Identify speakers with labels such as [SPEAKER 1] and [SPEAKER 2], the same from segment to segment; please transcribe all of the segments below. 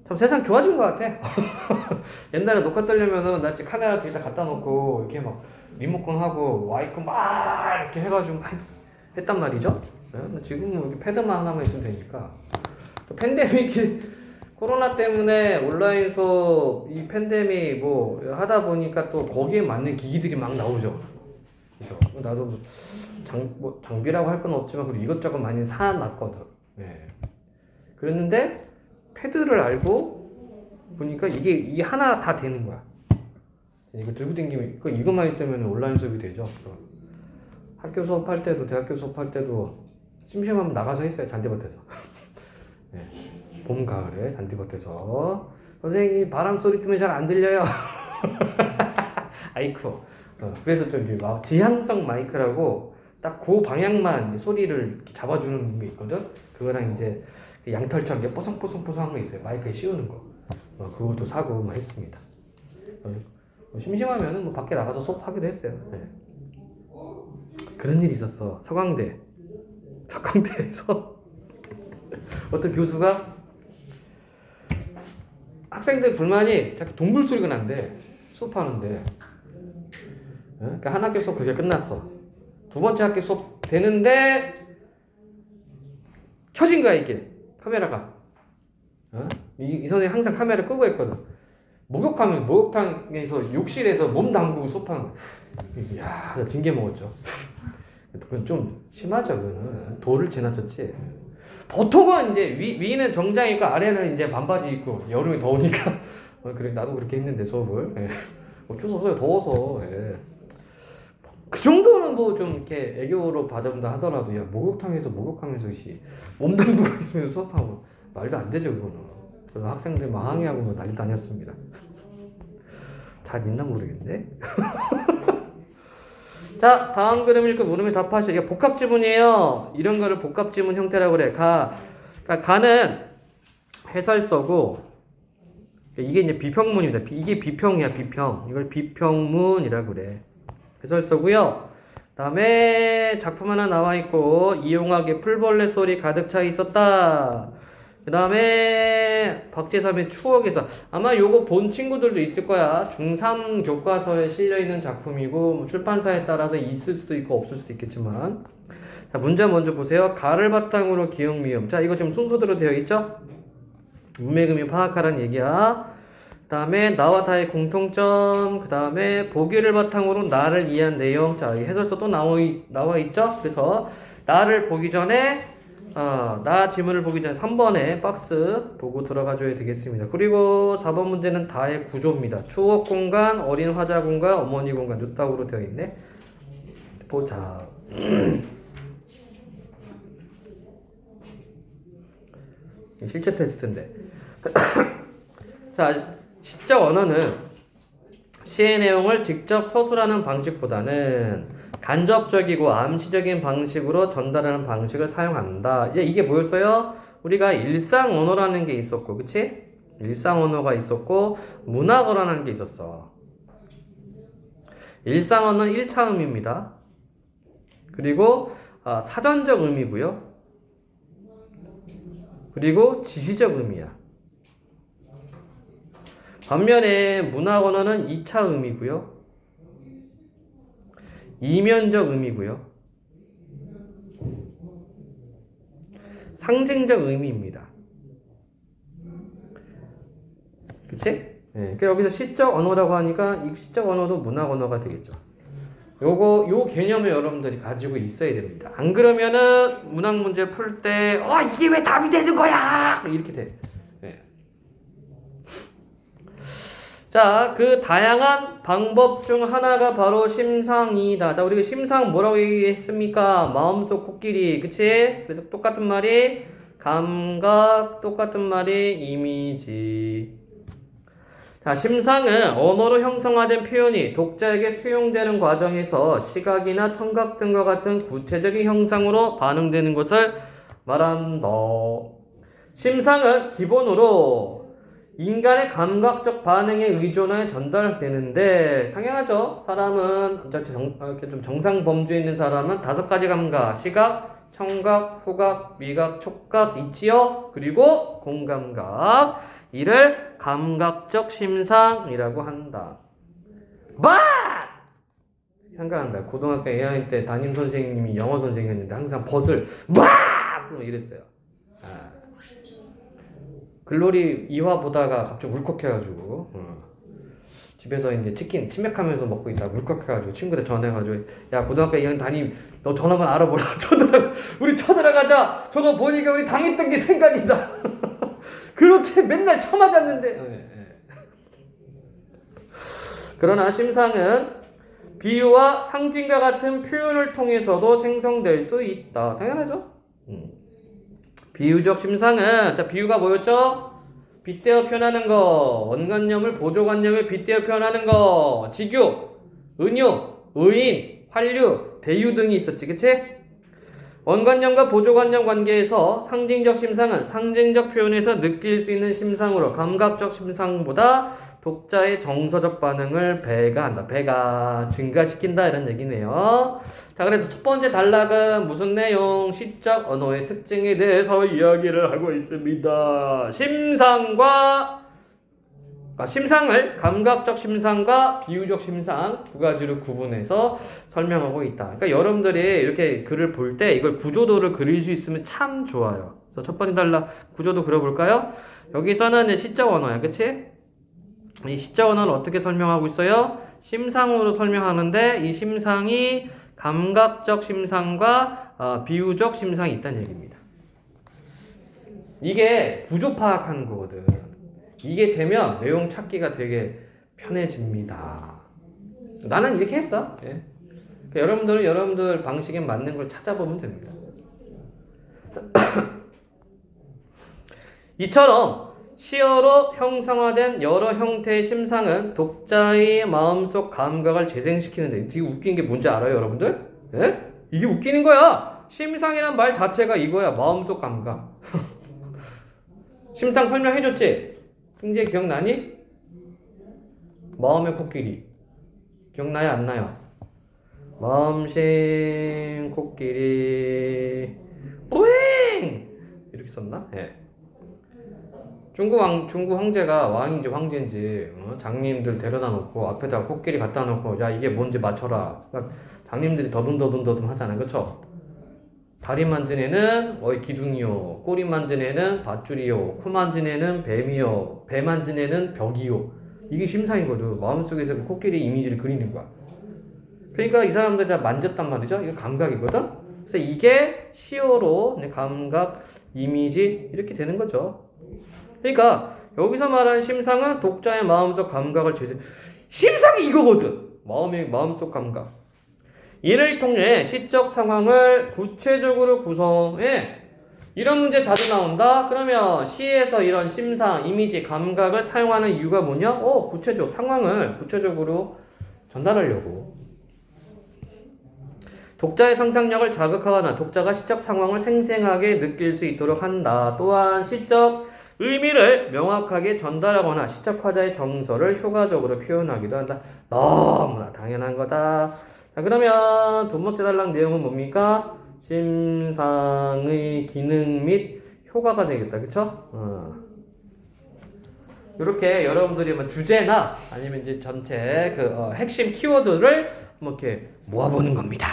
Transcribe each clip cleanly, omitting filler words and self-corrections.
[SPEAKER 1] 참 세상 좋아진 것 같아. 옛날에 녹화 뜨려면은 나 진짜 카메라 뒤에다 갖다 놓고 이렇게 막 리모컨 하고 와이프 막 이렇게 해가지고 막 했단 말이죠. 네? 근데 지금은 이렇게 패드만 하나만 있으면 되니까. 또 팬데믹이 코로나 때문에 온라인 수업 이 팬데믹 뭐 하다 보니까 또 거기에 맞는 기기들이 막 나오죠. 그죠? 나도 장비라고 할 건 없지만 그리고 이것저것 많이 사놨거든. 네. 그랬는데 패드를 알고 보니까 이게 하나 다 되는 거야. 이거 들고 다니면 이것만 있으면 온라인 수업이 되죠. 학교 수업할 때도 대학교 수업할 때도 심심하면 나가서 했어요. 잔디밭에서. 네. 봄 가을에 잔디밭에서 선생님 바람 소리 때문에 잘 안 들려요. 아이쿠. 그래서 좀 이제 지향성 마이크라고 딱 그 방향만 소리를 잡아주는 게 있거든. 그거랑 이제 양털처럼 이제 뽀송뽀송뽀송한 거 있어요. 마이크에 씌우는 거. 그것도 사고 막 했습니다. 심심하면은 뭐 밖에 나가서 수업하기도 했어요. 네. 그런 일이 있었어. 서강대에서 어떤 교수가 학생들 불만이 자꾸 동물 소리가 난대. 수업하는데. 그러니까 한 학기 수업 그게 끝났어. 두 번째 학기 수업 되는데 켜진 거야 이게 카메라가. 이 선생님 항상 카메라 끄고 했거든. 목욕탕에서 욕실에서 몸 담그고 수업하는 거야. 이야, 징계 먹었죠. 그건 좀 심하죠. 그거는 돌을 지나쳤지. 보통은 이제 위는 정장 입고 아래는 이제 반바지 입고 여름이 더우니까 그래 나도 그렇게 했는데 수업을. 예. 어쩔 수 없어요. 더워서. 예. 그 정도는 뭐 좀 이렇게 애교로 받아본다 하더라도 야 목욕탕에서 목욕하면서 몸 담그고 있으면 수업하고 말도 안 되죠 그거는. 그래서 학생들 막 항의하고 뭐 난리 다녔습니다. 잘 있나 모르겠네. 자 다음 그림 읽고 물으면 답하시죠. 이게 복합 지문이에요. 이런 거를 복합 지문 형태라고 그래. 가는 해설서고 이게 이제 비평문입니다. 이게 비평이야 비평. 이걸 비평문이라고 그래. 해설서고요. 다음에 작품 하나 나와 있고 이용하게 풀벌레 소리 가득 차 있었다. 그 다음에 박재삼의 추억에서 아마 요거 본 친구들도 있을 거야. 중3 교과서에 실려있는 작품이고 뭐 출판사에 따라서 있을 수도 있고 없을 수도 있겠지만 자 문제 먼저 보세요. 가를 바탕으로 기억 미음. 자 이거 지금 순서대로 되어 있죠? 문맥음이 파악하라는 얘기야. 그 다음에 나와 다의 공통점, 그 다음에 보기를 바탕으로 나를 이해한 내용. 자, 이 해설서 또 나와 있죠? 그래서 나를 보기 전에 나 지문을 보기 전에 3번에 박스 보고 들어가줘야 되겠습니다. 그리고 4번 문제는 다의 구조입니다. 추억 공간, 어린 화자 공간, 어머니 공간 뉴탁으로 되어 있네. 보자. 실제 테스트인데. 자, 시적 언어는 시의 내용을 직접 서술하는 방식보다는 간접적이고 암시적인 방식으로 전달하는 방식을 사용한다. 이게 뭐였어요? 우리가 일상 언어라는 게 있었고, 그치? 일상 언어가 있었고, 문학 언어라는 게 있었어. 일상 언어는 1차 의미입니다. 그리고 사전적 의미고요. 그리고 지시적 의미야. 반면에 문학 언어는 2차 의미고요. 이면적 의미고요. 상징적 의미입니다. 그치? 네, 그러니까 여기서 시적 언어라고 하니까 이 시적 언어도 문학 언어가 되겠죠. 요 개념을 여러분들이 가지고 있어야 됩니다. 안 그러면은 문학 문제 풀 때 이게 왜 답이 되는 거야! 이렇게 돼. 네. 자, 그 다양한 방법 중 하나가 바로 심상이다. 자, 우리가 심상 뭐라고 얘기했습니까? 마음속 코끼리, 그치? 그래서 똑같은 말이 감각, 똑같은 말이 이미지. 자, 심상은 언어로 형성화된 표현이 독자에게 수용되는 과정에서 시각이나 청각 등과 같은 구체적인 형상으로 반응되는 것을 말한다. 심상은 기본으로 인간의 감각적 반응에 의존하여 전달되는데 당연하죠. 사람은 이렇게 좀 정상 범주에 있는 사람은 5가지 감각, 시각, 청각, 후각, 미각, 촉각 있지요. 그리고 공감각. 이를 감각적 심상이라고 한다. 막! 생각난다. 고등학교 2학년 때 담임 선생님이 영어 선생님이었는데 항상 벗을 막! 이랬어요. 아. 글로리 2화 보다가 갑자기 울컥해가지고 집에서 이제 치킨 치맥하면서 먹고 있다가 울컥해가지고 친구들 전화해가지고 야 고등학교 2학년 담임 너 전화만 알아보라. 우리 쳐들어가자. 저거 보니까 우리 당했던 게 생각이다. 그렇게 맨날 쳐맞았는데. 그러나 심상은 비유와 상징과 같은 표현을 통해서도 생성될 수 있다. 당연하죠. 비유적 심상은 자 비유가 뭐였죠? 빗대어 표현하는 거, 원관념을 보조관념에 빗대어 표현하는 거, 직유, 은유, 의인, 환류, 대유 등이 있었지, 그치? 원관념과 보조관념 관계에서 상징적 심상은 상징적 표현에서 느낄 수 있는 심상으로 감각적 심상보다 독자의 정서적 반응을 배가 증가시킨다 이런 얘기네요. 자, 그래서 첫 번째 단락은 무슨 내용? 시적 언어의 특징에 대해서 이야기를 하고 있습니다. 심상을 감각적 심상과 비유적 심상 두 가지로 구분해서 설명하고 있다. 그러니까 여러분들이 이렇게 글을 볼 때 이걸 구조도를 그릴 수 있으면 참 좋아요. 그래서 첫 번째 단락 구조도 그려볼까요? 여기서는 시적 언어야, 그치? 이 시적 언어를 어떻게 설명하고 있어요? 심상으로 설명하는데 이 심상이 감각적 심상과 비유적 심상이 있다는 얘기입니다. 이게 구조 파악하는 거거든. 이게 되면 내용 찾기가 되게 편해집니다. 나는 이렇게 했어. 예. 그러니까 여러분들은 여러분들 방식에 맞는 걸 찾아보면 됩니다. 이처럼 시어로 형성화된 여러 형태의 심상은 독자의 마음속 감각을 재생시키는데 되게 웃긴 게 뭔지 알아요, 여러분들? 예? 이게 웃기는 거야. 심상이란 말 자체가 이거야. 마음속 감각. 심상 설명해줬지? 승재 기억나니? 마음의 코끼리. 기억나요? 안 나요? 마음심 코끼리 뿌잉! 이렇게 썼나? 예. 중국 황제가 왕인지 황제인지 장님들 데려다 놓고 앞에다 코끼리 갖다 놓고 야 이게 뭔지 맞춰라. 그러니까 장님들이 더듬 하잖아요. 그쵸? 다리 만진 애는 기둥이요, 꼬리 만진 애는 밧줄이요, 코 만진 애는 뱀이요, 배 만진 애는 벽이요. 이게 심상이거든. 마음속에서 그 코끼리 이미지를 그리는 거야. 그러니까 이 사람들 다 만졌단 말이죠. 이거 감각이거든. 그래서 이게 시어로 감각, 이미지 이렇게 되는 거죠. 그러니까 여기서 말하는 심상은 독자의 마음속 감각을 심상이 이거거든. 마음속 감각. 이를 통해 시적 상황을 구체적으로 구성해. 이런 문제 자주 나온다. 그러면 시에서 이런 심상, 이미지, 감각을 사용하는 이유가 뭐냐? 상황을 구체적으로 전달하려고. 독자의 상상력을 자극하거나 독자가 시적 상황을 생생하게 느낄 수 있도록 한다. 또한 시적 의미를 명확하게 전달하거나 시적 화자의 정서를 효과적으로 표현하기도 한다. 너무나 당연한 거다. 자, 그러면 두 번째 단락 내용은 뭡니까? 심상의 기능 및 효과가 되겠다. 그쵸? 이렇게 여러분들이 주제나 아니면 이제 전체 핵심 키워드를 이렇게 모아보는 겁니다.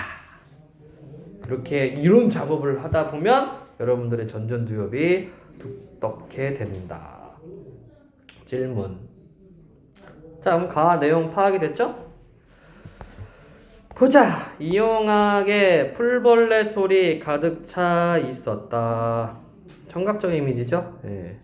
[SPEAKER 1] 이렇게 이론 작업을 하다 보면 여러분들의 전전두엽이 두텁게 된다. 질문. 자, 그럼 가 내용 파악이 됐죠? 보자. 이용하게 풀벌레 소리 가득 차 있었다. 청각적 이미지죠? 예.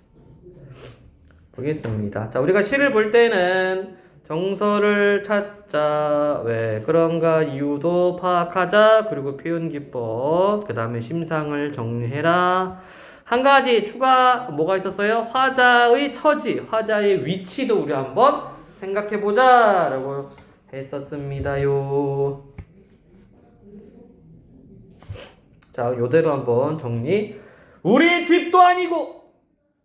[SPEAKER 1] 보겠습니다. 자, 우리가 시를 볼 때는 정서를 찾자. 왜 그런가 이유도 파악하자. 그리고 표현 기법. 그 다음에 심상을 정리해라. 한 가지 추가 뭐가 있었어요? 화자의 처지, 화자의 위치도 우리 한번 생각해보자 라고 했었습니다요. 자, 요대로 한번 정리. 우리 집도 아니고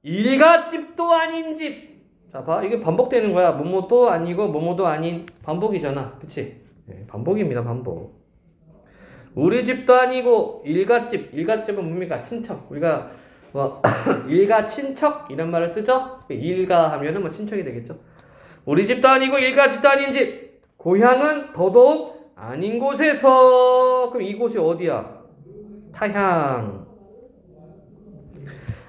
[SPEAKER 1] 일갓집도 아닌 집. 자, 봐. 이게 반복되는 거야. 뭐뭐도 아니고 뭐뭐도 아닌 반복이잖아. 그치? 네, 반복입니다. 반복. 우리 집도 아니고 일갓집. 일갓집은 뭡니까? 친척. 우리가 뭐 일가 친척 이런 말을 쓰죠. 일가 하면은 뭐 친척이 되겠죠. 우리 집도 아니고 일가 집도 아닌 집. 고향은 더더욱 아닌 곳에서. 그럼 이곳이 어디야? 타향.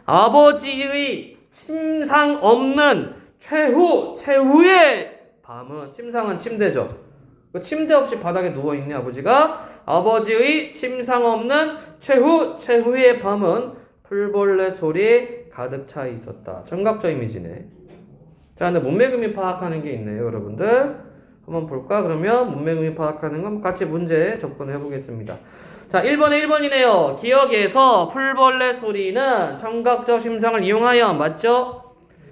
[SPEAKER 1] 아버지의 침상 없는 최후의 밤은, 침상은 침대죠. 침대 없이 바닥에 누워있네 아버지가. 아버지의 침상 없는 최후의 밤은 풀벌레 소리에 가득 차 있었다. 청각적 이미지네. 자, 근데 문맥의미 파악하는 게 있네요 여러분들. 한번 볼까? 그러면 문맥의미 파악하는 건 같이 문제 접근해 보겠습니다. 자, 1번에 1번이네요. 기억에서 풀벌레 소리는 청각적 심상을 이용하여, 맞죠?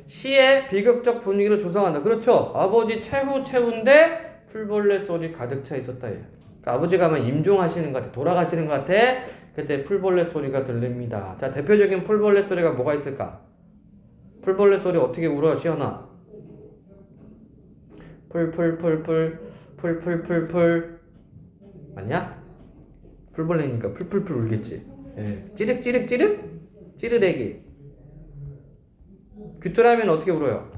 [SPEAKER 1] 시의 비극적 분위기를 조성한다. 그렇죠? 아버지 최후인데 풀벌레 소리 가득 차 있었다. 그러니까 아버지가 아마 임종하시는 것 같아. 돌아가시는 것 같아. 그때 풀벌레 소리가 들립니다. 자, 대표적인 풀벌레 소리가 뭐가 있을까? 풀벌레 소리 어떻게 울어요, 시연아? 풀 맞냐? 풀벌레니까 풀풀풀 울겠지. 예. 찌르레기. 귀뚜라미는 어떻게 울어요?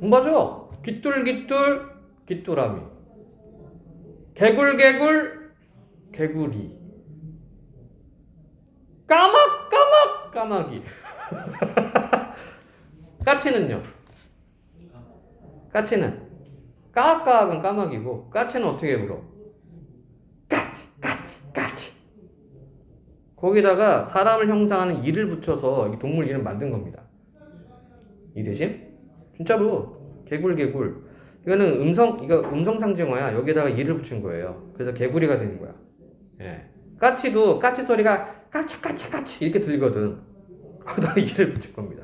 [SPEAKER 1] 맞아. 귀뚜라미. 개구리. 까마귀. 까치는요? 까치는 까악까악은 까마귀고, 까치는 어떻게 울어? 까치. 거기다가 사람을 형상하는 이를 붙여서 동물 이름 만든 겁니다. 이대심? 진짜로 개굴. 이거는 음성 상징어야. 여기다가 이를 붙인 거예요. 그래서 개구리가 되는 거야. 예. 까치도 까치 소리가 까치 이렇게 들리거든. 거기다가 이를 붙일 겁니다.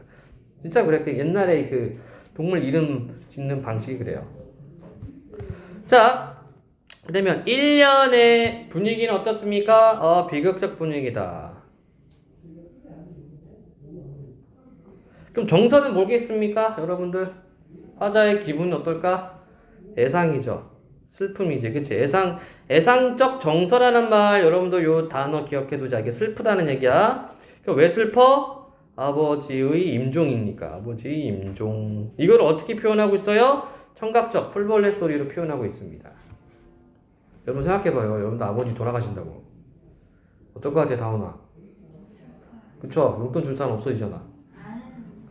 [SPEAKER 1] 진짜 그래. 그 옛날에 그 동물 이름 짓는 방식이 그래요. 자, 그러면 1년의 분위기는 어떻습니까? 비극적 분위기다. 그럼 정서는 뭐겠습니까? 여러분들, 화자의 기분은 어떨까? 애상이죠. 슬픔이지. 그치? 애상적 정서라는 말, 여러분도 요 단어 기억해두자. 이게 슬프다는 얘기야. 그럼 왜 슬퍼? 아버지의 임종이니까. 아버지의 임종. 이걸 어떻게 표현하고 있어요? 청각적 풀벌레 소리로 표현하고 있습니다. 여러분 생각해봐요. 여러분도 아버지 돌아가신다고. 어떨 것 같아, 다운아? 그쵸? 용돈 줄 사람 없어지잖아.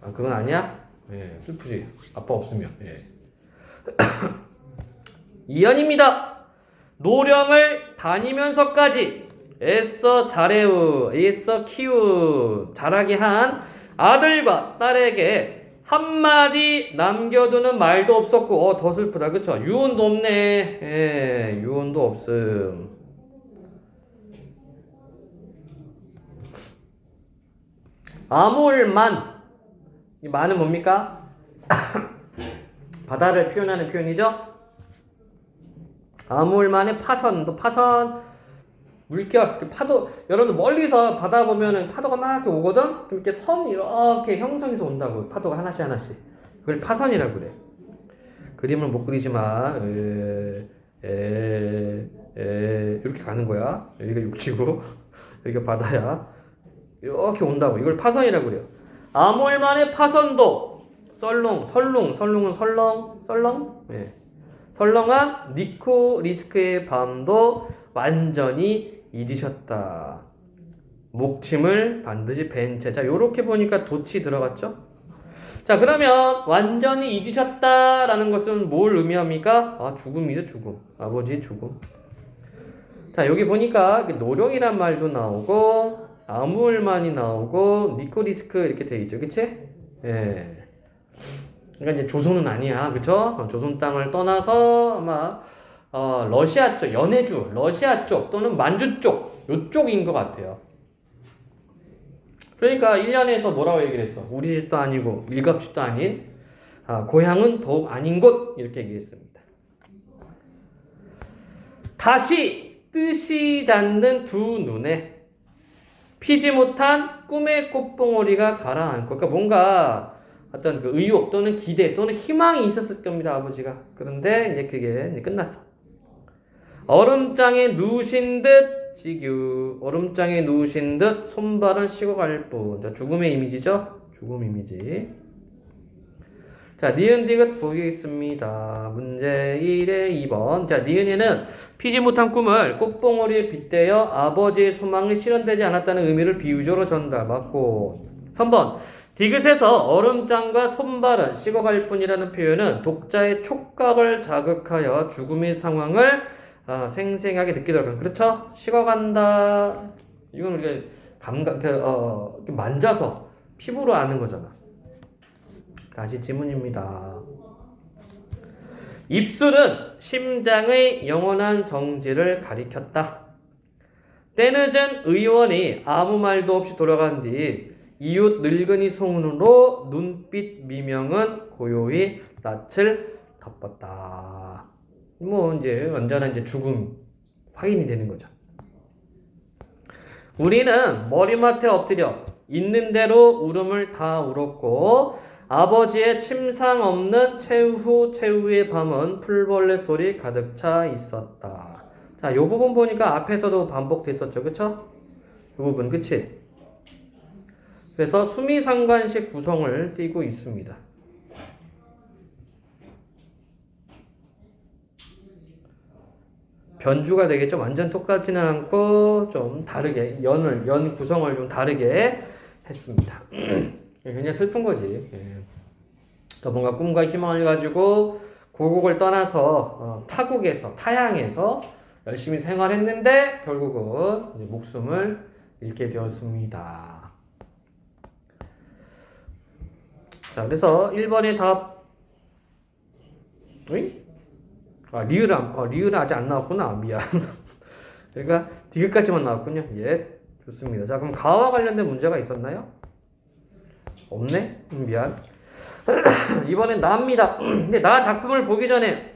[SPEAKER 1] 아, 그건 아니야? 예, 슬프지. 아빠 없으면. 예. 2연입니다. 노령을 다니면서까지 애써 키우 자라게 한 아들과 딸에게 한마디 남겨두는 말도 없었고, 더 슬프다. 그쵸? 유언도 없네. 예, 유언도 없음. 아몰만. 이 만은 뭡니까? 바다를 표현하는 표현이죠? 아몰만의 파선. 물결, 파도, 여러분들 멀리서 바다 보면은 파도가 막 이렇게 오거든? 그럼 이렇게 선이 이렇게 형성해서 온다고. 파도가 하나씩. 그걸 파선이라고 그래. 그림을 못 그리지만, 이렇게 가는 거야. 여기가 육지고, 여기가 바다야. 이렇게 온다고. 이걸 파선이라고 그래요. 아몰만의 파선도, 설렁은 설렁? 예. 설렁한 니코리스크의 밤도 완전히 잊으셨다. 목침을 반드시 벤 채. 자, 요렇게 보니까 도치 들어갔죠? 자, 그러면 완전히 잊으셨다라는 것은 뭘 의미합니까? 죽음이죠, 죽음. 아버지의 죽음. 자, 여기 보니까 노령이란 말도 나오고, 아무울만이 나오고, 니코리스크 이렇게 돼 있죠, 그치? 예. 그러니까 이제 조선은 아니야, 그쵸? 조선 땅을 떠나서 아마 러시아 쪽, 연해주, 러시아 쪽 또는 만주 쪽, 요쪽인 것 같아요. 그러니까 1년에서 뭐라고 얘기를 했어? 우리 집도 아니고 일갑집도 아닌 고향은 더욱 아닌 곳, 이렇게 얘기했습니다. 다시 뜻이 닿는 두 눈에 피지 못한 꿈의 꽃봉오리가 가라앉고, 그러니까 뭔가 어떤 그 의욕 또는 기대 또는 희망이 있었을 겁니다, 아버지가. 그런데 이제 그게 이제 끝났어. 얼음장에 누우신 듯 지규 얼음장에 누우신 듯 손발은 식어갈 뿐. 자, 죽음의 이미지죠? 죽음 이미지. 자, 니은 디귿 보겠습니다. 문제 1의 2번. 자, 니은에는 피지 못한 꿈을 꽃봉오리에 빗대어 아버지의 소망이 실현되지 않았다는 의미를 비유적으로 전달. 맞고. 3번. 디귿에서 얼음장과 손발은 식어갈 뿐이라는 표현은 독자의 촉각을 자극하여 죽음의 상황을 생생하게 느끼도록 하는. 그렇죠? 식어간다. 이건 우리가 만져서 피부로 아는 거잖아. 다시 지문입니다. 입술은 심장의 영원한 정지를 가리켰다. 때늦은 의원이 아무 말도 없이 돌아간 뒤 이웃 늙은이 소문으로 눈빛 미명은 고요히 낯을 덮었다. 뭐 이제 완전한 이제 죽음 확인이 되는 거죠. 우리는 머리맡에 엎드려 있는 대로 울음을 다 울었고 아버지의 침상 없는 최후의 밤은 풀벌레 소리 가득 차 있었다. 자, 이 부분 보니까 앞에서도 반복됐었죠, 그쵸? 이 부분, 그치? 그래서 수미상관식 구성을 띠고 있습니다. 변주가 되겠죠. 완전 똑같지는 않고 좀 다르게 연 구성을 좀 다르게 했습니다. 굉장히 슬픈 거지. 또 뭔가 꿈과 희망을 가지고 고국을 떠나서 타향에서 열심히 생활했는데 결국은 이제 목숨을 잃게 되었습니다. 자, 그래서 1번의 답. 리을은 아직 안 나왔구나. 미안. 그러니까 디귿까지만 나왔군요. 예, 좋습니다. 자, 그럼 가와 관련된 문제가 있었나요? 없네? 미안. 이번엔 나입니다. 근데 나 작품을 보기 전에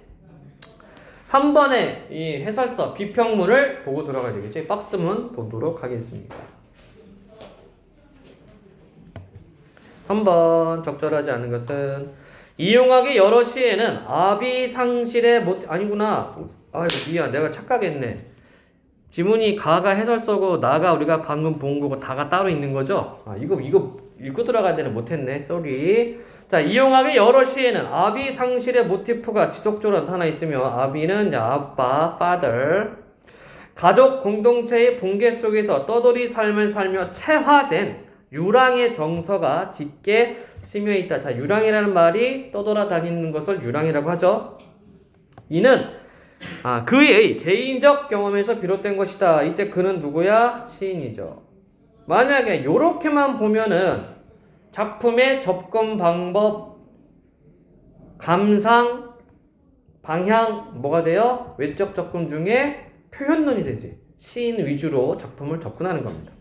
[SPEAKER 1] 3번의 이 해설서 비평문을 보고 들어가야 되겠지. 박스문 보도록 하겠습니다. 3번 적절하지 않은 것은 이용하기 여러 시에는 아비상실의 아니구나. 아이고 미안, 내가 착각했네. 지문이 가가 해설서고 나가 우리가 방금 본 거고 다가 따로 있는 거죠? 이거 읽고 들어가야 되는 못했네. 쏘리. 자, 이용하기 여러 시에는 아비상실의 모티프가 지속적으로 나타나 있으며 아비는 아빠, father. 가족 공동체의 붕괴 속에서 떠돌이 삶을 살며 체화된 유랑의 정서가 짙게 스며 있다. 자, 유랑이라는 말이 떠돌아다니는 것을 유랑이라고 하죠. 이는 그의 개인적 경험에서 비롯된 것이다. 이때 그는 누구야? 시인이죠. 만약에 요렇게만 보면은 작품의 접근 방법, 감상, 방향 뭐가 돼요? 외적 접근 중에 표현론이 되지. 시인 위주로 작품을 접근하는 겁니다.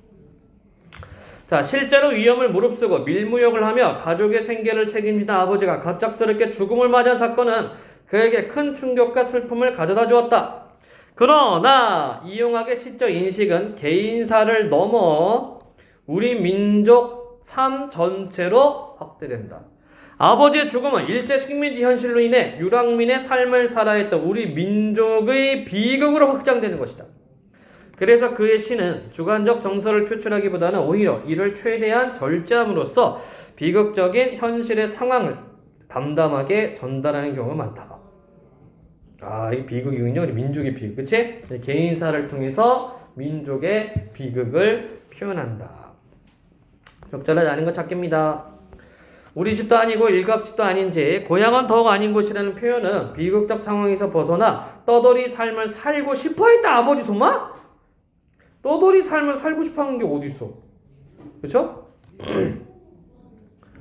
[SPEAKER 1] 자, 실제로 위험을 무릅쓰고 밀무역을 하며 가족의 생계를 책임지던 아버지가 갑작스럽게 죽음을 맞은 사건은 그에게 큰 충격과 슬픔을 가져다 주었다. 그러나 이용학의 시적 인식은 개인사를 넘어 우리 민족 삶 전체로 확대된다. 아버지의 죽음은 일제 식민지 현실로 인해 유랑민의 삶을 살아야 했던 우리 민족의 비극으로 확장되는 것이다. 그래서 그의 시는 주관적 정서를 표출하기보다는 오히려 이를 최대한 절제함으로써 비극적인 현실의 상황을 담담하게 전달하는 경우가 많다. 이 비극이군요. 우리 민족의 비극, 그치? 개인사를 통해서 민족의 비극을 표현한다. 적절하지 않은 것 찾기입니다. 우리 집도 아니고 일갑집도 아닌지 고향은 더욱 아닌 곳이라는 표현은 비극적 상황에서 벗어나 떠돌이 삶을 살고 싶어했다. 아버지 소마? 떠돌이 삶을 살고 싶어하는 게 어디 있어? 그렇죠?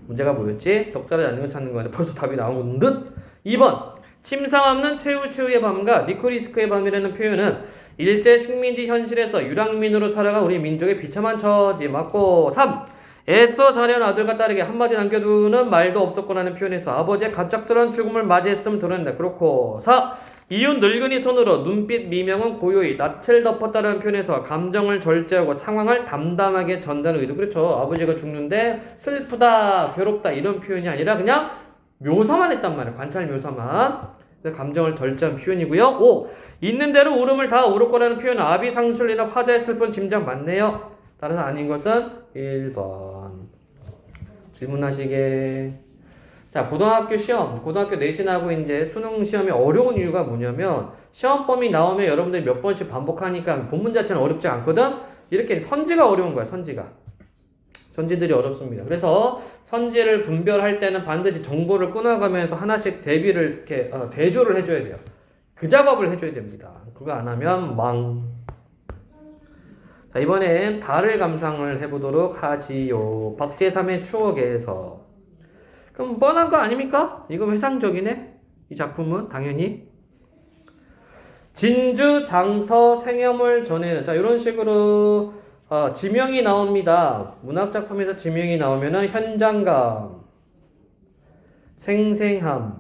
[SPEAKER 1] 문제가 뭐였지? 적절하지 않는 걸 찾는 거야. 벌써 답이 나온 듯. 2번 침상 없는 최후의 밤과 니코리스크의 밤이라는 표현은 일제 식민지 현실에서 유랑민으로 살아가 우리 민족의 비참한 처지. 맞고. 3. 애써 자려한 아들과 딸에게 한마디 남겨두는 말도 없었거라는 표현에서 아버지의 갑작스러운 죽음을 맞이했음 드러낸다. 그렇고. 4. 이웃 늙은이 손으로 눈빛 미명은 고요히 낯을 덮었다는 표현에서 감정을 절제하고 상황을 담담하게 전달하는 의도. 그렇죠. 아버지가 죽는데 슬프다, 괴롭다 이런 표현이 아니라 그냥 묘사만 했단 말이야. 관찰 묘사만. 감정을 덜자한 표현이고요. 5. 있는 대로 울음을 다 울을 거라는 표현은 아비상술이나 화자의 슬픈 짐작 맞네요. 따라서 아닌 것은 1번. 질문하시게. 자, 고등학교 시험, 고등학교 내신하고 이제 수능 시험이 어려운 이유가 뭐냐면 시험 범위 나오면 여러분들이 몇 번씩 반복하니까 본문 자체는 어렵지 않거든? 이렇게 선지가 어려운 거야, 선지가. 선지들이 어렵습니다. 그래서 선지를 분별할 때는 반드시 정보를 끊어가면서 하나씩 대비를 이렇게 대조를 해줘야 돼요. 그 작업을 해줘야 됩니다. 그거 안 하면 망. 자, 이번엔 달을 감상을 해보도록 하지요. 박제3의 추억에서. 그럼 뻔한 거 아닙니까? 이거 회상적이네. 이 작품은 당연히 진주 장터 생염을 전해는, 자, 이런 식으로 지명이 나옵니다. 문학작품에서 지명이 나오면은 현장감, 생생함,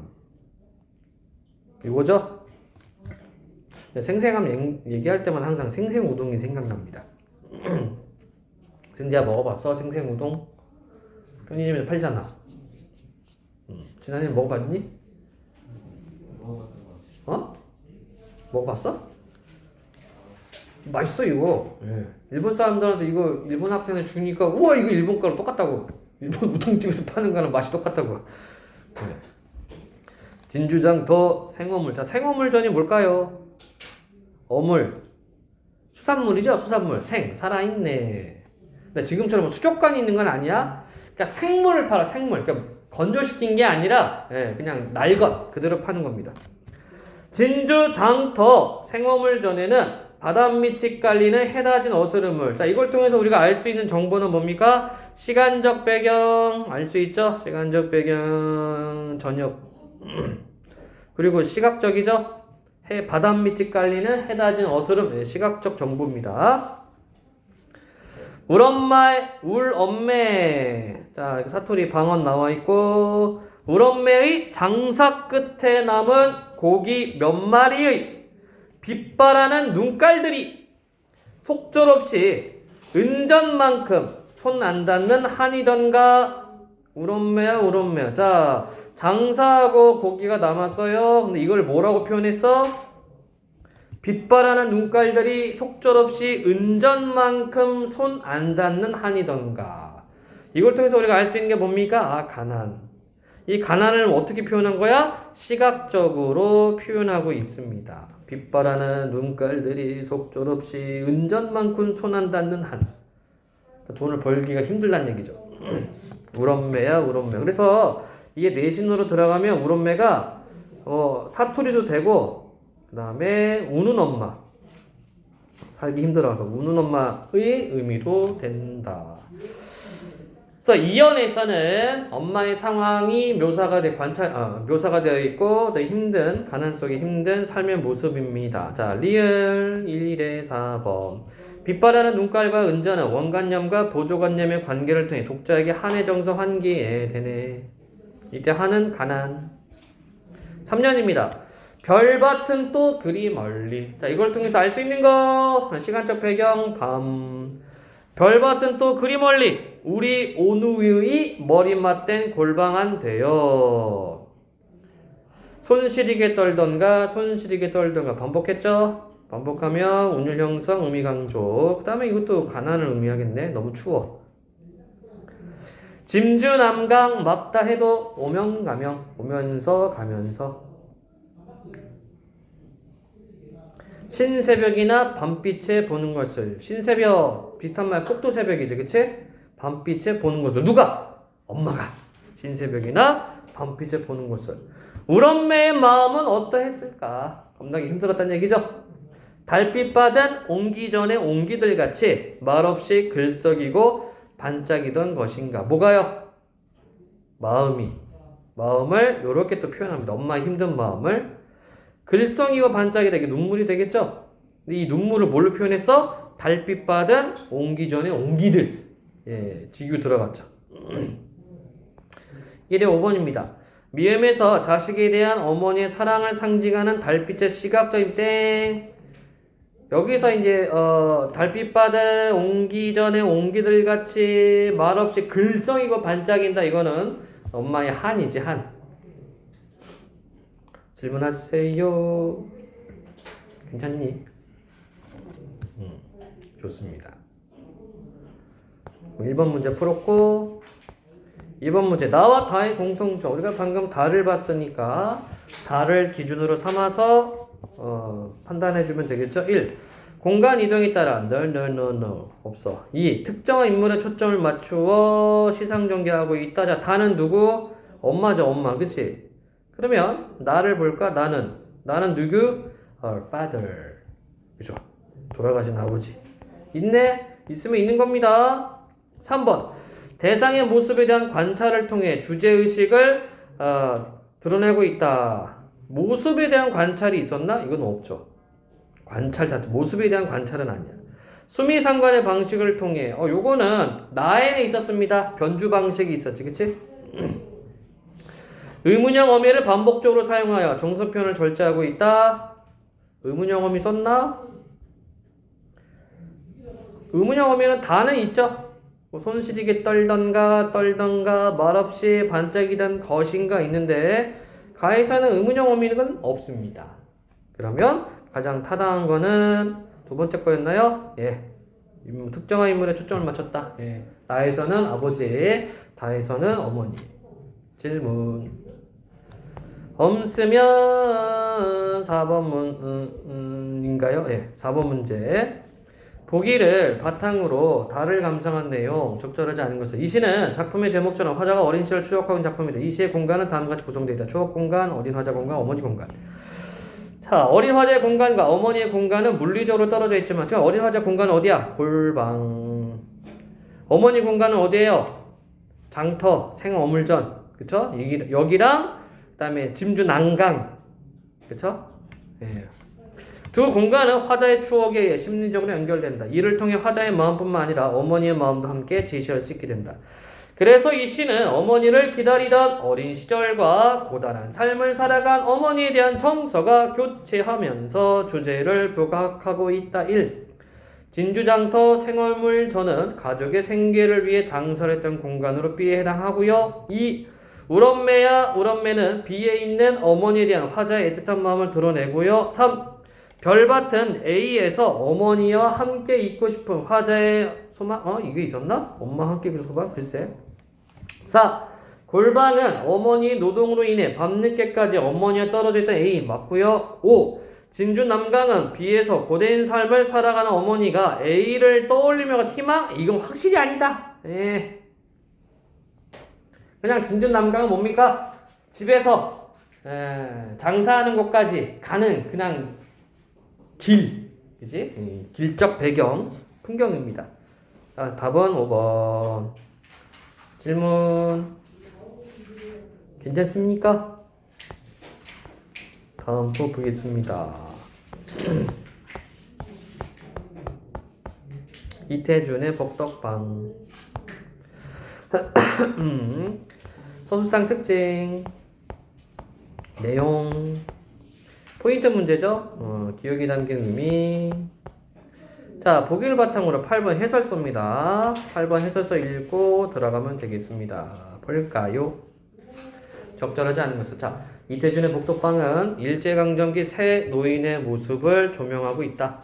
[SPEAKER 1] 이거죠? 생생함 얘기할 때만 항상 생생우동이 생각납니다. 승재야 먹어봤어? 생생우동? 편의점에서 팔잖아. 지난해 먹어봤니? 어? 먹어봤어? 맛있어 이거. 예. 일본 사람들한테 이거 일본 학생을 주니까 우와 이거 일본 거랑 똑같다고. 일본 우동집에서 파는 거랑 맛이 똑같다고. 예. 진주장 더 생어물. 자, 생어물전이 뭘까요? 어물. 수산물이죠. 수산물. 생. 살아있네. 근데 지금처럼 수족관이 있는 건 아니야. 그러니까 생물을 팔아. 생물. 그러니까 건조시킨 게 아니라 그냥 날 것 그대로 파는 겁니다. 진주 장터 생어물전에는 바닷밑이 깔리는 해다진 어스름물. 자, 이걸 통해서 우리가 알 수 있는 정보는 뭡니까? 시간적 배경 알 수 있죠? 시간적 배경 저녁. 그리고 시각적이죠? 바닷밑이 깔리는 해다진 어스름. 시각적 정보입니다. 울엄매. 자, 사투리 방언 나와 있고, 울엄매의 장사 끝에 남은 고기 몇 마리의 빛바라는 눈깔들이 속절없이 은전만큼 손 안 닿는 한이던가. 울엄매야. 자, 장사하고 고기가 남았어요. 근데 이걸 뭐라고 표현했어? 빛바라는 눈깔들이 속절없이 은전만큼 손 안 닿는 한이던가. 이걸 통해서 우리가 알 수 있는 게 뭡니까? 가난. 이 가난을 어떻게 표현한 거야? 시각적으로 표현하고 있습니다. 빛바라는 눈깔들이 속절없이 은전만큼 손 안 닿는 한. 돈을 벌기가 힘들다는 얘기죠. 울엄매야. 그래서 이게 내신으로 들어가면 울엄매가 사투리도 되고, 그 다음에 우는 엄마, 살기 힘들어서 우는 엄마의 의미도 된다. 그래서 이연에서는 엄마의 상황이 묘사가 되어 있고, 힘든, 가난 속의 힘든 삶의 모습입니다. 자, 리을 1, 4번. 빛바라는 눈깔과 은전은 원관념과 보조관념의 관계를 통해 독자에게 한의 정서 환기에 되네. 이때 한은 가난. 3년입니다. 별밭은 또 그리 멀리. 자, 이걸 통해서 알 수 있는 거. 시간적 배경 밤. 별밭은 또 그리 멀리. 우리 오누의 머리맡댄 골방안 되어. 손시리게 떨던가 반복했죠? 반복하면 운율형성 의미강조. 그 다음에 이것도 가난을 의미하겠네. 너무 추워. 짐주남강 맞다 해도 오명가명. 오면서 가면서. 신새벽이나 밤빛에 보는 것을. 신새벽 비슷한 말 꼭두새벽이지, 그치? 밤빛에 보는 것을. 누가? 엄마가. 신새벽이나 밤빛에 보는 것을. 울엄매의 마음은 어떠했을까? 겁나게 힘들었다는 얘기죠. 달빛 받은 옹기 전에 옹기들 같이 말없이 글썩이고 반짝이던 것인가. 뭐가요? 마음을 이렇게 또 표현합니다. 엄마의 힘든 마음을. 글썽이고 반짝이다. 이게 눈물이 되겠죠? 근데 이 눈물을 뭘로 표현했어? 달빛 받은 옹기 전에 옹기들. 지규 들어갔죠. 1회 5번입니다. 미음에서 자식에 대한 어머니의 사랑을 상징하는 달빛의 시각적인 땡. 여기서 이제 달빛 받은 옹기 전에 옹기들 같이 말없이 글썽이고 반짝인다. 이거는 엄마의 한이지, 한. 질문하세요. 괜찮니? 좋습니다. 1번 문제 풀었고 2번 문제 나와 다의 공통점. 우리가 방금 다를 봤으니까 다를 기준으로 삼아서 판단해주면 되겠죠. 1. 공간 이동에 따라 no 없어. 2. 특정한 인물에 초점을 맞추어 시상 전개하고 있다. 자, 다는 누구? 엄마죠, 엄마. 그치? 그러면 나를 볼까? 나는 누구? Her father. 그죠? 돌아가신 아버지. 있네? 있으면 있는 겁니다. 3번. 대상의 모습에 대한 관찰을 통해 주제의식을 드러내고 있다. 모습에 대한 관찰이 있었나? 이건 없죠. 관찰 자체, 모습에 대한 관찰은 아니야. 수미상관의 방식을 통해 요거는 나에는 있었습니다. 변주 방식이 있었지. 그치? 의문형 어미를 반복적으로 사용하여 정서표현을 절제하고 있다. 의문형 어미 썼나? 의문형 어미는 다는 있죠. 손시리게 떨던가 말없이 반짝이던 것인가 있는데 가에서는 의문형 어미는 없습니다. 그러면 가장 타당한 거는 두 번째 거였나요? 예. 특정한 인물에 초점을 맞췄다. 예. 나에서는 아버지, 다에서는 어머니. 질문. 없으면 4번 문인가요? 예. 4번 문제. 보기를 바탕으로 달을 감상한 내용 적절하지 않은 것은 이 시는 작품의 제목처럼 화자가 어린 시절 추억하고 있는 작품이다. 이 시의 공간은 다음과 같이 구성되어 있다. 추억 공간, 어린 화자 공간, 어머니 공간. 자, 어린 화자의 공간과 어머니의 공간은 물리적으로 떨어져 있지만 어린 화자 공간은 어디야? 골방. 어머니 공간은 어디예요? 장터, 생어물전. 그쵸? 여기랑 그다음에 짐주 난강. 그쵸? 예. 두 공간은 화자의 추억에 의해 심리적으로 연결된다. 이를 통해 화자의 마음뿐만 아니라 어머니의 마음도 함께 제시할 수 있게 된다. 그래서 이 시는 어머니를 기다리던 어린 시절과 고단한 삶을 살아간 어머니에 대한 정서가 교체하면서 주제를 부각하고 있다. 1. 진주장터 생얼물전은 가족의 생계를 위해 장사를 했던 공간으로 B에 해당하고요. 2. 울엄매는 B에 있는 어머니에 대한 화자의 애틋한 마음을 드러내고요. 3. 별밭은 A에서 어머니와 함께 있고 싶은 화자의 소망, 이게 있었나? 엄마 함께 있고 소망? 글쎄. 4. 골방은 어머니의 노동으로 인해 밤늦게까지 어머니와 떨어져 있던 A, 맞고요. 5. 진주 남강은 B에서 고된 삶을 살아가는 어머니가 A를 떠올리며 희망? 이건 확실히 아니다. 예. 그냥 진주 남강은 뭡니까? 집에서 장사하는 곳까지 가는 그냥 길, 그지? 길적 배경, 풍경입니다. 자, 답은 5번. 질문. 괜찮습니까? 다음 또 보겠습니다. 이태준의 복덕방. 서술상 특징. 내용. 포인트 문제죠. 기억이 담긴 의미. 자, 보기를 바탕으로 8번 해설서입니다. 8번 해설서 읽고 들어가면 되겠습니다. 볼까요? 적절하지 않은 것은. 자, 이태준의 복덕방은 일제강점기 새 노인의 모습을 조명하고 있다.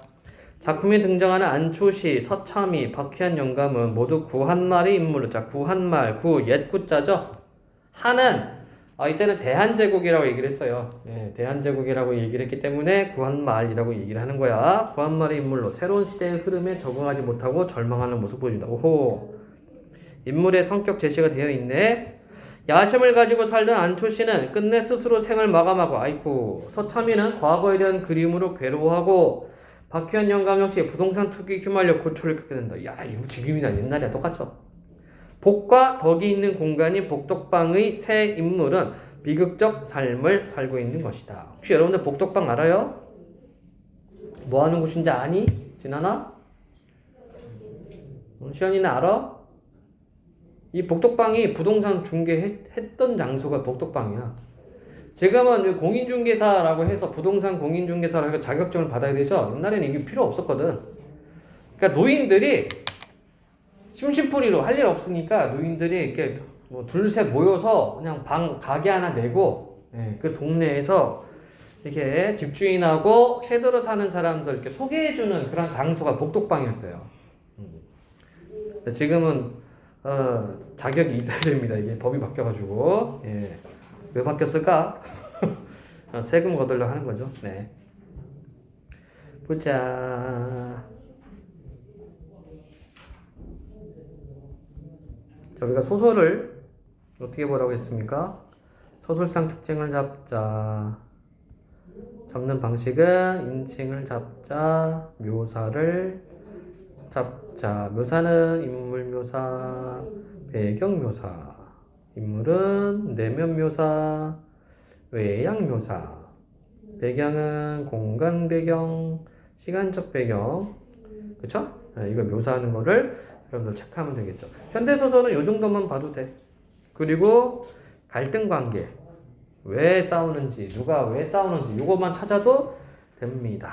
[SPEAKER 1] 작품에 등장하는 안초시, 서참이, 박희한 영감은 모두 구한말의 인물로. 자, 구한말, 옛구자죠. 한은 이때는 대한제국이라고 얘기를 했어요. 예, 대한제국이라고 얘기를 했기 때문에 구한말이라고 얘기를 하는 거야. 구한말의 인물로 새로운 시대의 흐름에 적응하지 못하고 절망하는 모습을 보여준다. 오호. 인물의 성격 제시가 되어 있네. 야심을 가지고 살던 안초씨는 끝내 스스로 생을 마감하고, 아이쿠. 서참이는 과거에 대한 그리움으로 괴로워하고, 박희연 영감 역시 부동산 투기에 휘말려 고초를 겪게 된다. 야, 이거 지금이나 옛날이야 똑같죠. 복과 덕이 있는 공간인 복덕방의 새 인물은 비극적 삶을 살고 있는 것이다. 혹시 여러분들 복덕방 알아요? 뭐 하는 곳인지 아니? 진아나? 시연이는 알아? 이 복덕방이 부동산 중개했던 장소가 복덕방이야. 지금은 공인중개사라고 해서 부동산 공인중개사라고 해서 자격증을 받아야 돼서 옛날에는 이게 필요 없었거든. 그러니까 노인들이 심심풀이로 할 일 없으니까 노인들이 이렇게 뭐 둘셋 모여서 그냥 가게 하나 내고 그 동네에서 이렇게 집주인하고 쉐도로 사는 사람들 이렇게 소개해주는 그런 장소가 복덕방이었어요. 지금은 자격이 있어야 됩니다. 이게 법이 바뀌어가지고. 예. 왜 바뀌었을까? 세금 거들려 하는 거죠. 네. 보자. 자, 우리가 소설을 어떻게 보라고 했습니까? 소설상 특징을 잡자. 잡는 방식은 인칭을 잡자, 묘사를 잡자. 묘사는 인물 묘사, 배경 묘사. 인물은 내면 묘사, 외양 묘사. 배경은 공간 배경, 시간적 배경. 그쵸? 이거 묘사하는 거를 여러분들 체크하면 되겠죠. 현대소설은 이 정도만 봐도 돼. 그리고 갈등 관계. 왜 싸우는지, 누가 왜 싸우는지, 이것만 찾아도 됩니다.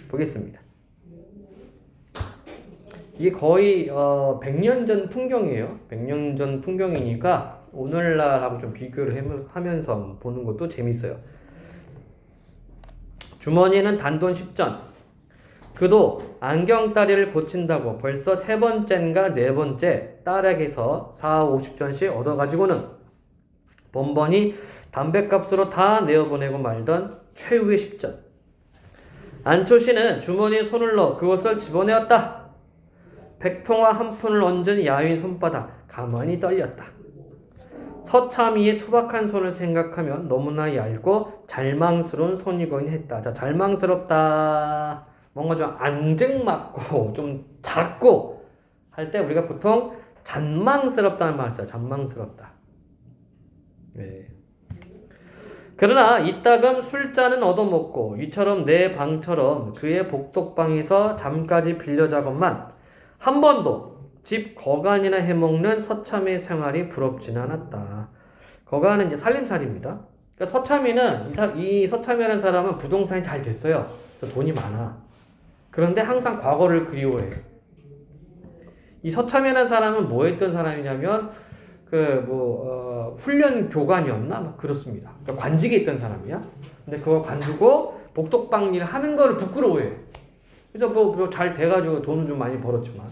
[SPEAKER 1] 보겠습니다. 이게 거의 100년 전 풍경이에요. 100년 전 풍경이니까 오늘날하고 좀 비교를 하면서 보는 것도 재밌어요. 주머니에는 단돈 10전. 그도 안경다리를 고친다고 벌써 3번째인가 4번째 딸에게서 4, 50전씩 얻어가지고는 번번이 담뱃값으로 다 내어보내고 말던 최후의 10전. 안초씨는 주머니에 손을 넣어 그것을 집어내었다. 백통화 한 푼을 얹은 야윈 손바닥 가만히 떨렸다. 서참이의 투박한 손을 생각하면 너무나 얇고 잘망스러운 손이곤 했다. 자, 잘망스럽다. 뭔가 좀 앙증맞고 좀 작고 할 때 우리가 보통 잔망스럽다는 말을 써요. 잔망스럽다. 네. 그러나 이따금 술잔은 얻어먹고 이처럼 내 방처럼 그의 복덕방에서 잠까지 빌려자건만 한 번도 집 거간이나 해먹는 서참의 생활이 부럽지는 않았다. 거간은 이제 살림살이입니다. 그러니까 서참이는 이 서참이라는 사람은 부동산이 잘 됐어요. 그래서 돈이 많아. 그런데 항상 과거를 그리워해. 이 서참이라는 사람은 뭐 했던 사람이냐면 훈련 교관이었나? 막 그렇습니다. 그러니까 관직에 있던 사람이야. 근데 그거 관두고 복덕방 일 하는 거를 부끄러워해. 그래서 잘 돼가지고 돈은 좀 많이 벌었지만.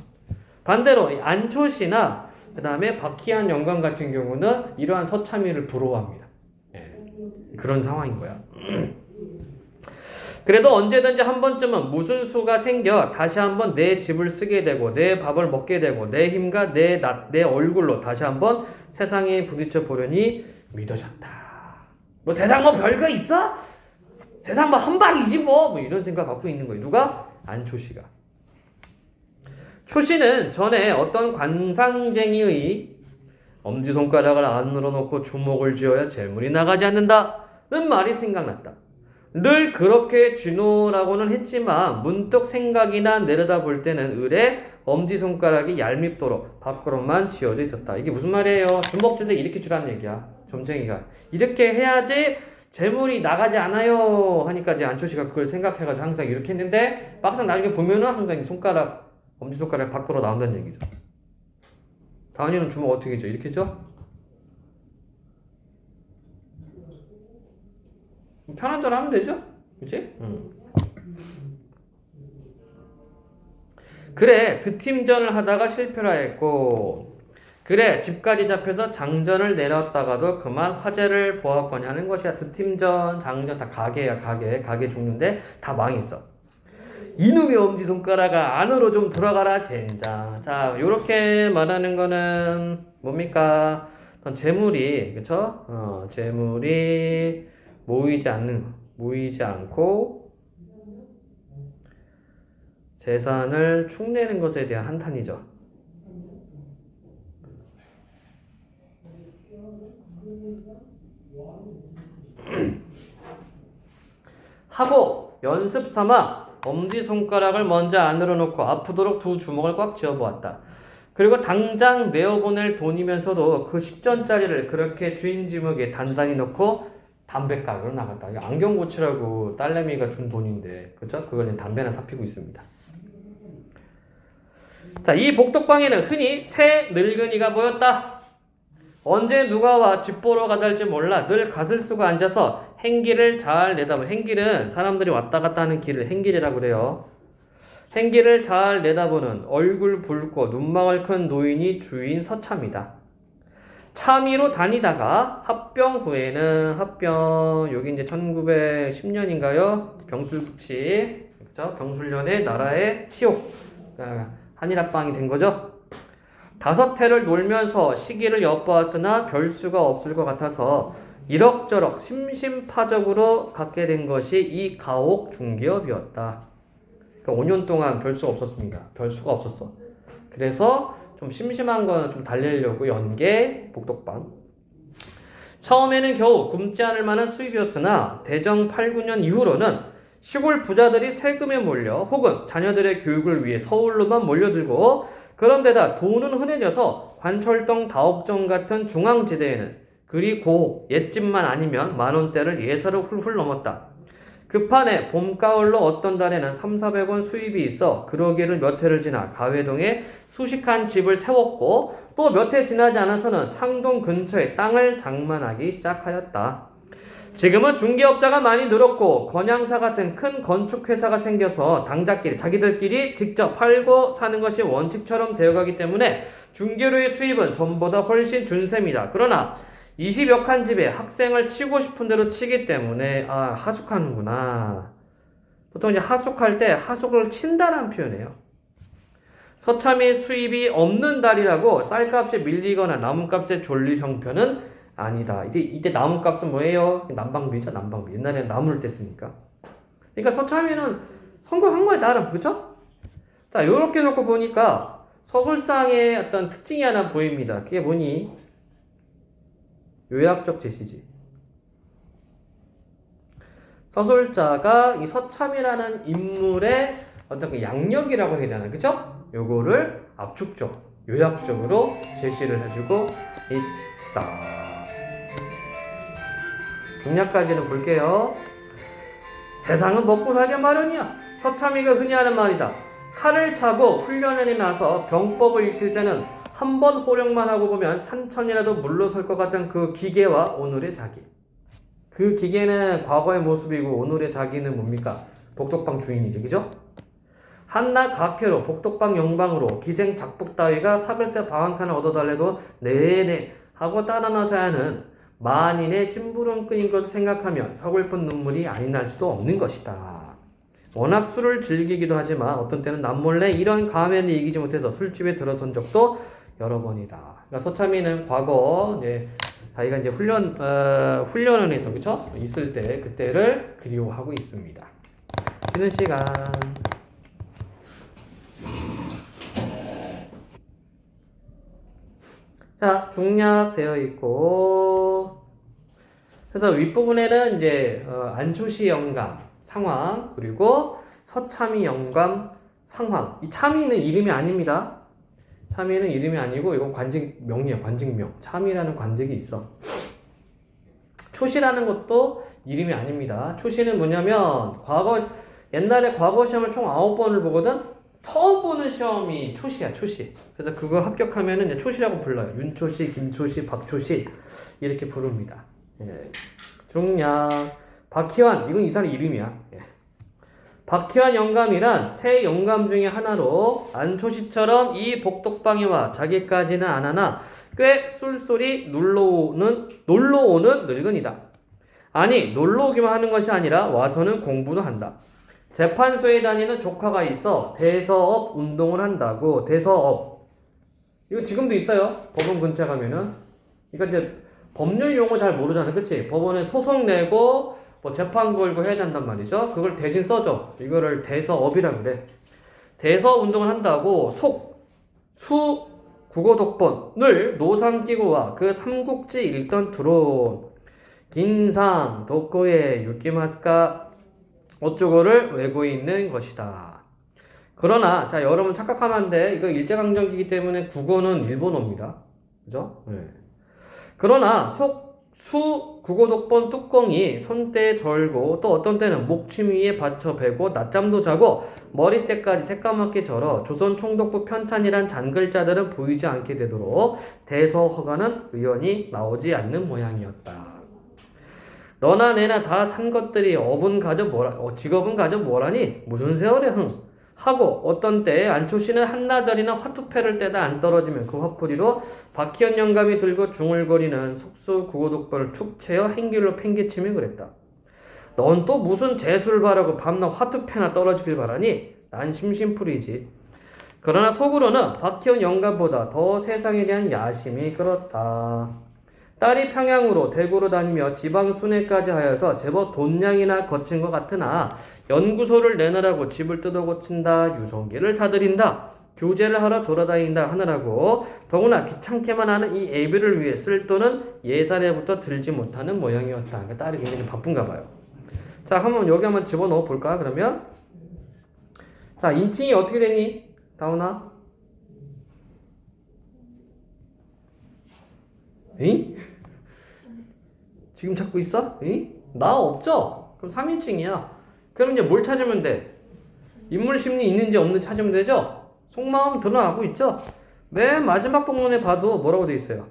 [SPEAKER 1] 반대로 이 안초씨나 그 다음에 박희한 영감 같은 경우는 이러한 서참이를 부러워합니다. 예, 그런 상황인 거야. 그래도 언제든지 한 번쯤은 무슨 수가 생겨 다시 한번 내 집을 쓰게 되고 내 밥을 먹게 되고 내 힘과 내 얼굴로 다시 한번 세상에 부딪혀 보려니 믿어졌다. 뭐 세상 뭐 별거 있어? 세상 뭐 한방이지 뭐 이런 생각 갖고 있는 거예요. 누가? 안초씨가. 초씨는 전에 어떤 관상쟁이의 엄지손가락을 안으로 놓고 주먹을 쥐어야 재물이 나가지 않는다는 말이 생각났다. 늘 그렇게 쥐노라고는 했지만 문득 생각이나 내려다볼 때는 을에 엄지손가락이 얄밉도록 밖으로만 쥐어져 있었다. 이게 무슨 말이에요? 주먹 줄 때 이렇게 주라는 얘기야. 점쟁이가. 이렇게 해야지 재물이 나가지 않아요 하니까 이제 안초씨가 그걸 생각해가지고 항상 이렇게 했는데 막상 나중에 보면은 항상 이 엄지손가락 밖으로 나온다는 얘기죠. 다은이는 주먹 어떻게 줘? 이렇게 줘? 편한 대로 하면 되죠? 그치? 그래, 득팀전을 하다가 실패를 했고, 그래, 집까지 잡혀서 장전을 내렸다가도 그만 화제를 보았거니 하는 것이야. 득팀전, 장전 다 가게 종류인데 다 망했어. 이놈의 엄지손가락아, 안으로 좀 들어가라, 젠장. 자, 요렇게 말하는 거는 뭡니까? 재물이, 그쵸? 재물이 모이지 않고 재산을 축내는 것에 대한 한탄이죠. 하고 연습 삼아 엄지손가락을 먼저 안으로 놓고 아프도록 두 주먹을 꽉 쥐어보았다. 그리고 당장 내어보낼 돈이면서도 그 10전짜리를 그렇게 주인 지목에 단단히 넣고 담배가게로 나갔다. 안경 고치라고 딸내미가 준 돈인데, 그죠? 그걸 담배나 사피고 있습니다. 자, 이 복덕방에는 흔히 새 늙은이가 보였다. 언제 누가 와 집 보러 가달지 몰라 늘 가슬 쓰고 앉아서 행길을 잘 내다보는, 행길은 사람들이 왔다 갔다 하는 길을 행길이라고 그래요. 행길을 잘 내다보는 얼굴 붉고 눈망울 큰 노인이 주인 서참이다. 참의로 다니다가 합병 후에는 여기 이제 1910년인가요? 병술국시, 그렇죠? 병술년에 나라의 치욕, 한일합방이 된 거죠. 5해를 놀면서 시기를 엿보았으나 별 수가 없을 것 같아서 이럭저럭 심심파적으로 갖게 된 것이 이 가옥 중기업이었다. 그러니까 5년 동안 별 수가 없었습니다. 별 수가 없었어. 그래서 좀 심심한 거는 좀 달래려고 연 게 복덕방. 처음에는 겨우 굶지 않을 만한 수입이었으나 대정 8, 9년 이후로는 시골 부자들이 세금에 몰려 혹은 자녀들의 교육을 위해 서울로만 몰려들고, 그런데다 돈은 흔해져서 관철동 다옥정 같은 중앙지대에는 그리 고혹, 옛집만 아니면 만원대를 예사로 훌훌 넘었다. 급한에 봄가을로 어떤 달에는 300~400원 수입이 있어 그러기를 몇 해를 지나 가회동에 수식한 집을 세웠고, 또 몇 해 지나지 않아서는 창동 근처에 땅을 장만하기 시작하였다. 지금은 중개업자가 많이 늘었고 건양사 같은 큰 건축회사가 생겨서 당자끼리 자기들끼리 직접 팔고 사는 것이 원칙처럼 되어가기 때문에 중개료의 수입은 전보다 훨씬 준셈이다. 그러나 20여 칸 집에 학생을 치고 싶은 대로 치기 때문에 하숙하는구나. 보통 이제 하숙할 때 하숙을 친다라는 표현이에요. 서참의 수입이 없는 달이라고 쌀값에 밀리거나 나무값에 졸릴 형편은 아니다. 이때 나무값은 뭐예요? 난방비죠, 난방비. 옛날에는 나무를 뗐으니까. 그러니까 서참에는 성공한 거에 나름, 그죠? 자, 요렇게 놓고 보니까 서술상의 어떤 특징이 하나 보입니다. 그게 뭐니? 요약적 제시지. 서술자가 이 서참이라는 인물의 어떤 그 양력이라고 해야 되나, 그죠? 요거를 압축적, 요약적으로 제시를 해주고 있다. 중략까지는 볼게요. 세상은 먹고 살기 마련이야. 서참이가 흔히 하는 말이다. 칼을 차고 훈련에 나서 병법을 익힐 때는 한 번 호령만 하고 보면 산천이라도 물러설 것 같은 그 기계와 오늘의 자기. 그 기계는 과거의 모습이고 오늘의 자기는 뭡니까? 복덕방 주인이죠, 그죠? 한낱 각회로 복덕방 영방으로 기생 작복 따위가 사글세 방한칸을 얻어달래도 네네 하고 따라 나서야 하는 만인의 심부름꾼인 것을 생각하면 서글픈 눈물이 아니 날 수도 없는 것이다. 워낙 술을 즐기기도 하지만 어떤 때는 남몰래 이런 감회를 이기지 못해서 술집에 들어선 적도 여러 번이다. 그러니까 서참이는 과거 이제 자기가 이제 훈련을 해서 그쵸? 있을 때 그때를 그리워하고 있습니다. 쉬는 시간. 자, 중략되어 있고, 그래서 윗부분에는 이제 안초시 영감 상황, 그리고 서참이 영감 상황. 이 참이는 이름이 아닙니다. 참이는 이름이 아니고 이건 관직명이에요. 관직명. 참이라는 관직이 있어. 초시라는 것도 이름이 아닙니다. 초시는 뭐냐면 옛날에 과거 시험을 총 9번을 보거든. 처음 보는 시험이 초시야, 초시. 그래서 그거 합격하면은 이제 초시라고 불러요. 윤초시, 김초시, 박초시 이렇게 부릅니다. 예. 중략 박희환, 이건 이 사람 이름이야. 예. 박희환 영감이란 세 영감 중에 하나로 안초시처럼 이 복덕방이와 자기까지는 안 하나 꽤 술소리 놀러오는 늙은이다. 아니, 놀러오기만 하는 것이 아니라 와서는 공부도 한다. 재판소에 다니는 조카가 있어 대서업 운동을 한다고. 대서업 이거 지금도 있어요. 법원 근처에 가면은. 그러니까 이제 법률 용어 잘 모르잖아, 그치? 법원에 소송 내고 뭐 재판 걸고 해야 된단 말이죠. 그걸 대신 써줘. 이거를 대서업이라 그래. 대서업 운동을 한다고 수 국어 독본을 노상 끼고와 그 삼국지 읽던 드론 긴상 도코에 유키마스카 어쩌고를 외고 있는 것이다. 그러나 자, 여러분 착각하면 안 돼. 이거 일제강점기이기 때문에 국어는 일본어입니다. 그죠? 네. 그러나 수 국어 독본 뚜껑이 손때에 절고 또 어떤 때는 목침 위에 받쳐 베고 낮잠도 자고 머리때까지 새까맣게 절어 조선 총독부 편찬이란 잔글자들은 보이지 않게 되도록 대서허가는 의원이 나오지 않는 모양이었다. 너나 내나 다 산 것들이 업은 가져 뭐라 직업은 가져 뭐라니 무슨 세월에 흥 하고 어떤 때에 안초씨는 한나절이나 화투패를 떼다 안 떨어지면 그 화풀이로 박희연 영감이 들고 중얼거리는 속수 구호독벌을 툭 채어 행길로 팽개치며 그랬다. 넌 또 무슨 재수를 바라고 밤낮 화투패나 떨어지길 바라니? 난 심심풀이지. 그러나 속으로는 박희연 영감보다 더 세상에 대한 야심이 끌었다. 딸이 평양으로 대구로 다니며 지방 순회까지 하여서 제법 돈량이나 거친 것 같으나 연구소를 내놓으라고 집을 뜯어 고친다, 유성기를 사들인다, 교제를 하러 돌아다닌다 하느라고 더구나 귀찮게만 하는 이 애비를 위해 쓸 돈은 예산에부터 들지 못하는 모양이었다. 그러니까 딸이 굉장히 바쁜가 봐요. 자, 한번 여기 한번 집어넣어 볼까? 그러면 자, 인칭이 어떻게 되니? 다운아? 에이? 지금 찾고 있어? 에이? 나 없죠? 그럼 3인칭이야. 그럼 이제 뭘 찾으면 돼? 인물 심리 있는지 없는지 찾으면 되죠? 속마음 드러나고 있죠? 맨 마지막 본문에 봐도 뭐라고 돼 있어요?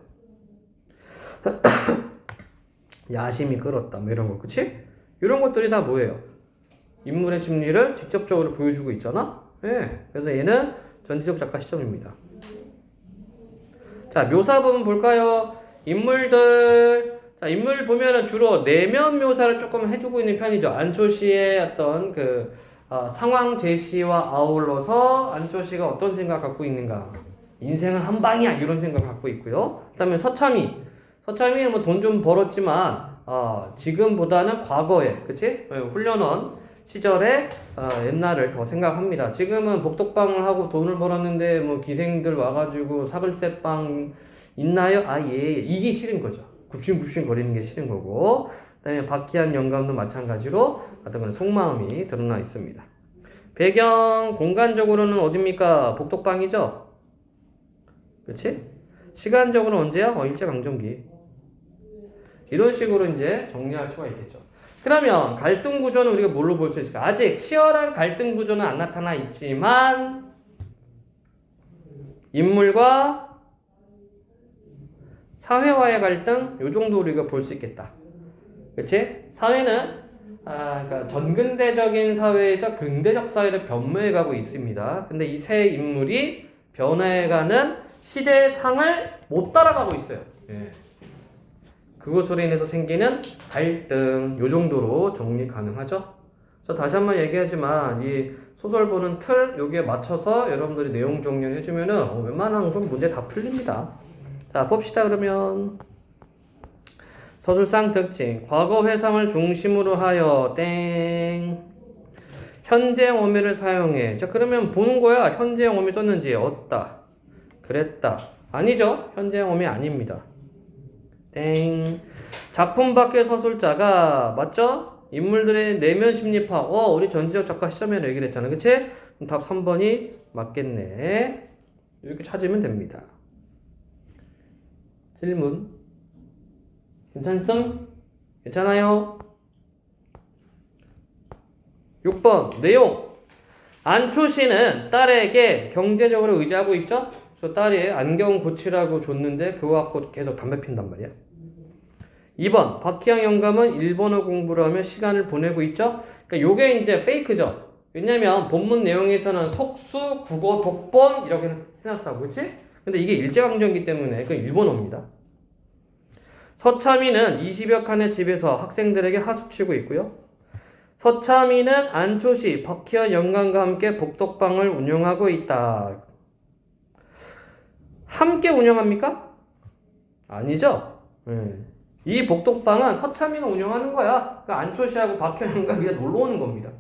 [SPEAKER 1] 야심이 끌었다. 뭐 이런 거, 그치? 이런 것들이 다 뭐예요? 인물의 심리를 직접적으로 보여주고 있잖아? 예. 그래서 얘는 전지적 작가 시점입니다. 자, 묘사 부분 볼까요? 인물들. 자, 인물 보면은 주로 내면 묘사를 조금 해주고 있는 편이죠. 안초시의 어떤 상황 제시와 아울러서 안초시가 어떤 생각 갖고 있는가. 인생은 한 방이야. 이런 생각 갖고 있고요. 그 다음에 서참이. 서참이는 뭐 돈 좀 벌었지만, 지금보다는 과거에, 그치? 훈련원 시절에, 옛날을 더 생각합니다. 지금은 복덕방을 하고 돈을 벌었는데, 뭐 기생들 와가지고 사글세빵 있나요? 아, 예. 이게 싫은 거죠. 굽신굽신 거리는 게 싫은 거고, 그 다음에 박희한 영감도 마찬가지로 어떤 건 속마음이 드러나 있습니다. 배경 공간적으로는 어딥니까? 복덕방이죠? 그치? 시간적으로 언제야? 일제강점기. 이런 식으로 이제 정리할 수가 있겠죠. 그러면 갈등 구조는 우리가 뭘로 볼 수 있을까? 아직 치열한 갈등 구조는 안 나타나 있지만 인물과 사회와의 갈등, 요 정도 우리가 볼 수 있겠다. 그치? 사회는, 그러니까 전근대적인 사회에서 근대적 사회를 변모해 가고 있습니다. 근데 이 세 인물이 변화해가는 시대의 상을 못 따라가고 있어요. 예. 그것으로 인해서 생기는 갈등, 요 정도로 정리 가능하죠? 그래서 다시 한번 얘기하지만, 이 소설 보는 틀, 여기에 맞춰서 여러분들이 내용 정리를 해주면은, 웬만한 건 문제 다 풀립니다. 자, 봅시다. 그러면 서술상 특징 과거 회상을 중심으로 하여 땡 현재형 어미를 사용해. 자, 그러면 보는 거야. 현재형 어미 썼는지 없다, 그랬다. 아니죠. 현재형 어미 아닙니다. 땡 작품 밖의 서술자가 맞죠? 인물들의 내면 심리파. 우리 전지적 작가 시점에는 얘기를 했잖아. 그치? 그럼 답 3번이 맞겠네. 이렇게 찾으면 됩니다. 질문 괜찮음? 괜찮아요? 6번 내용 안초씨는 딸에게 경제적으로 의지하고 있죠? 그래서 딸이 안경 고치라고 줬는데 그거 갖고 계속 담배 핀단 말이야. 2번 박희영 영감은 일본어 공부를 하며 시간을 보내고 있죠? 그러니까 요게 이제 페이크죠. 왜냐면 본문 내용에서는 속수, 국어, 독본 이렇게 해놨다고, 그치? 근데 이게 일제강점기 때문에 그건 일본어입니다. 서참이는 20여 칸의 집에서 학생들에게 하숙치고 있고요. 서참이는 안초시, 박희연 영감과 함께 복덕방을 운영하고 있다. 함께 운영합니까? 아니죠. 이 복덕방은 서참이가 운영하는 거야. 그러니까 안초시하고 박희연 영감이 놀러 오는 겁니다.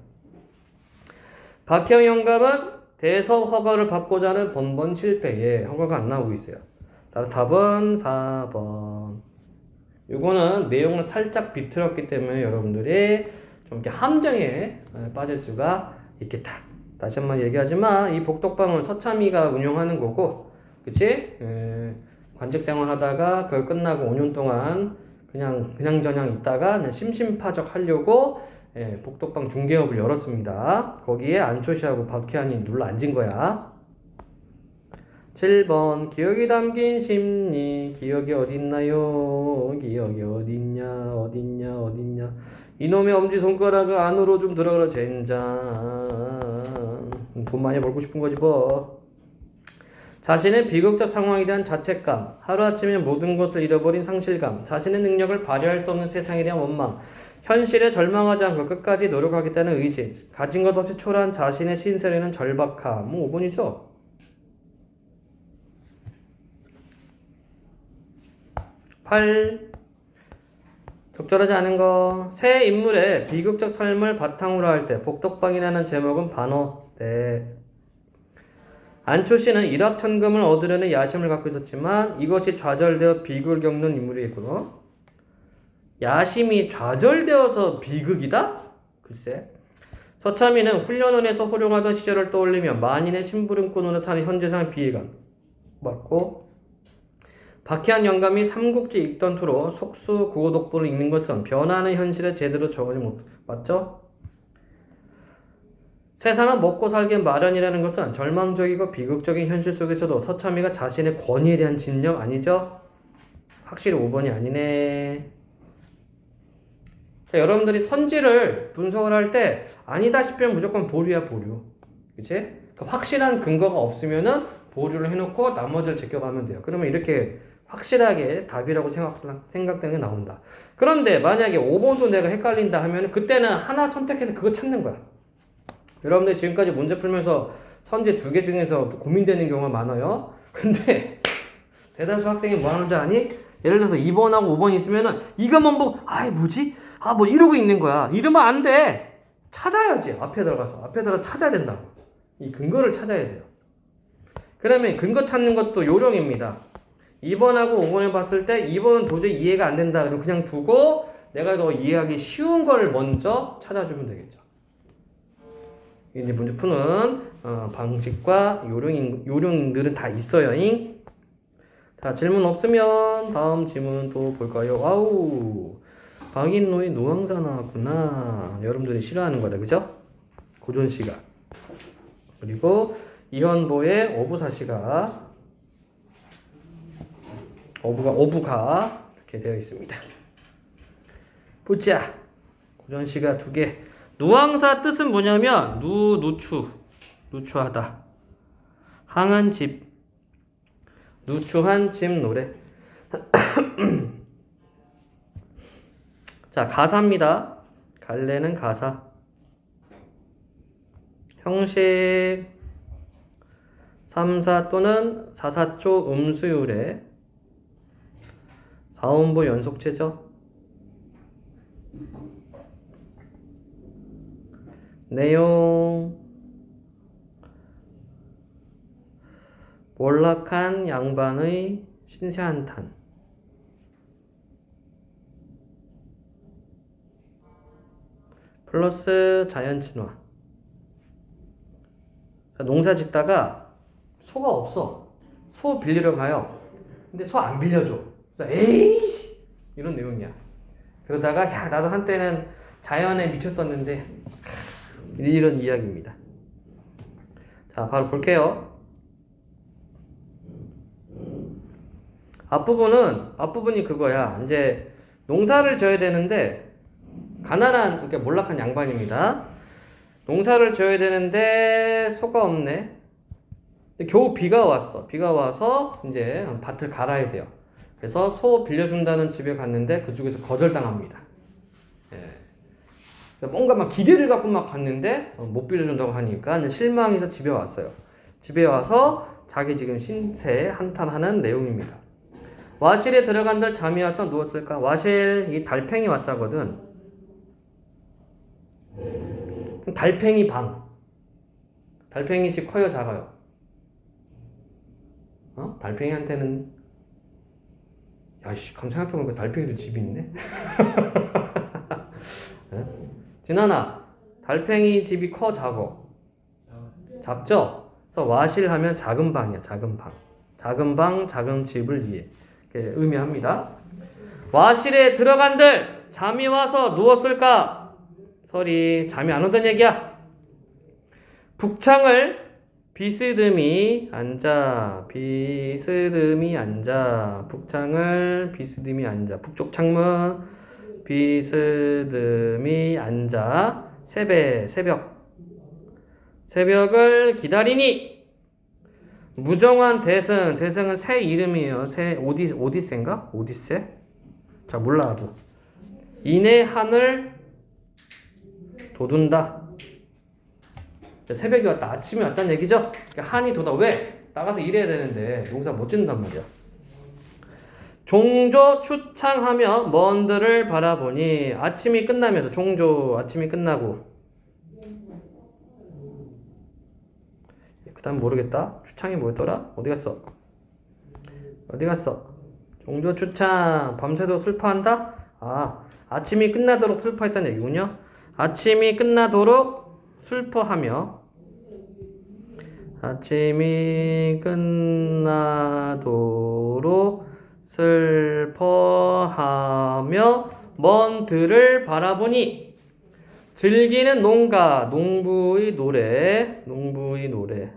[SPEAKER 1] 박희연 영감은 대서 허가를 받고자 하는 번번 실패에 허가가 안 나오고 있어요. 답은 4번. 이거는 내용을 살짝 비틀었기 때문에 여러분들이 좀 이렇게 함정에 빠질 수가 있겠다. 다시 한번 얘기하지만 이 복덕방은 서참이가 운영하는 거고, 그치? 관직 생활하다가 그걸 끝나고 5년 동안 그냥 있다가 심심파적 하려고 복덕방 중개업을 열었습니다. 거기에 안초시하고 박희안이 눌러 앉은 거야. 7번 기억이 담긴 심리. 기억이 어딨나요? 기억이 어딨냐. 이놈의 엄지손가락을 안으로 좀 들어가라 젠장. 돈 많이 벌고 싶은 거지 뭐. 자신의 비극적 상황에 대한 자책감, 하루아침에 모든 것을 잃어버린 상실감, 자신의 능력을 발휘할 수 없는 세상에 대한 원망, 현실에 절망하지 않고 끝까지 노력하겠다는 의지, 가진 것 없이 초라한 자신의 신세에는 절박함. 5번이죠? 8. 적절하지 않은 거. 새 인물의 비극적 삶을 바탕으로 할 때 복덕방이라는 제목은 반어. 네. 안초 씨는 일확천금을 얻으려는 야심을 갖고 있었지만 이것이 좌절되어 비극을 겪는 인물이겠구나. 야심이 좌절되어서 비극이다? 글쎄. 서참이는 훈련원에서 호령하던 시절을 떠올리며 만인의 심부름꾼으로 사는 현재상 비애감. 맞고. 박희한 영감이 삼국지 읽던 투로 속수 구호독보를 읽는 것은 변화하는 현실에 제대로 적응하지 못. 맞죠? 세상은 먹고 살기 마련이라는 것은 절망적이고 비극적인 현실 속에서도 서참이가 자신의 권위에 대한 진정 아니죠? 확실히 5번이 아니네. 자, 여러분들이 선지를 분석을 할 때 아니다 싶으면 무조건 보류야 보류. 그치? 그러니까 확실한 근거가 없으면은 보류를 해놓고 나머지를 제껴가면 돼요. 그러면 이렇게 확실하게 답이라고 생각되는 게 나온다. 그런데 만약에 5번도 내가 헷갈린다 하면 그때는 하나 선택해서 그거 찾는 거야. 여러분들 지금까지 문제 풀면서 선지 2개 중에서 고민되는 경우가 많아요. 근데 대다수 학생이 뭐 하는 줄 아니? 예를 들어서 2번하고 5번 있으면은 이것만 보고 아이 뭐지? 아 뭐 이러고 있는 거야. 이러면 안 돼. 찾아야지. 앞에 들어가 찾아야 된다고. 이 근거를 찾아야 돼요. 그러면 근거 찾는 것도 요령입니다. 2번하고 5번을 봤을 때 2번은 도저히 이해가 안 된다. 그러면 그냥 두고 내가 더 이해하기 쉬운 걸 먼저 찾아주면 되겠죠. 이제 문제 푸는 방식과 요령들은 다 있어요. 자, 질문 없으면 다음 질문 또 볼까요? 아우, 박인노의 노왕자 나왔구나. 여러분들이 싫어하는 거다, 그죠? 고전시가. 그리고 이현보의 어부사시가 어부가 이렇게 되어 있습니다. 보자. 고전시가 2개. 누왕사 뜻은 뭐냐면 누추하다. 항한 집, 누추한 집 노래. 자, 가사입니다. 갈래는 가사. 형식 3사 또는 4사초 음수율의 4음보 연속체죠. 내용 몰락한 양반의 신세한탄. 플러스 자연친화. 농사 짓다가 소가 없어. 소 빌리러 가요. 근데 소 안 빌려줘. 그래서 에이씨 이런 내용이야. 그러다가 야 나도 한때는 자연에 미쳤었는데 이런 이야기입니다. 자, 바로 볼게요. 앞부분이 그거야. 이제 농사를 져야 되는데 가난한, 그러니까 몰락한 양반입니다. 농사를 져야 되는데 소가 없네. 겨우 비가 왔어. 비가 와서 이제 밭을 갈아야 돼요. 그래서 소 빌려준다는 집에 갔는데 그쪽에서 거절당합니다. 예. 뭔가 막 기대를 갖고 막 갔는데 못 빌려준다고 하니까 실망해서 집에 왔어요. 집에 와서 자기 지금 신세 한탄하는 내용입니다. 와실에 들어간들 잠이 와서 누웠을까? 와실, 이 달팽이 와자거든. 달팽이 방. 달팽이 집 커요, 작아요? 달팽이한테는 야씨, 감 생각해보니까 달팽이도 집이 있네. 네? 진아나, 달팽이 집이 커, 작어? 작죠? 그래서 와실 하면 작은 방이야, 작은 방. 작은 방, 작은 집을 이렇게 의미합니다. 와실에 들어간들 잠이 와서 누웠을까? 설이 잠이 안 오던 얘기야. 북창을 비스듬히 앉아. 비스듬히 앉아. 북창을 비스듬히 앉아. 북쪽 창문 비스듬히 앉아. 새벽. 새벽을 기다리니. 무정한 대승은 새 이름이에요. 새 오디세인가? 오디세? 자, 몰라 나도. 이내 하늘 돋운다. 새벽이 왔다. 아침이 왔다는 얘기죠? 한이 돋아. 왜? 나가서 일해야 되는데 농사 못 짓는단 말이야. 종조 추창하며 먼들을 바라보니. 아침이 끝나면서 종조 아침이 끝나고. 그 다음 모르겠다. 추창이 뭐였더라? 어디 갔어? 종조 추창. 밤새도록 슬퍼한다? 아침이 끝나도록 슬퍼했다는 얘기군요. 아침이 끝나도록 슬퍼하며. 아침이 끝나도록 슬퍼하며 먼 들을 바라보니. 즐기는 농가, 농부의 노래.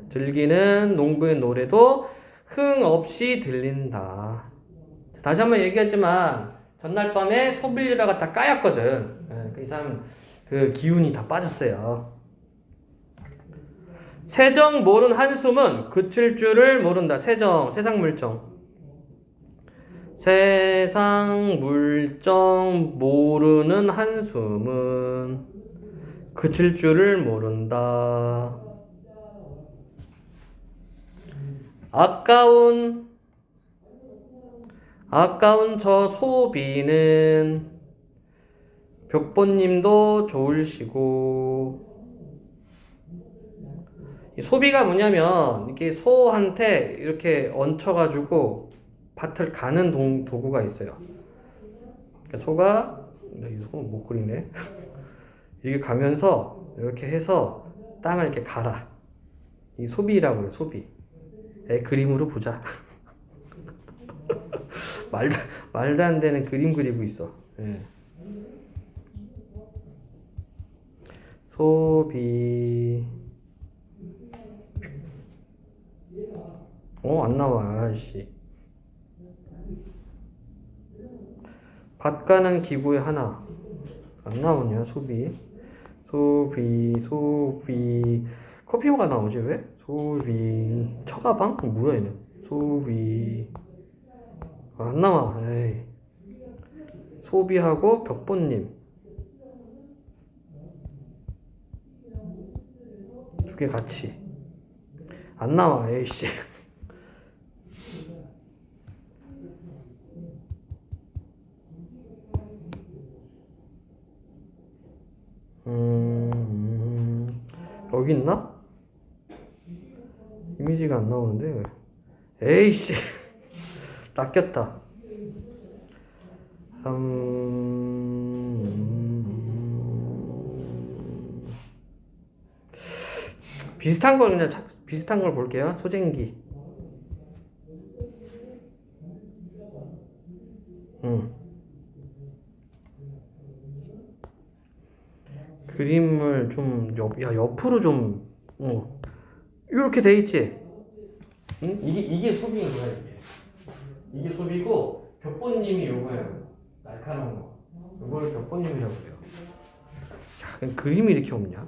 [SPEAKER 1] 즐기는 농부의 노래도 흥 없이 들린다. 다시 한번 얘기하지만 전날 밤에 소빌리라가 다 까였거든. 이 사람 그 기운이 다 빠졌어요. 세정 모른 한숨은 그칠 줄을 모른다. 세상 물정. 세상 물정 모르는 한숨은 그칠 줄을 모른다. 아까운 저 소비는 벽보님도 좋으시고. 이 소비가 뭐냐면 이렇게 소한테 이렇게 얹혀가지고 밭을 가는 도구가 있어요. 그러니까 소가 못 그리네. 이렇게 가면서 이렇게 해서 땅을 이렇게 갈아. 이 소비라고 해요. 소비. 그림으로 보자. 말도 안 되는 그림 그리고 있어. 예. 소비. 안 나와, 아저씨. 밭 가는 기구의 하나. 안 나오냐, 소비. 커피가 나오지, 왜? 소비. 처가방? 뭐야, 얘는. 소비. 안 나와, 에이. 소비하고 벽보님. 두 개 같이. 안 나와, 에이씨. 여기 있나? 이미지가 안 나오는데 왜? 에이씨. 낚였다. 비슷한 걸 볼게요. 소쟁기. 그림을 좀 옆으로 좀 이렇게 돼 있지. 이게 소비인 거야. 이게 소비고 벽보님이 요거예요. 날카로운 거. 이걸 벽보님이라고 해요. 야, 그림이 이렇게 없냐?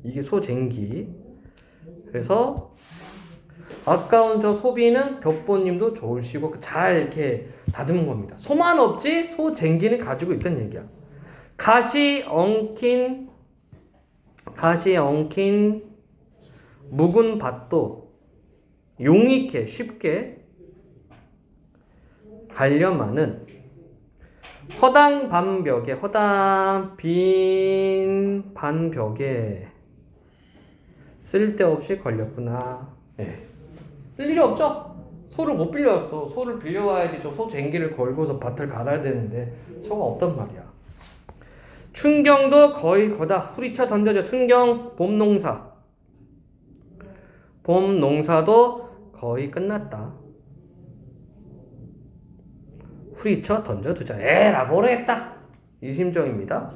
[SPEAKER 1] 이게 소쟁기. 그래서 아까운 저 소비는 벽보님도 좋으시고 잘 이렇게 다듬은 겁니다. 소만 없지 소쟁기는 가지고 있다는 얘기야. 가시 엉킨 묵은 밭도 용익해 쉽게 가려마는 허당 빈 반벽에 쓸데없이 걸렸구나. 네. 쓸 일이 없죠? 소를 못 빌려왔어. 소를 빌려와야지 저 소쟁기를 걸고서 밭을 갈아야 되는데 소가 없단 말이야. 춘경도 거의 거다. 후리쳐 던져져. 춘경 봄농사. 봄농사도 거의 끝났다. 후리쳐 던져두자. 에라 모르겠다. 이 심정입니다.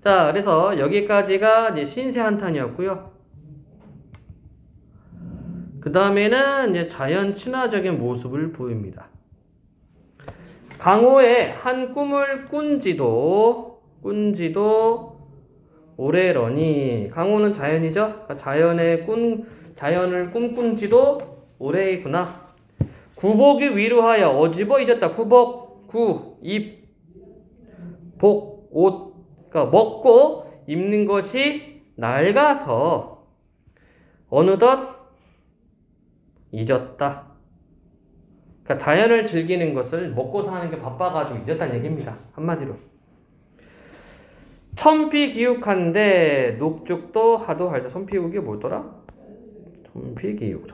[SPEAKER 1] 자, 그래서 여기까지가 이제 신세 한탄이었고요. 그 다음에는 이제 자연 친화적인 모습을 보입니다. 강호의 한 꿈을 꾼지도 오래러니. 강호는 자연이죠. 그러니까 자연을 꿈꾼지도 오래구나. 구복이 위로하여 어집어 잊었다. 구복, 입, 복, 옷. 그러니까 먹고 입는 것이 낡아서 어느덧 잊었다. 그러니까 자연을 즐기는 것을 먹고 사는 게 바빠가지고 잊었다는 얘기입니다. 한마디로. 천피기욱한데 녹죽도 하도 할자. 천피기욱이 뭐더라? 천피기욱.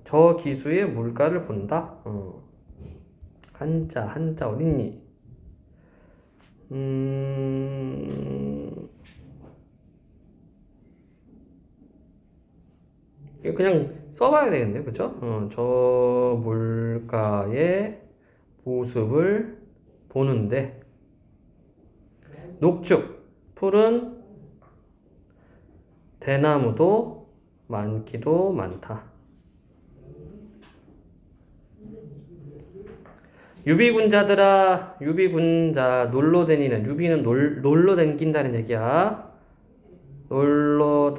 [SPEAKER 1] 저 기수의 물가를 본다. 한자 어딨니? 그냥 써봐야 되겠네, 그쵸? 저 물가의 모습을 보는데 녹죽, 푸른 대나무도 많기도 많다. 유비군자들아, 유비군자, 놀러 다니는, 유비는 놀러 댕긴다는 얘기야. 놀러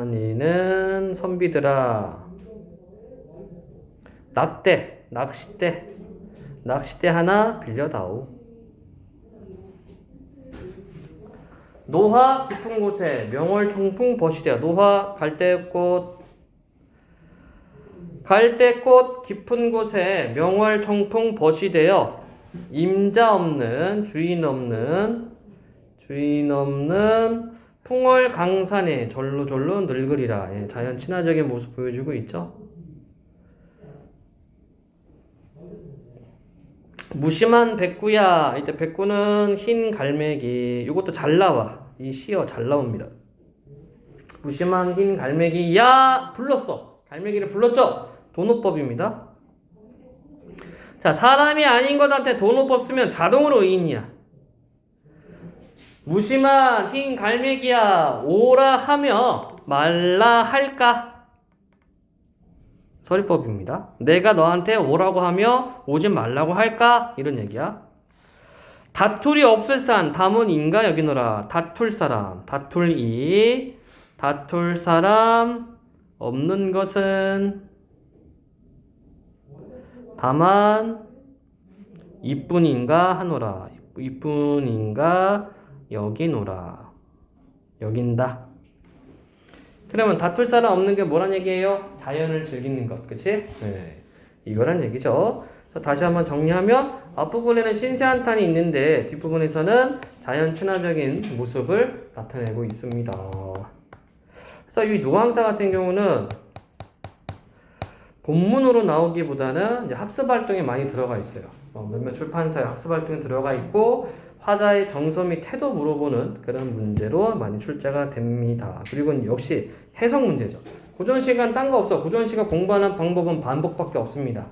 [SPEAKER 1] 다니는 선비들아, 낚싯대 하나 빌려다오. 노화 깊은 곳에 명월총풍 버시되어. 노화 갈대꽃 깊은 곳에 명월총풍 버시되어 임자 없는 주인 없는 풍월 강산에 절로절로 늙으리라. 예, 자연 친화적인 모습 보여주고 있죠. 무심한 백구야. 이때 백구는 흰 갈매기. 이것도 잘 나와. 이 시어 잘 나옵니다. 무심한 흰 갈매기. 야, 불렀어. 갈매기를 불렀죠. 도노법입니다. 자, 사람이 아닌 것한테 도노법 쓰면 자동으로 의인이야. 무심한 흰 갈매기야, 오라 하며 말라 할까? 서리법입니다. 내가 너한테 오라고 하며 오지 말라고 할까? 이런 얘기야. 다툴이 없을 산, 담은 인가 여기노라. 다툴 사람, 다툴 사람 없는 것은 다만 이뿐인가 하노라. 이뿐인가 여기노라. 여긴다. 그러면 다툴 사람 없는 게 뭐란 얘기예요? 자연을 즐기는 것, 그치? 네, 이거란 얘기죠. 다시 한번 정리하면 앞부분에는 신세한탄이 있는데 뒷부분에서는 자연 친화적인 모습을 나타내고 있습니다. 그래서 이 누황사 같은 경우는 본문으로 나오기보다는 이제 학습 활동에 많이 들어가 있어요. 몇몇 출판사의 학습 활동에 들어가 있고 화자의 정서 및 태도 물어보는 그런 문제로 많이 출제가 됩니다. 그리고 역시 해석 문제죠. 고전시간 딴 거 없어. 고전시간 공부하는 방법은 반복밖에 없습니다.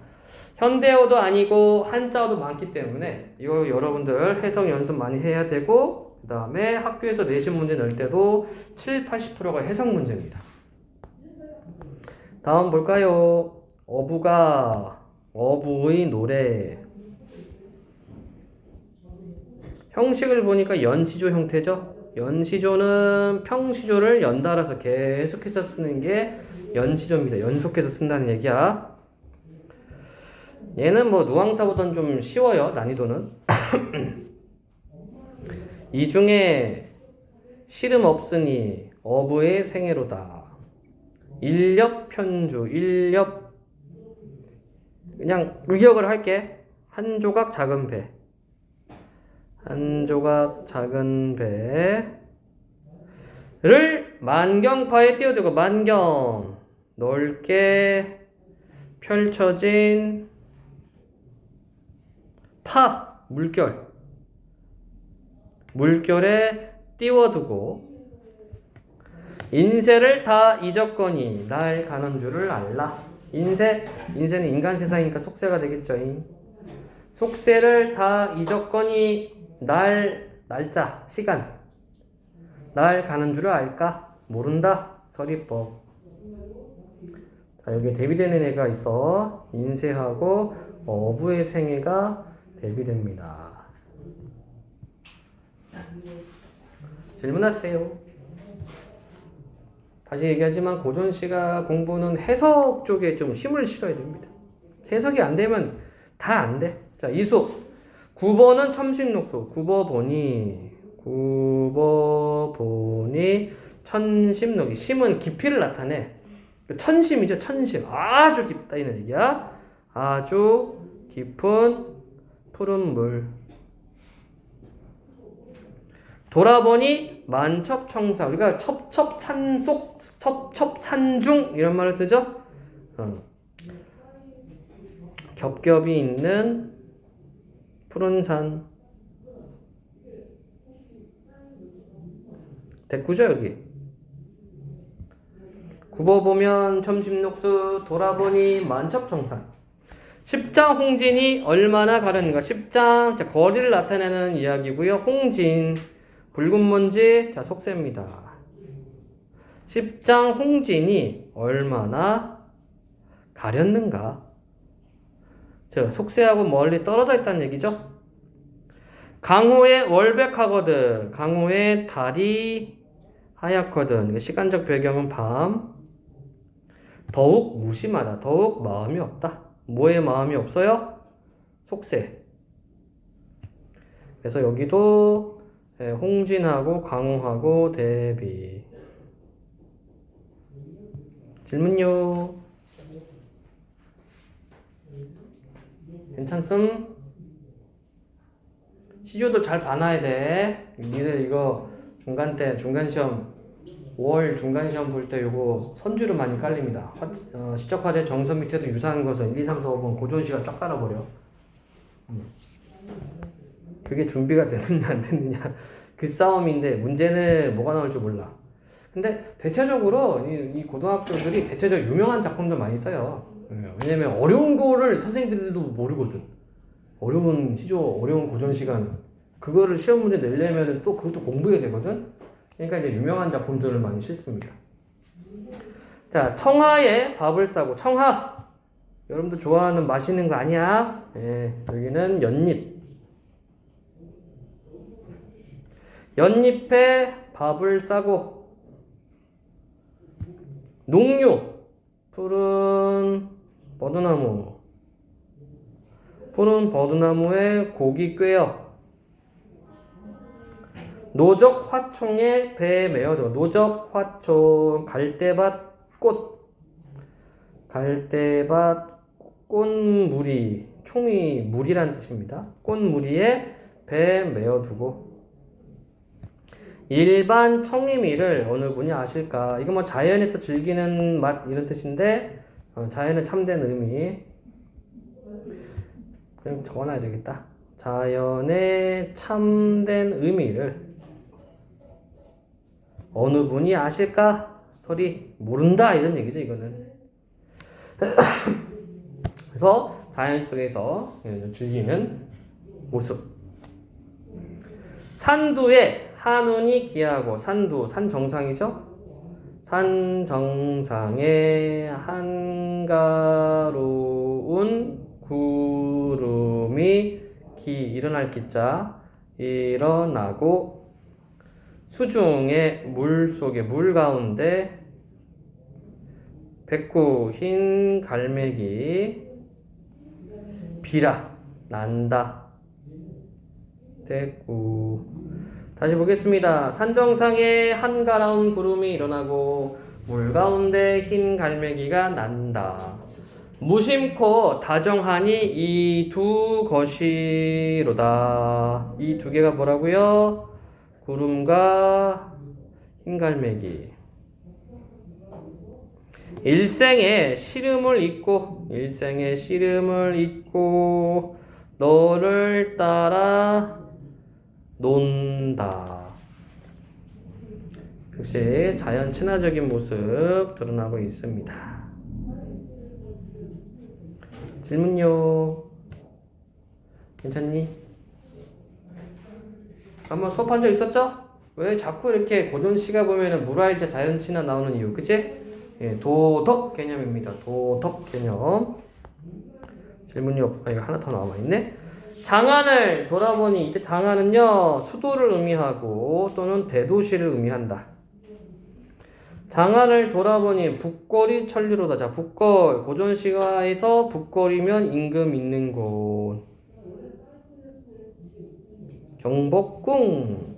[SPEAKER 1] 현대어도 아니고 한자어도 많기 때문에 이거 여러분들 해석 연습 많이 해야 되고, 그 다음에 학교에서 내신 문제 낼 때도 70, 80%가 해석 문제입니다. 다음 볼까요? 어부의 노래. 형식을 보니까 연시조 형태죠. 연시조는 평시조를 연달아서 계속해서 쓰는 게 연시조입니다. 연속해서 쓴다는 얘기야. 얘는 뭐 누황사보다는 좀 쉬워요. 난이도는. 이 중에 시름 없으니 어부의 생애로다. 인력편주. 그냥 의역을 할게. 한 조각 작은 배. 한 조각 작은 배를 만경파에 띄워두고, 만경 넓게 펼쳐진 물결에 띄워두고, 인세를 다 잊었거니 날 가는 줄을 알라. 인세는 인간 세상이니까 속세가 되겠죠. 속세를 다 잊었거니 날짜, 시간, 날 가는 줄을 알까? 모른다. 서리법. 자, 여기 대비되는 애가 있어. 인쇄하고 어부의 생애가 대비됩니다. 질문하세요. 다시 얘기하지만 고전시가 공부는 해석 쪽에 좀 힘을 실어야 됩니다. 해석이 안 되면 다 안 돼. 자, 이수. 9번은 첨심록수. 9버보니 천심록이. 심은 깊이를 나타내. 천심이죠, 천심. 아주 깊다 이런 얘기야. 아주 깊은 푸른 물. 돌아보니 만첩청사. 우리가 첩첩산속, 첩첩산중 이런 말을 쓰죠. 겹겹이 있는 푸른 산. 됐구죠 여기. 굽어보면 첨심록수, 돌아보니 만첩청산. 십장 홍진이 얼마나 가렸는가. 십장, 자, 거리를 나타내는 이야기고요. 홍진, 붉은 먼지, 자, 속세입니다. 십장 홍진이 얼마나 가렸는가. 자, 속세하고 멀리 떨어져 있다는 얘기죠. 강호에 월백하거든. 강호에 달이 하얗거든. 시간적 배경은 밤. 더욱 무심하다. 더욱 마음이 없다. 뭐에 마음이 없어요? 속세. 그래서 여기도 홍진하고 강호하고 대비. 질문요. 괜찮음? 시조도 잘 봐놔야 돼. 니들 이거 중간시험 5월 중간시험 볼 때 요거 선주로 많이 깔립니다. 시적화제 정선 밑에도 유사한 것은 1, 2, 3, 4, 5번 고전시가 쫙 깔아버려. 그게 준비가 됐느냐 안 됐느냐 그 싸움인데 문제는 뭐가 나올 줄 몰라. 근데 대체적으로 이 고등학교들이 대체적으로 유명한 작품도 많이 써요. 왜냐면 어려운 거를 선생님들도 모르거든. 어려운 시조, 어려운 고전 시간 그거를 시험 문제 내려면 또 그것도 공부해야 되거든. 그러니까 이제 유명한 작품들을 많이 실습니다. 자, 청하에 밥을 싸고. 청하 여러분들 좋아하는 맛있는 거 아니야? 예, 여기는 연잎. 연잎에 밥을 싸고. 농유 푸른 버드나무. 푸른 버드나무에 고기 꿰어. 노적 화총에 배 메어두고. 노적 화총 갈대밭 꽃. 갈대밭 꽃무리. 총이 무리란 뜻입니다. 꽃무리에 배 메어두고. 일반 청림이를 어느 분이 아실까? 이거 뭐 자연에서 즐기는 맛 이런 뜻인데 자연의 참된 의미. 그럼 적어놔야 되겠다. 자연의 참된 의미를 어느 분이 아실까? 소리 모른다 이런 얘기죠 이거는. 그래서 자연 속에서 즐기는 모습. 산두에 한운이 기하고. 산두, 산 정상이죠. 산 정상에 한가로운 구름이 일어날 기자 일어나고. 수중에 물 속에 물 가운데 백구 흰 갈매기 비라 난다. 됐고. 다시 보겠습니다. 산정상에 한가라운 구름이 일어나고 물 가운데 흰 갈매기가 난다. 무심코 다정하니 이 두 것이로다. 이 두 개가 뭐라고요? 구름과 흰갈매기. 일생에 시름을 잊고. 일생에 시름을 잊고 너를 따라 논다. 역시 자연 친화적인 모습 드러나고 있습니다. 질문요. 괜찮니? 한번 수업한 적 있었죠? 왜 자꾸 이렇게 고전시가 보면은 물화일자 자연 친화 나오는 이유, 그치? 예, 도덕 개념입니다. 도덕 개념. 질문이 이거 하나 더 남아있네. 장안을 돌아보니 이때 장안은요 수도를 의미하고 또는 대도시를 의미한다. 장안을 돌아보니 북골이 천리로다. 자, 북골 고전시가에서 북골이면 임금 있는 곳. 경복궁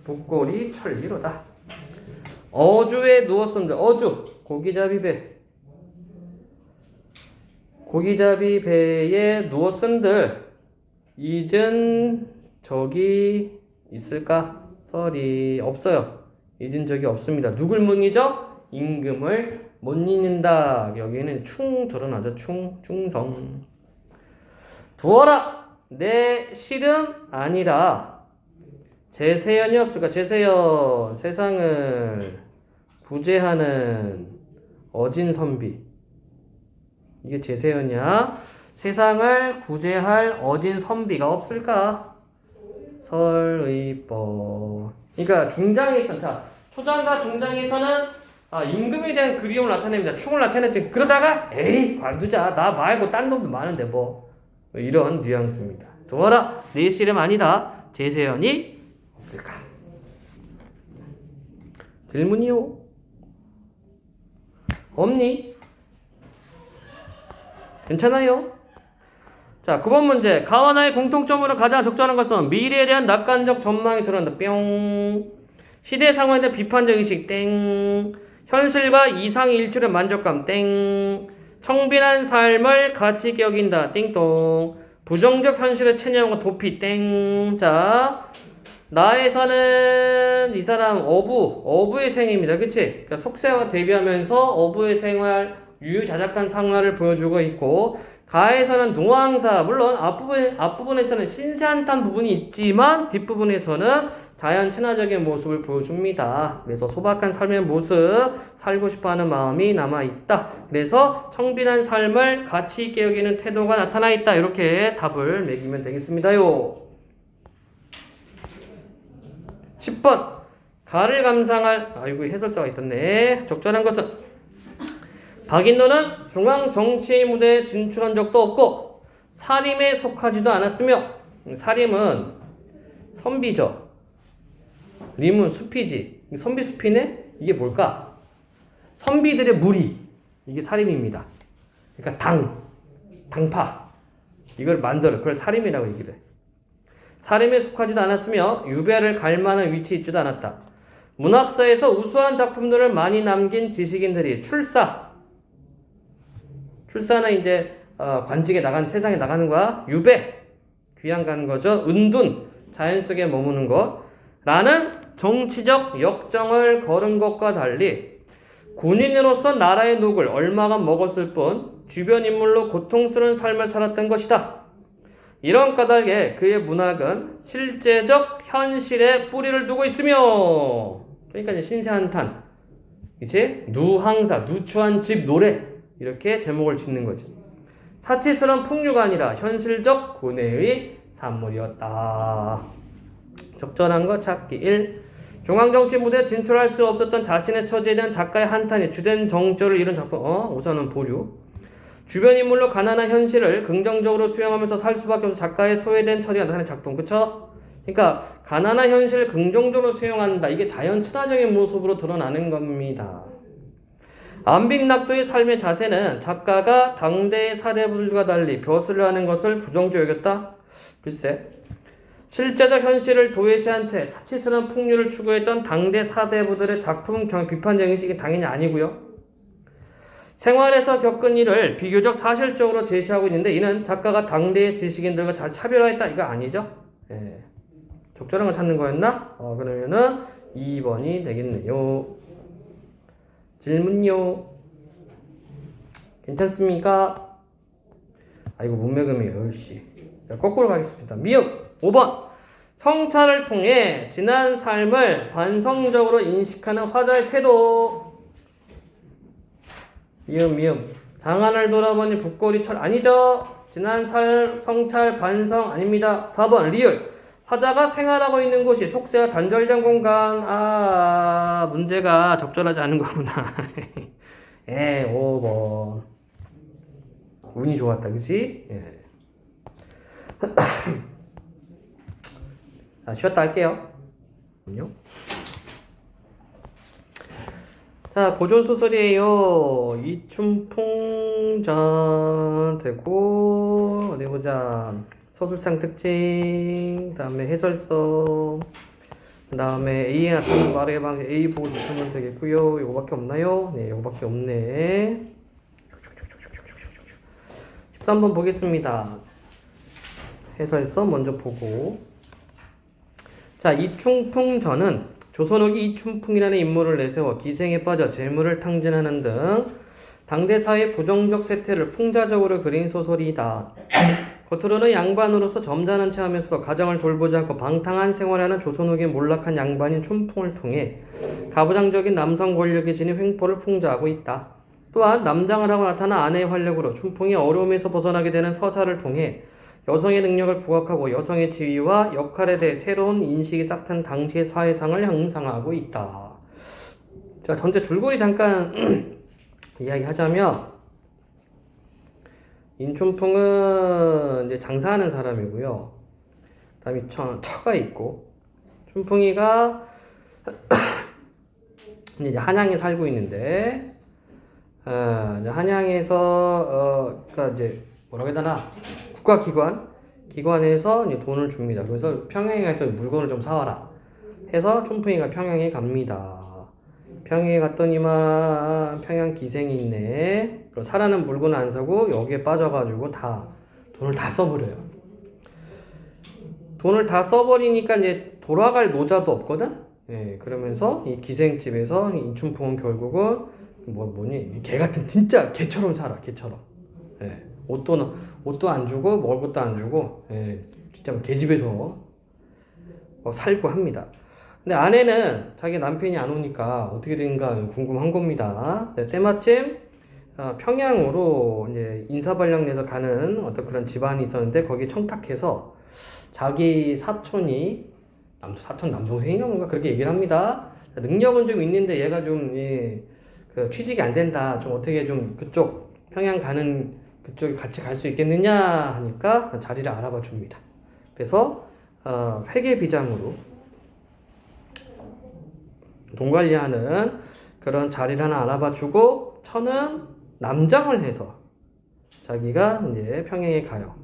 [SPEAKER 1] 북골이 천리로다. 어주에 누웠음들. 어주 고기잡이배. 고기잡이 배에 누웠은들 잊은 적이 있을까? 설이 없어요. 잊은 적이 없습니다. 누굴 못 잊어? 임금을 못 잊는다. 여기에는 충 드러나죠. 충성. 두어라 내 실은 아니라 제세연이 없을까? 제세연 세상을 구제하는 어진선비. 이게 제세연이야. 세상을 구제할 어진 선비가 없을까? 설의법. 그러니까 중장에서, 자, 초장과 중장에서는 임금에 대한 그리움을 나타냅니다. 충을 나타내지. 그러다가 에이 관두자. 나 말고 딴 놈도 많은데 뭐. 이런 뉘앙스입니다. 두어라 내 씨름 아니다. 제세연이 없을까? 질문이요. 없니? 괜찮아요? 자, 9번 문제. 가와 나의 공통점으로 가장 적절한 것은 미래에 대한 낙관적 전망이 드러난다. 뿅. 시대 상황에 대한 비판적 의식. 땡. 현실과 이상일치의 만족감. 땡. 청빈한 삶을 가치 있게 여긴다. 띵동. 부정적 현실의 체념과 도피. 땡. 자, 나에서는 이 사람 어부의 생입니다. 그치? 그러니까 속세와 대비하면서 어부의 생활, 유유자적한 생활을 보여주고 있고, 가에서는 노왕사, 물론 앞부분에서는 신세한탄 부분이 있지만 뒷부분에서는 자연 친화적인 모습을 보여줍니다. 그래서 소박한 삶의 모습, 살고 싶어하는 마음이 남아있다. 그래서 청빈한 삶을 가치 있게 여기는 태도가 나타나 있다. 이렇게 답을 매기면 되겠습니다요. 10번 가를 감상할 아이고 해설사가 있었네. 적절한 것은 박인노는 중앙 정치의 무대에 진출한 적도 없고 사림에 속하지도 않았으며, 사림은 선비죠. 림은 숲이지. 선비 숲이네? 이게 뭘까? 선비들의 무리. 이게 사림입니다. 그러니까 당파. 이걸 만들어. 그걸 사림이라고 얘기를 해. 사림에 속하지도 않았으며 유배를 갈 만한 위치에 있지도 않았다. 문학사에서 우수한 작품들을 많이 남긴 지식인들이 출사는 이제 관직에 나간 세상에 나가는 거야. 유배 귀양 가는 거죠. 은둔 자연 속에 머무는 것 라는 정치적 역정을 걸은 것과 달리 군인으로서 나라의 녹을 얼마간 먹었을 뿐 주변 인물로 고통스러운 삶을 살았던 것이다. 이런 까닭에 그의 문학은 실제적 현실에 뿌리를 두고 있으며, 그러니까 이제 신세한탄, 이제 누항사, 누추한 집 노래 이렇게 제목을 짓는 거지. 사치스러운 풍류가 아니라 현실적 고뇌의 산물이었다. 적절한 거 찾기. 1. 중앙정치 무대에 진출할 수 없었던 자신의 처지에 대한 작가의 한탄이 주된 정조를 이룬 작품. 우선은 보류. 주변 인물로 가난한 현실을 긍정적으로 수용하면서 살 수밖에 없어 작가의 소외된 처지가 나타나는 작품. 그쵸? 그러니까 가난한 현실을 긍정적으로 수용한다. 이게 자연 친화적인 모습으로 드러나는 겁니다. 안빅낙도의 삶의 자세는 작가가 당대의 사대부들과 달리 벼슬을 하는 것을 부정적으로 여겼다? 글쎄. 실제적 현실을 도외시한 채 사치스러운 풍류를 추구했던 당대 사대부들의 작품 비판적 인식이 당연히 아니고요. 생활에서 겪은 일을 비교적 사실적으로 제시하고 있는데 이는 작가가 당대의 지식인들과 차별화했다. 이거 아니죠? 예. 적절한 걸 찾는 거였나? 그러면은 2번이 되겠네요. 질문요. 괜찮습니까? 이거 문맥음이에요. 10시. 자, 거꾸로 가겠습니다. 미음 5번. 성찰을 통해 지난 삶을 관성적으로 인식하는 화자의 태도. 미음. 장안을 돌아보니 북골이 아니죠. 지난 삶 성찰 반성 아닙니다. 4번 리을. 화자가 생활하고 있는 곳이 속세와 단절된 공간. 문제가 적절하지 않은 거구나. 에, 5번. 운이 좋았다, 그치? 예. 자, 쉬었다 할게요. 자, 고전 소설이에요. 이춘풍전 되고, 어디 보자. 서술상 특징, 다음에 해설서, 그 다음에 A에 나타나는 말의 방식, A 보고 주시면 되겠고요. 이거밖에 없나요? 네, 이거밖에 없네. 13번 보겠습니다. 해설서 먼저 보고. 자, 이춘풍전은 조선 후기 이춘풍이라는 인물을 내세워 기생에 빠져 재물을 탕진하는 등 당대 사회 부정적 세태를 풍자적으로 그린 소설이다. 겉으로는 양반으로서 점잖은 체하면서도 가정을 돌보지 않고 방탕한 생활하는 조선 후기 몰락한 양반인 춘풍을 통해 가부장적인 남성 권력이 지닌 횡포를 풍자하고 있다. 또한 남장을 하고 나타난 아내의 활력으로 춘풍이 어려움에서 벗어나게 되는 서사를 통해 여성의 능력을 부각하고 여성의 지위와 역할에 대해 새로운 인식이 싹튼 당시의 사회상을 형상하고 있다. 자, 전체 줄거리 잠깐 이야기하자면 인춘풍은 이제 장사하는 사람이고요. 그다음에 처가 있고 춘풍이가 이제 한양에 살고 있는데 이제 한양에서 그러니까 이제 뭐라고 해야 되나 기관에서 이제 돈을 줍니다. 그래서 평양에 가서 물건을 좀 사와라 해서 춘풍이가 평양에 갑니다. 평양에 갔더니만 평양 기생이 있네. 사라는 물건을 안 사고 여기에 빠져가지고 돈을 다 써버려요. 돈을 다 써버리니까 이제 돌아갈 노자도 없거든. 예, 그러면서 이 기생집에서 이춘풍은 결국은 개 같은 진짜 개처럼 살아. 개처럼. 예, 옷도 안 주고 먹을 것도 안 주고, 예, 진짜 개집에서 살고 합니다. 근데 아내는 자기 남편이 안 오니까 어떻게 된가 궁금한 겁니다. 네, 때마침 평양으로 이제 인사발령 내서 가는 어떤 그런 집안이 있었는데 거기 청탁해서 자기 사촌이 사촌 남동생인가 뭔가 그렇게 얘기를 합니다. 능력은 좀 있는데 얘가 좀 그 취직이 안 된다. 좀 어떻게 좀 그쪽 평양 가는 그쪽에 같이 갈 수 있겠느냐 하니까 자리를 알아봐 줍니다. 그래서 회계비장으로 돈 관리하는 그런 자리를 하나 알아봐 주고 처는 남장을 해서 자기가 이제 평양에 가요.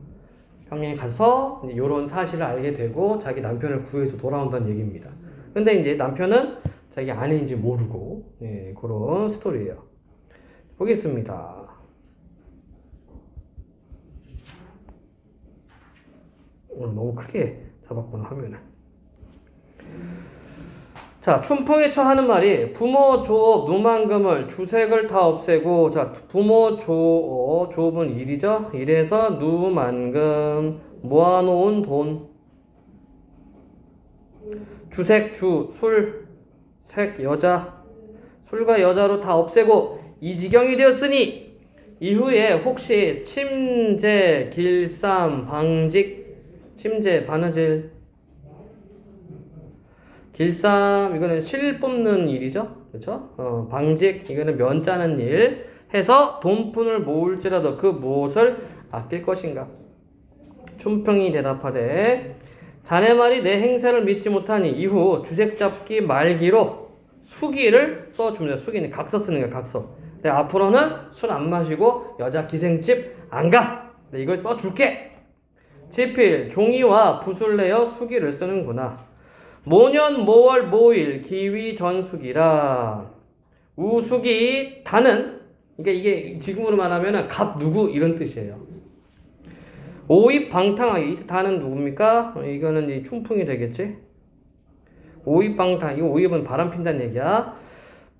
[SPEAKER 1] 평양에 가서 이런 사실을 알게 되고 자기 남편을 구해서 돌아온다는 얘기입니다. 근데 이제 남편은 자기 아내인지 모르고, 예, 그런 스토리예요. 보겠습니다. 오늘 너무 크게 잡았구나 화면을. 자, 춘풍이 처하는 말이 부모 조업 누만금을 주색을 다 없애고, 자, 부모 조업은 일이죠. 일에서 누만금 모아놓은 돈, 주색 술, 색 여자, 술과 여자로 다 없애고 이 지경이 되었으니 이후에 혹시 침제 길쌈 방직, 침제 바느질, 길쌈 이거는 실 뽑는 일이죠. 그렇죠? 방직 이거는 면 짜는 일 해서 돈푼을 모을지라도 그 무엇을 아낄 것인가? 춘풍이 대답하되 자네 말이 내 행세를 믿지 못하니 이후 주색 잡기 말기로 수기를 써줍니다. 수기는 각서 쓰는 거야. 각서. 네, 앞으로는 술 안 마시고 여자 기생집 안 가. 네, 이걸 써줄게. 지필 종이와 붓을 내어 수기를 쓰는구나. 모년 모월 모일 기위 전수기라. 우수기 다는 그러니까 이게 지금으로 말하면은 갑 누구 이런 뜻이에요. 오입 방탕하기 다는 누굽니까? 이거는 이 춘풍이 되겠지. 오입 방탕 이거 오입은 바람 핀다는 얘기야.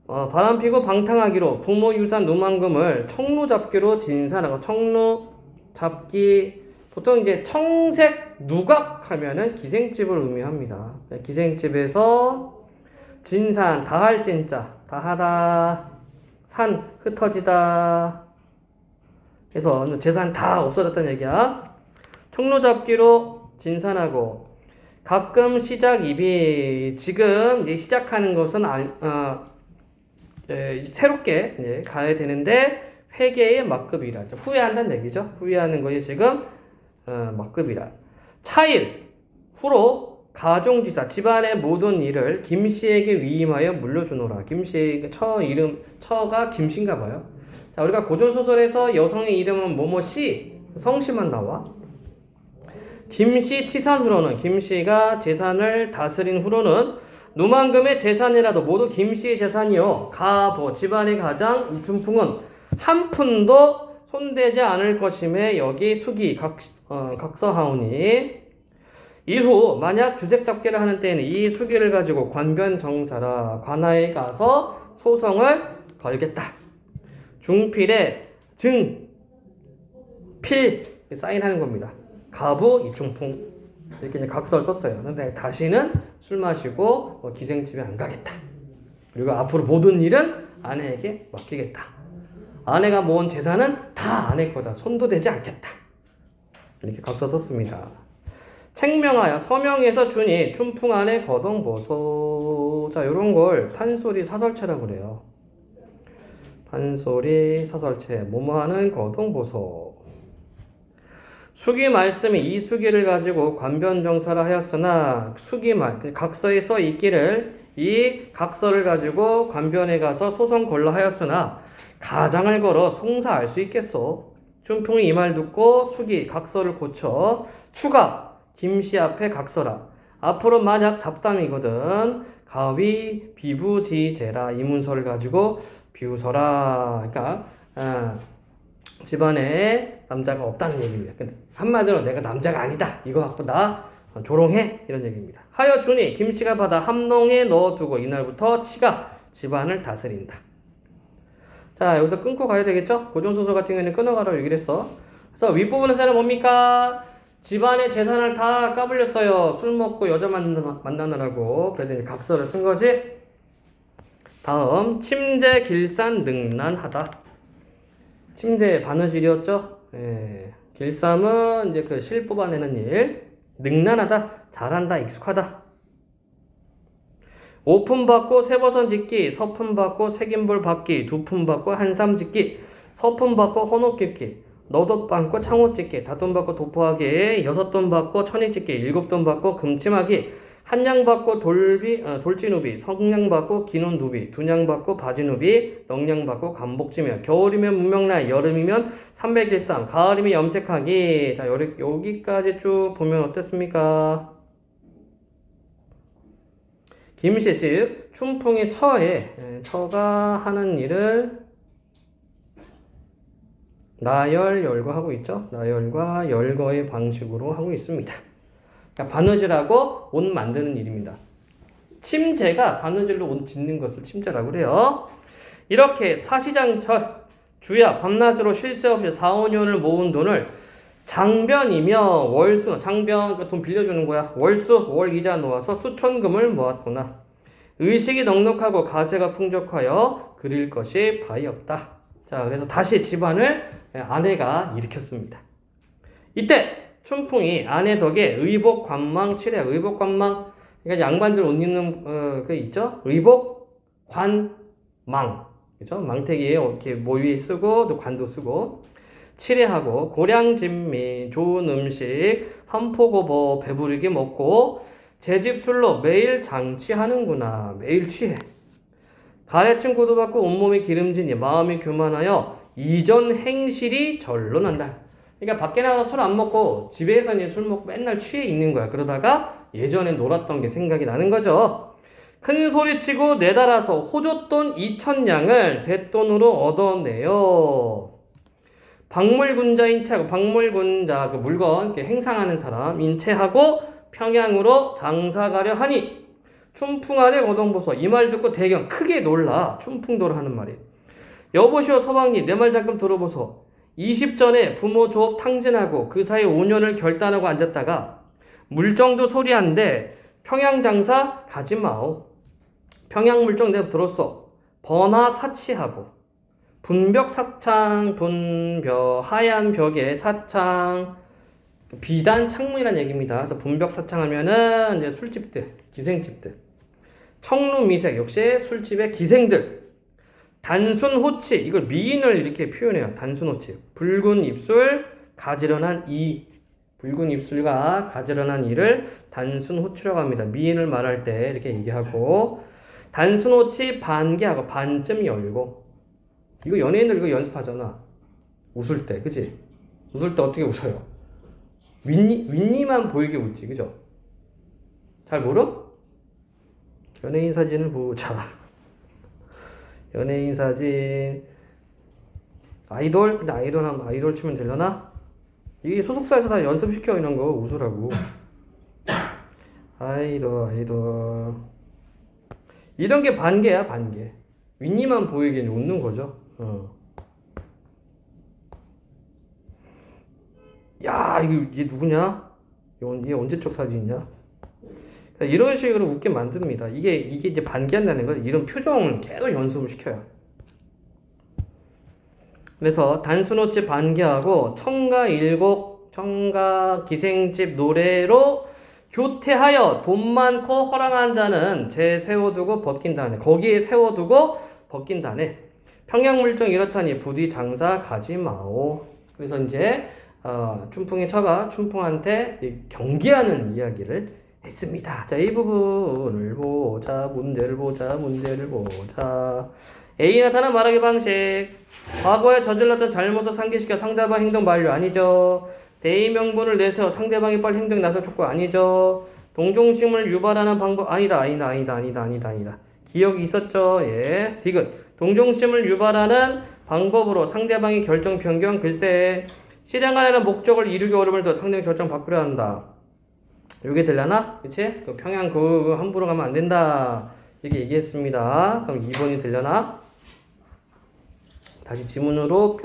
[SPEAKER 1] 바람 피고 방탕하기로 부모 유산 누만금을 청로 잡기로 진산하고 청로 잡기 보통 이제 청색 누각 하면은 기생집을 의미합니다. 기생집에서 진산 다할 진짜 다하다 산 흩어지다 해서 재산 다 없어졌다는 얘기야. 청로 잡기로 진산하고 가끔 시작 입이 지금 이제 시작하는 것은 새롭게 이제 가야 되는데 회계의 막급이라. 후회한다는 얘기죠. 후회하는 것이 지금 막급이라. 차일 후로 가종지사 집안의 모든 일을 김씨에게 위임하여 물려주노라. 김씨의 처가 김씨인가 봐요. 자, 우리가 고전소설에서 여성의 이름은 뭐뭐씨 성씨만 나와. 김씨 치산 후로는 김씨가 재산을 다스린 후로는 누만금의 재산이라도 모두 김씨의 재산이요 가보 집안의 가장 이춘풍은 한 푼도 손대지 않을 것임에 여기 수기 각서하오니 이후 만약 주색잡기를 하는 때에는 이 수기를 가지고 관변정사라 관하에 가서 소송을 걸겠다. 중필에 필 사인하는 겁니다. 가부 이충풍 이렇게 이제 각서를 썼어요. 근데 다시는 술 마시고 기생집에 안 가겠다. 그리고 앞으로 모든 일은 아내에게 맡기겠다. 아내가 모은 재산은 다 아내 거다. 손도 대지 않겠다. 이렇게 각서 썼습니다. 책명하여 서명해서 주니 춘풍 안에 거동보소. 자, 요런 걸 판소리 사설체라고 그래요. 판소리 사설체 뭐뭐하는 거동보소. 수기 말씀이 이 수기를 가지고 관변정사라 하였으나 수기 각서에 써 있기를 이 각서를 가지고 관변에 가서 소송 걸라 하였으나 가장을 걸어 송사할 수 있겠소. 춘풍이 이 말 듣고 수기 각서를 고쳐 추가 김씨 앞에 각서라. 앞으로 만약 잡담이거든 가위 비부지제라 이 문서를 가지고 비우서라. 그러니까 집안에 남자가 없다는 얘기입니다. 근데 한마디로 내가 남자가 아니다. 이거 갖고 나 조롱해. 이런 얘기입니다. 하여 주니 김씨가 받아 함농에 넣어두고 이날부터 치가 집안을 다스린다. 자, 여기서 끊고 가야 되겠죠? 고전소설 같은 경우에는 끊어가라고 얘기를 했어. 그래서 윗부분에서는 뭡니까? 집안의 재산을 다 까불렸어요. 술 먹고 여자 만나느라고. 그래서 이제 각서를 쓴 거지. 다음 침제 길산 능란하다. 침제 바느질이었죠. 길쌈은 이제 그 실 뽑아내는 일. 능란하다, 잘한다, 익숙하다. 오품 받고 세버선 짓기, 서품 받고 색인볼 받기, 두품 받고 한삼 짓기, 서품 받고 헌옷 깁기, 너덧 받고 창호 짓기, 다돈 받고 도포하기, 여섯돈 받고 천익 짓기, 일곱돈 받고 금침하기, 한양 받고 돌진우비, 성냥 받고 기논누비, 두냥 받고 바지누비, 넉냥 받고 간복지며, 겨울이면 문명날, 여름이면 삼백일삼, 가을이면 염색하기. 자, 여기까지 쭉 보면 어땠습니까? 김씨 즉 춘풍의 처가 하는 일을 나열, 열거 하고 있죠. 나열과 열거의 방식으로 하고 있습니다. 그러니까 바느질하고 옷 만드는 일입니다. 침제가 바느질로 옷 짓는 것을 침제라고 그래요. 이렇게 사시장철 주야 밤낮으로 쉴 새 없이 4, 5년을 모은 돈을 장변이며 월수, 장변 돈 빌려주는 거야. 월수, 월 이자 놓아서 수천금을 모았구나. 의식이 넉넉하고 가세가 풍족하여 그릴 것이 바이 없다. 자, 그래서 다시 집안을 아내가 일으켰습니다. 이때 춘풍이 아내 덕에 의복 관망 칠해. 의복 관망, 그러니까 양반들 옷 입는 그 있죠. 의복 관망, 그죠? 망태기에 이렇게 모위에 쓰고 또 관도 쓰고. 칠해하고 고량진미 좋은 음식 한포고버 배부르게 먹고 제 집 술로 매일 장취하는구나. 매일 취해. 가래층 고도받고 온몸이 기름지니 마음이 교만하여 이전 행실이 절로 난다. 그러니까 밖에 나가서 술 안 먹고 집에서 술 먹고 맨날 취해 있는 거야. 그러다가 예전에 놀았던 게 생각이 나는 거죠. 큰 소리치고 내달아서 호조돈 2,000냥을 대돈으로 얻어내요. 박물군자인 채하고, 박물군자, 그 물건 이렇게 행상하는 사람 인체하고 평양으로 장사 가려 하니 춘풍 안에 거동보소. 이 말 듣고 대경 크게 놀라. 춘풍도를 하는 말이. 여보시오 서방님 내 말 잠깐 들어보소. 20전에 부모 조업 탕진하고 그 사이 5년을 결단하고 앉았다가 물정도 소리한데 평양 장사 가지 마오. 평양 물정 내가 들었어. 번화 사치하고 분벽 사창, 하얀 벽에 사창, 비단 창문이라는 얘기입니다. 그래서 분벽 사창 하면은 이제 술집들, 기생집들. 청루 미색, 역시 술집의 기생들. 단순 호치, 이걸 미인을 이렇게 표현해요. 단순 호치. 붉은 입술, 가지런한 이. 붉은 입술과 가지런한 이를 단순 호치라고 합니다. 미인을 말할 때 이렇게 얘기하고, 단순 호치 반개하고 반쯤 열고. 이거 연예인들 이거 연습하잖아. 웃을 때, 그치? 웃을 때 어떻게 웃어요? 윗니만 보이게 웃지, 그죠? 잘 모르? 연예인 사진을 보자. 연예인 사진. 아이돌? 근데 아이돌 하면 아이돌 치면 되려나? 이게 소속사에서 다 연습시켜 이런 거 웃으라고. 아이돌. 이런 게 반개야, 반개. 윗니만 보이게 웃는 거죠. 야, 얘 누구냐? 얘 언제적 사진이냐? 이런 식으로 웃게 만듭니다. 이게 이제 반개한다는 건 이런 표정을 계속 연습을 시켜요. 그래서 단순호치 반개하고 청가 일곡, 청가 기생집 노래로 교태하여 돈 많고 허랑한 자는 제 세워두고 벗긴다네. 거기에 세워두고 벗긴다네. 평양물정 이렇다니 부디 장사 가지 마오. 그래서 이제 춘풍의 처가 춘풍한테 경계하는 이야기를 했습니다. 자, 이 부분을 보자. 문제를 보자. A 나타난 말하기 방식. 과거에 저질렀던 잘못을 상기시켜 상대방 행동 만료 아니죠. 대의 명분을 내세워 상대방이 빨리 행동에 나설 촉구 아니죠. 동정심을 유발하는 방법 아니다. 기억이 있었죠. 예. 디귿. 동정심을 유발하는 방법으로 상대방의 결정 변경 글쎄 실행하려는 목적을 이루기 어려움을 더 상대방 결정 바꾸려 한다. 요게 되려나? 그치? 그 평양 그거 함부로 가면 안 된다. 이렇게 얘기했습니다. 그럼 2번이 되려나? 다시 지문으로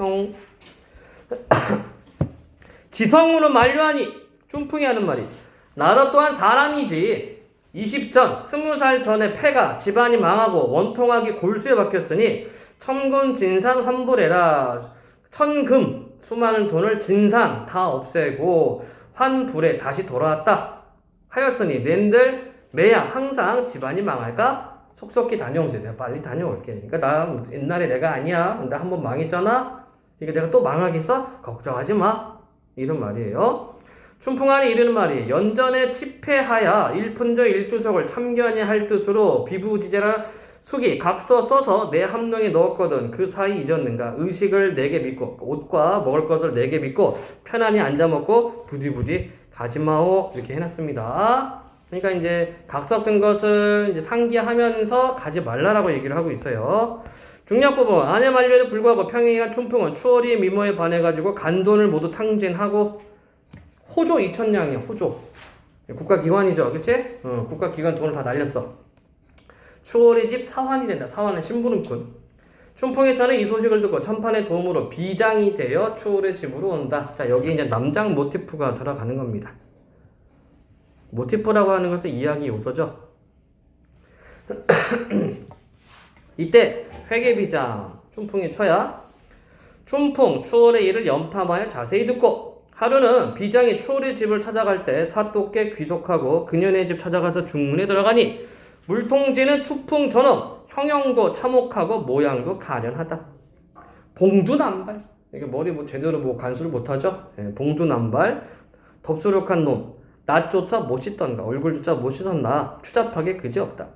[SPEAKER 1] 지성으로 만류하니 쭌풍이 하는 말이 나도 또한 사람이지 20전 20살 전에 패가 집안이 망하고 원통하게 골수에 박혔으니 천금 진산 환불해라. 천금 수많은 돈을 진상 다 없애고 환불에 다시 돌아왔다 하였으니 낸들 매야 항상 집안이 망할까? 속속히 다녀오세요. 내가 빨리 다녀올게. 그러니까 나 옛날에 내가 아니야. 나 한번 망했잖아. 그러니까 내가 또 망하겠어? 걱정하지 마. 이런 말이에요. 춘풍안이 이르는 말이 연전에 치패하야 일푼저 일두석을 참견이 할 뜻으로 비부지제라 숙이 각서 써서 내 함정에 넣었거든. 그 사이 잊었는가? 의식을 내게 믿고 옷과 먹을 것을 내게 믿고 편안히 앉아 먹고 부디부디 가지마오. 이렇게 해놨습니다. 그러니까 이제 각서 쓴 것을 이제 상기하면서 가지 말라라고 얘기를 하고 있어요. 중요한 부분. 아내 만류에도 불구하고 평행이가 춘풍은 추월이 미모에 반해가지고 간돈을 모두 탕진하고 호조 2,000냥이야. 호조. 국가기관이죠. 그치? 국가기관 돈을 다 날렸어. 추월의 집 사환이 된다. 사환은 심부름꾼. 춘풍의 차는 이 소식을 듣고 천판의 도움으로 비장이 되어 추월의 집으로 온다. 자, 여기 이제 남장 모티프가 들어가는 겁니다. 모티프라고 하는 것은 이야기 요소죠. 이때 회계비장 춘풍이 쳐야 춘풍 추월의 일을 염탐하여 자세히 듣고 하루는 비장이 추월의 집을 찾아갈 때 사또께 귀속하고 그녀네 집 찾아가서 중문에 들어가니 물통지는 추풍 전업 형형도 참혹하고 모양도 가련하다. 봉두남발 이게 머리 뭐 제대로 뭐 간수를 못하죠. 예, 봉두남발 덥수룩한 놈 낯조차 못 씻던가 얼굴조차 못 씻었나 추잡하게 그지없다.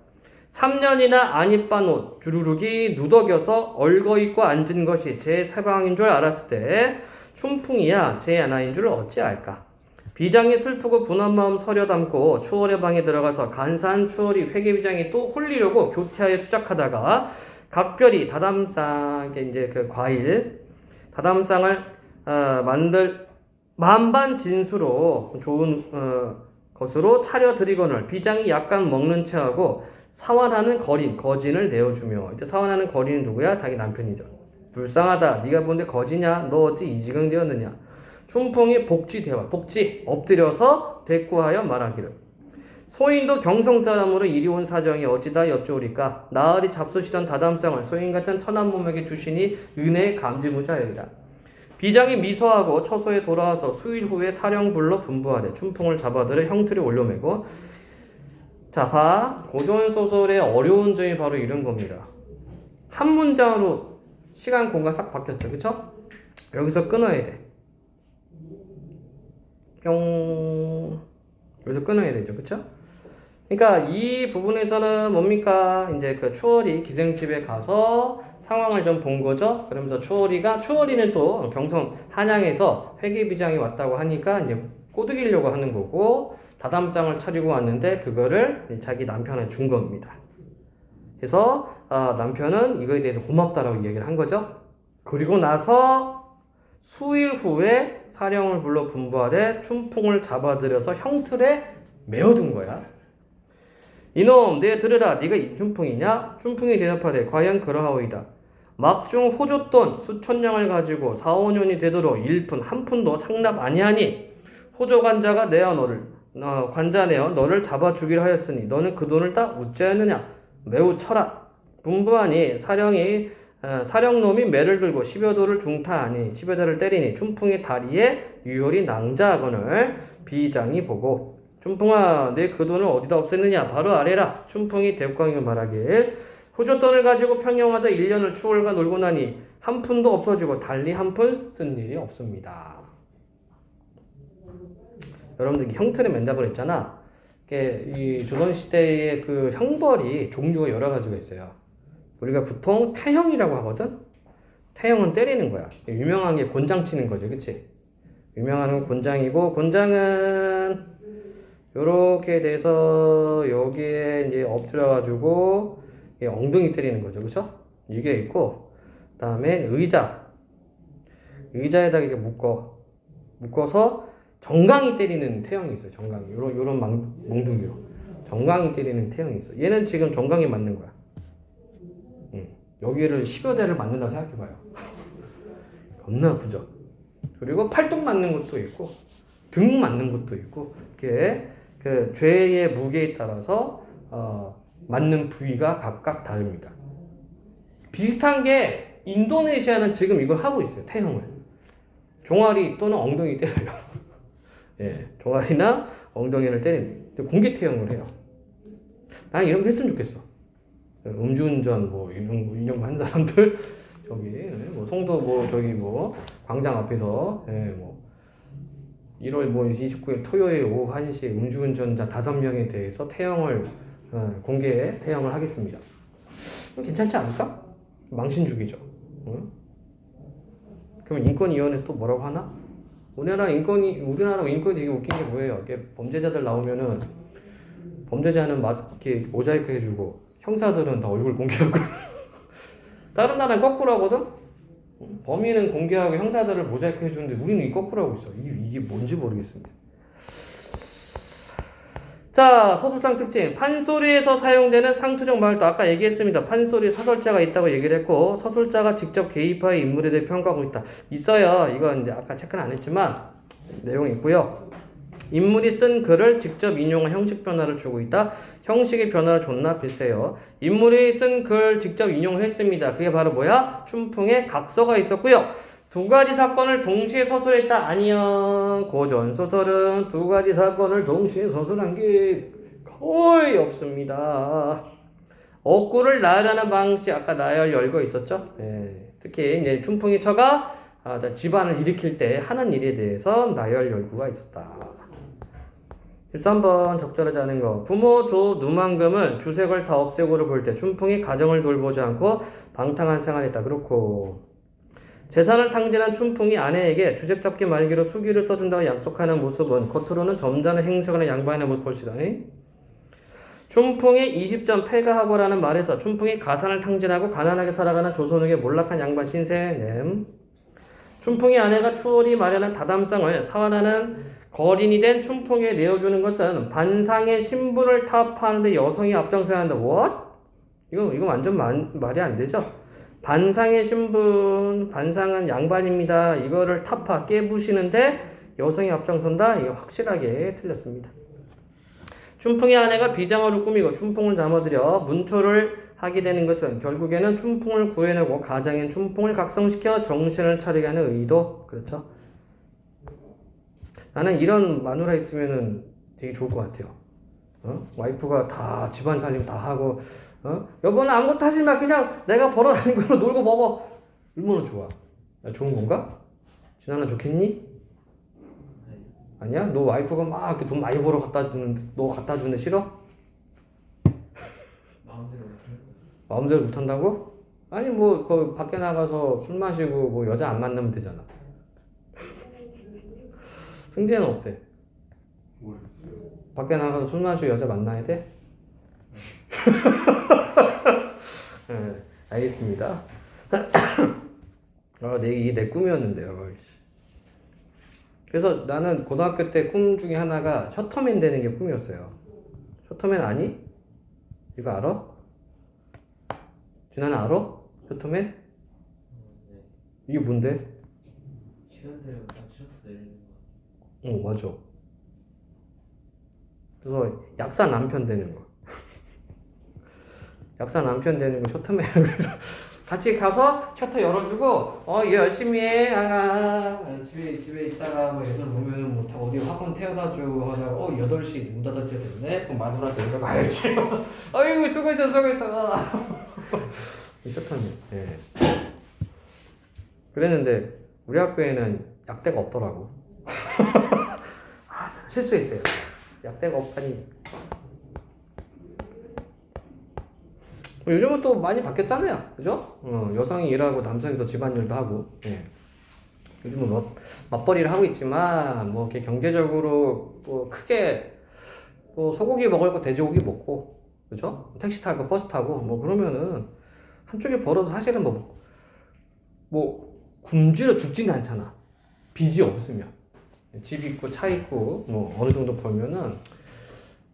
[SPEAKER 1] 3년이나 안 입은 옷 주르륵이 누더겨서 얼거입고 앉은 것이 제 세방인 줄 알았을 때 춘풍이야 제 아나인 줄 어찌 알까. 비장이 슬프고 분한 마음 서려 담고 추월의 방에 들어가서 간사한 추월이 회계비장이 또 홀리려고 교태하여 수작하다가 각별히 다담상 이제 그 과일 다담상을 만들 만반 진수로 좋은 것으로 차려드리거늘 비장이 약간 먹는 체하고 사환하는 거진을 내어주며 이제 사환하는 거린은 누구야? 자기 남편이죠. 불쌍하다. 네가 본데 거지냐? 너 어찌 이 지경 되었느냐? 춘풍이 복지대화 복지 엎드려서 대꾸하여 말하기를 소인도 경성사람으로 이리 온 사정이 어찌다 여쭈오리까? 나으리 잡수시던 다담상을 소인 같은 천한 몸에게 주시니 은혜 감지무자여이다. 비장이 미소하고 처소에 돌아와서 수일 후에 사령 불러 분부하되 춘풍을 잡아들여 형틀에 올려매고 자, 봐. 고전 소설의 어려운 점이 바로 이런 겁니다. 한 문장으로 시간 공간 싹 바뀌었죠. 그쵸? 여기서 끊어야 돼. 뿅. 여기서 끊어야 되죠. 그쵸? 그러니까 이 부분에서는 뭡니까? 이제 그 추월이 기생집에 가서 상황을 좀 본 거죠. 그러면서 추월이는 또 경성 한양에서 회계비장이 왔다고 하니까 이제 꼬드기려고 하는 거고, 다담상을 차리고 왔는데 그거를 자기 남편한테 준 겁니다. 그래서 남편은 이거에 대해서 고맙다라고 얘기를 한 거죠. 그리고 나서 수일 후에 사령을 불러 분부하되 춘풍을 잡아들여서 형틀에 메어둔 거야. 이놈, 내 들으라. 네가 이 춘풍이냐? 춘풍이 대답하되 과연 그러하오이다. 막중 호조돈 수천냥을 가지고 4, 5년이 되도록 일푼 한 푼도 상납 아니하니 호조 관자가 관자 내어 너를 잡아 주기로 하였으니 너는 그 돈을 다 어찌하였느냐? 매우 쳐라. 분부하니 사령놈이 매를 들고 10여 도를 중타하니 10여 도를 때리니 춘풍의 다리에 유혈이 낭자하거늘 비장이 보고 춘풍아, 내 그 돈을 어디다 없앴느냐? 바로 아래라. 춘풍이 대광이 말하길 호조돈을 가지고 평양 와서 1년을 추월과 놀고 나니 한 푼도 없어지고 달리 한 푼 쓴 일이 없습니다. 여러분들 형틀에 맨다고 그랬잖아. 이 조선시대의 그 형벌이 종류가 여러 가지가 있어요. 우리가 보통 태형이라고 하거든? 태형은 때리는 거야. 유명한 게 곤장 치는 거죠. 그치? 유명한 건 곤장이고, 곤장은 요렇게 돼서 여기에 이제 엎드려가지고 엉덩이 때리는 거죠. 그쵸? 이게 있고, 그 다음에 의자에다가 이렇게 묶어서 정강이 때리는 태형이 있어요. 정강이. 요런 몽둥이로. 정강이 때리는 태형이 있어. 얘는 지금 정강이 맞는 거야. 여기를 10여 대를 맞는다고 생각해봐요. 겁나 아프죠? 그리고 팔뚝 맞는 것도 있고, 등 맞는 것도 있고, 이렇게 그 죄의 무게에 따라서, 맞는 부위가 각각 다릅니다. 비슷한 게 인도네시아는 지금 이걸 하고 있어요. 태형을. 종아리 또는 엉덩이 때려요. 예, 종아리나 엉덩이를 때립니다. 공개 태형을 해요. 난 이런 거 했으면 좋겠어. 음주운전 이런 거 하는 사람들 송도 광장 앞에서 1월 29일 토요일 오후 1시 음주운전자 5명에 대해서 태형을 공개 태형을 하겠습니다. 괜찮지 않을까? 망신주기죠. 그럼 인권위원회에서 또 뭐라고 하나? 우리나라 인권이 되게 웃긴 게 뭐예요? 범죄자들 나오면은 범죄자는 마스크 모자이크 해주고 형사들은 다 얼굴 공개하고 다른 나라는 거꾸로 하거든? 범인은 공개하고 형사들을 모자이크 해주는데 우리는 거꾸로 하고 있어. 이게 뭔지 모르겠습니다. 자, 서술상 특징. 판소리에서 사용되는 상투적 말도 아까 얘기했습니다. 판소리 사설자가 있다고 얘기를 했고, 서술자가 직접 개입하여 인물에 대해 평가하고 있다. 있어요. 이건 이제 아까 체크는 안 했지만 내용이 있고요. 인물이 쓴 글을 직접 인용한 형식 변화를 주고 있다. 형식의 변화를 줬나 글쎄요. 인물이 쓴 글 직접 인용을 했습니다. 그게 바로 뭐야? 춘풍의 각서가 있었고요. 두 가지 사건을 동시에 서술했다. 아니요. 고전 소설은 두 가지 사건을 동시에 서술한 게 거의 없습니다. 억구를 나열하는 방식 아까 나열 열거 있었죠? 예, 특히 이제 춘풍이 처가 집안을 일으킬 때 하는 일에 대해서 나열 열구가 있었다. 13번 적절하지 않은 거. 부모 조 누만금을 주색을 다 없애고를 볼 때 춘풍이 가정을 돌보지 않고 방탕한 생활했다. 그렇고 재산을 탕진한 춘풍이 아내에게 주색 잡기 말기로 수기를 써준다고 약속하는 모습은 겉으로는 점잖은 행색을 양보하는 모습 볼시다. 춘풍의 20점 패가하고라는 말에서 춘풍이 가산을 탕진하고 가난하게 살아가는 조선에게 몰락한 양반 신세. 춘풍의 아내가 추월이 마련한 다담상을 사환하는 거린이 된 춘풍에 내어주는 것은 반상의 신분을 타파하는데 여성이 앞장서야 한다. What? 이거 완전 말이 안 되죠? 반상의 신분, 반상은 양반입니다. 이거를 타파, 깨부시는데 여성이 앞장선다? 이거 확실하게 틀렸습니다. 춘풍의 아내가 비장어를 꾸미고 춘풍을 담아들여 문초를 하게 되는 것은 결국에는 춘풍을 구해내고 가장인 춘풍을 각성시켜 정신을 차리게 하는 의도. 그렇죠? 나는 이런 마누라 있으면은 되게 좋을 것 같아요. 와이프가 다 집안 살림 다 하고 여보는 아무것도 하지 마. 그냥 내가 벌어다닌 걸로 놀고 먹어. 얼마나 좋아. 야, 좋은 건가? 진아나 좋겠니? 아니야? 너 와이프가 막 이렇게 돈 많이 벌어 갖다 주는, 너 갖다 주는데 싫어? 마음대로 못한다고? 아니 뭐 그 밖에 나가서 술 마시고 뭐 여자 안 만나면 되잖아. 승재는 어때?
[SPEAKER 2] 모르겠어요.
[SPEAKER 1] 밖에 나가서 술 마시고 여자 만나야 돼? 네, 알겠습니다. 내 꿈이었는데요. 그래서 나는 고등학교 때 꿈 중에 하나가 셔터맨 되는 게 꿈이었어요. 셔터맨 아니? 이거 알아? 진아는 알아? 셔터맨?
[SPEAKER 3] 네.
[SPEAKER 1] 이게 뭔데?
[SPEAKER 3] 시간대로 딱 셔츠 내리는 거.
[SPEAKER 1] 맞아. 그래서 약사 남편 되는 거. 약사 남편 되는 거 셔터맨. 그래서 같이 가서 셔터 열어주고 얘 열심히 해. 집에 있다가 뭐 애들 보면은 뭐 어디 학원 태워다 주고 하다가 8시 문 닫을 때 됐네. 그럼 마누라한테 이거 가야지. 아이고 수고했어. 셔터맨. 예. 그랬는데 우리 학교에는 약대가 없더라고. 참 실수했어요. 약대가 없다니. 요즘은 또 많이 바뀌었잖아요, 그죠? 여성이 일하고 남성이 또 집안일도 하고. 예. 요즘은 뭐 맞벌이를 하고 있지만 뭐 이렇게 경제적으로 뭐 크게 뭐 소고기 먹을 거 돼지고기 먹고, 그죠? 택시 타고 버스 타고 뭐 그러면은 한쪽에 벌어도 사실은 뭐 굶주려 죽지는 않잖아. 빚이 없으면. 집 있고 차 있고 뭐 어느 정도 벌면은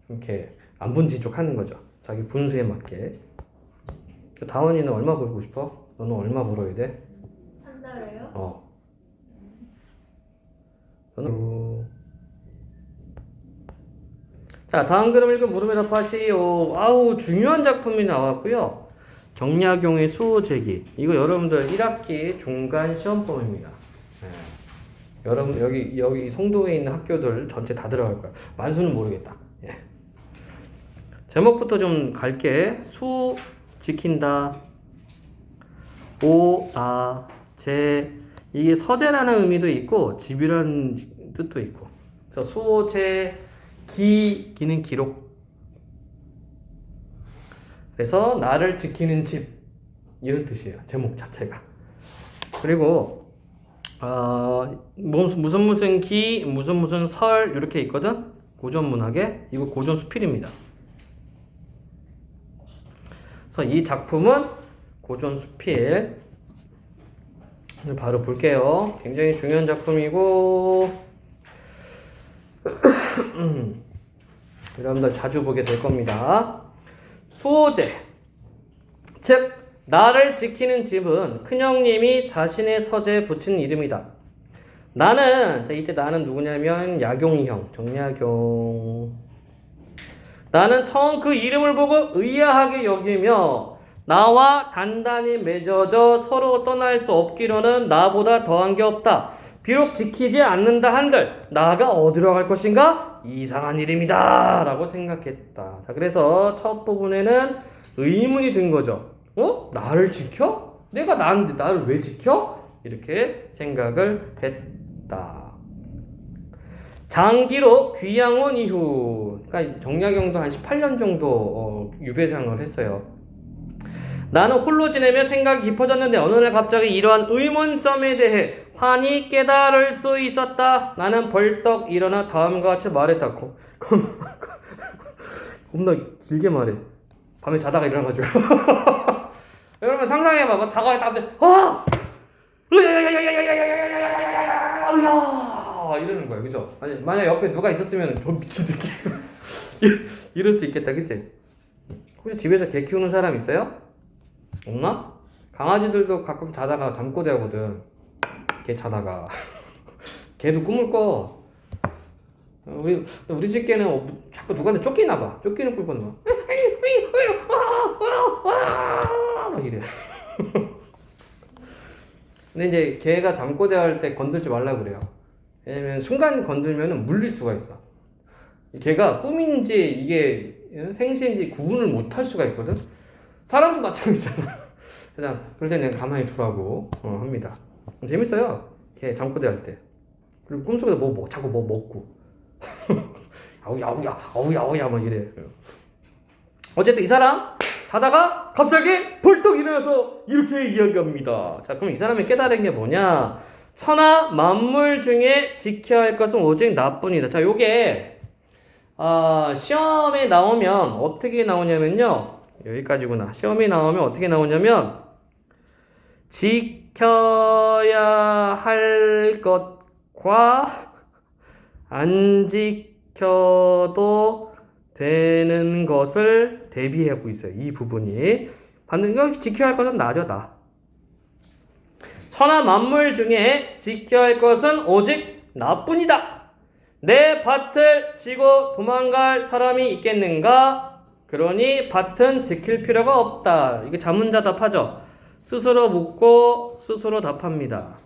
[SPEAKER 1] 이렇게 안분지족 하는 거죠. 자기 분수에 맞게. 다원이는 얼마 벌고 싶어? 너는 얼마 벌어야 돼?
[SPEAKER 4] 한 달에요?
[SPEAKER 1] 저는 자, 다음 그림 읽고 물음에 답하시오. 아우 중요한 작품이 나왔고요. 정약용의 수호제기. 이거 여러분들 1학기 중간 시험범입니다. 예. 여러분 여기 송도에 있는 학교들 전체 다 들어갈 거야. 만수는 모르겠다. 예. 제목부터 좀 갈게. 수 지킨다. 이게 서재라는 의미도 있고 집이라는 뜻도 있고. 그래서 수호제 기는 기록. 그래서 나를 지키는 집 이런 뜻이에요. 제목 자체가. 그리고 무슨 기 무슨 설 이렇게 있거든. 고전 문학에 이거 고전 수필입니다. 그래서 이 작품은 고전 수필. 바로 볼게요. 굉장히 중요한 작품이고 여러분들 자주 보게 될 겁니다. 수호제, 즉 나를 지키는 집은 큰형님이 자신의 서재에 붙인 이름이다. 나는, 자, 이때 나는 누구냐면 야경이 형, 정야경. 나는 처음 그 이름을 보고 의아하게 여기며 나와 단단히 맺어져 서로 떠날 수 없기로는 나보다 더한 게 없다. 비록 지키지 않는다 한들 나가 어디로 갈 것인가? 이상한 이름이다 라고 생각했다. 자, 그래서 첫 부분에는 의문이 든 거죠. 나를 지켜? 내가 나인데 나를 왜 지켜? 이렇게 생각을 했다. 장기로 귀양 온 이후, 그러니까 정약용도 한 18년 정도 유배생을 했어요. 나는 홀로 지내며 생각이 깊어졌는데 어느 날 갑자기 이러한 의문점에 대해 환히 깨달을 수 있었다. 나는 벌떡 일어나 다음과 같이 말했다. 겁나 길게 말해. 밤에 자다가 일어나가지고. 여러분 상상해봐. 자다가 갑자기 이러는 거야, 그죠? 만약 옆에 누가 있었으면 저 미친 새끼 이럴 수 있겠다, 그치? 혹시 집에서 개 키우는 사람 있어요? 없나? 강아지들도 가끔 자다가 잠꼬대 하거든. 개 자다가 개도 꿈을 꿔. 우리 집 개는 자꾸 누구한테 쫓기나 봐. 쫓기는 꿀 꿔는 거. 막 이래. 근데 이제 개가 잠꼬대 할 때 건들지 말라 그래요. 왜냐면 순간 건들면 물릴 수가 있어. 개가 꿈인지 이게 생시인지 구분을 못 할 수가 있거든. 사람도 마찬가지잖아. 그냥 그럴 때 그냥 가만히 두라고 합니다. 재밌어요. 걔 잠꼬대 할 때. 그리고 꿈속에서 자꾸 뭐 먹고. 아우야 막 이래. 어쨌든 이 사람 자다가 갑자기 벌떡 일어나서 이렇게 이야기합니다. 자, 그럼 이 사람이 깨달은 게 뭐냐? 천하 만물 중에 지켜야 할 것은 오직 나뿐이다. 자, 요게 시험에 나오면 어떻게 나오냐면요. 여기까지구나. 시험에 나오면 어떻게 나오냐면 지켜야 할 것과 안 지켜도 되는 것을 대비하고 있어요. 이 부분이. 반드시 지켜야 할 것은 나죠, 나. 천하 만물 중에 지켜야 할 것은 오직 나뿐이다. 내 밭을 지고 도망갈 사람이 있겠는가? 그러니 밭은 지킬 필요가 없다. 이게 자문자답하죠. 스스로 묻고 스스로 답합니다.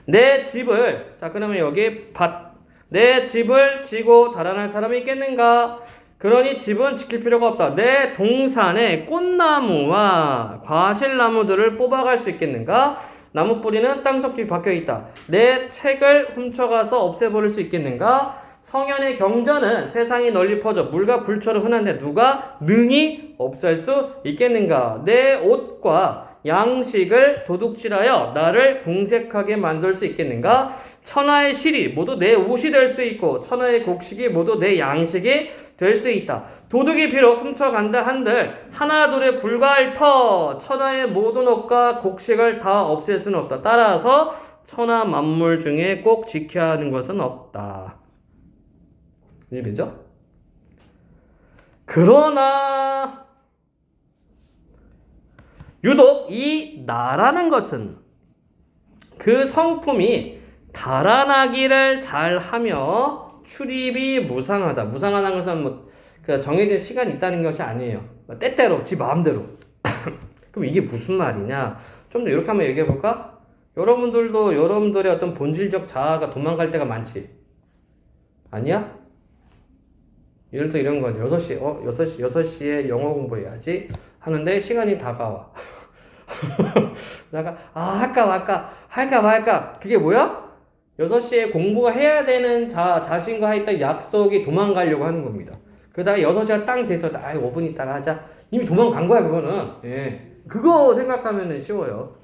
[SPEAKER 1] 내 집을, 자 그러면 여기 내 집을 지고 달아날 사람이 있겠는가? 그러니 집은 지킬 필요가 없다. 내 동산에 꽃나무와 과실나무들을 뽑아갈 수 있겠는가? 나무 뿌리는 땅속에 박혀있다. 내 책을 훔쳐가서 없애버릴 수 있겠는가? 성현의 경전은 세상이 널리 퍼져 물과 불처럼 흔한데 누가 능히 없앨 수 있겠는가? 내 옷과 양식을 도둑질하여 나를 궁색하게 만들 수 있겠는가? 천하의 실이 모두 내 옷이 될 수 있고 천하의 곡식이 모두 내 양식이 될 수 있다. 도둑이 비록 훔쳐간다 한들 하나둘에 불과할 터 천하의 모든 옷과 곡식을 다 없앨 수는 없다. 따라서 천하 만물 중에 꼭 지켜야 하는 것은 없다. 이해되죠? 그러나 유독 이 나라는 것은 그 성품이 달아나기를 잘하며 출입이 무상하다. 무상하다는 것은 뭐 정해진 시간이 있다는 것이 아니에요. 때때로 지 마음대로. 그럼 이게 무슨 말이냐? 좀 더 이렇게 한번 얘기해 볼까? 여러분들도 여러분들의 어떤 본질적 자아가 도망갈 때가 많지. 아니야? 예를 들어 이런 거죠. 6시에 영어 공부해야지 하는데 시간이 다가와. 내가 할까 말까. 그게 뭐야? 6시에 공부가 해야 되는 자신과 했던 약속이 도망가려고 하는 겁니다. 그러다가 6시가 땅 돼서 5분 있다가 하자. 이미 도망간 거야 그거는. 예. 그거 생각하면 쉬워요.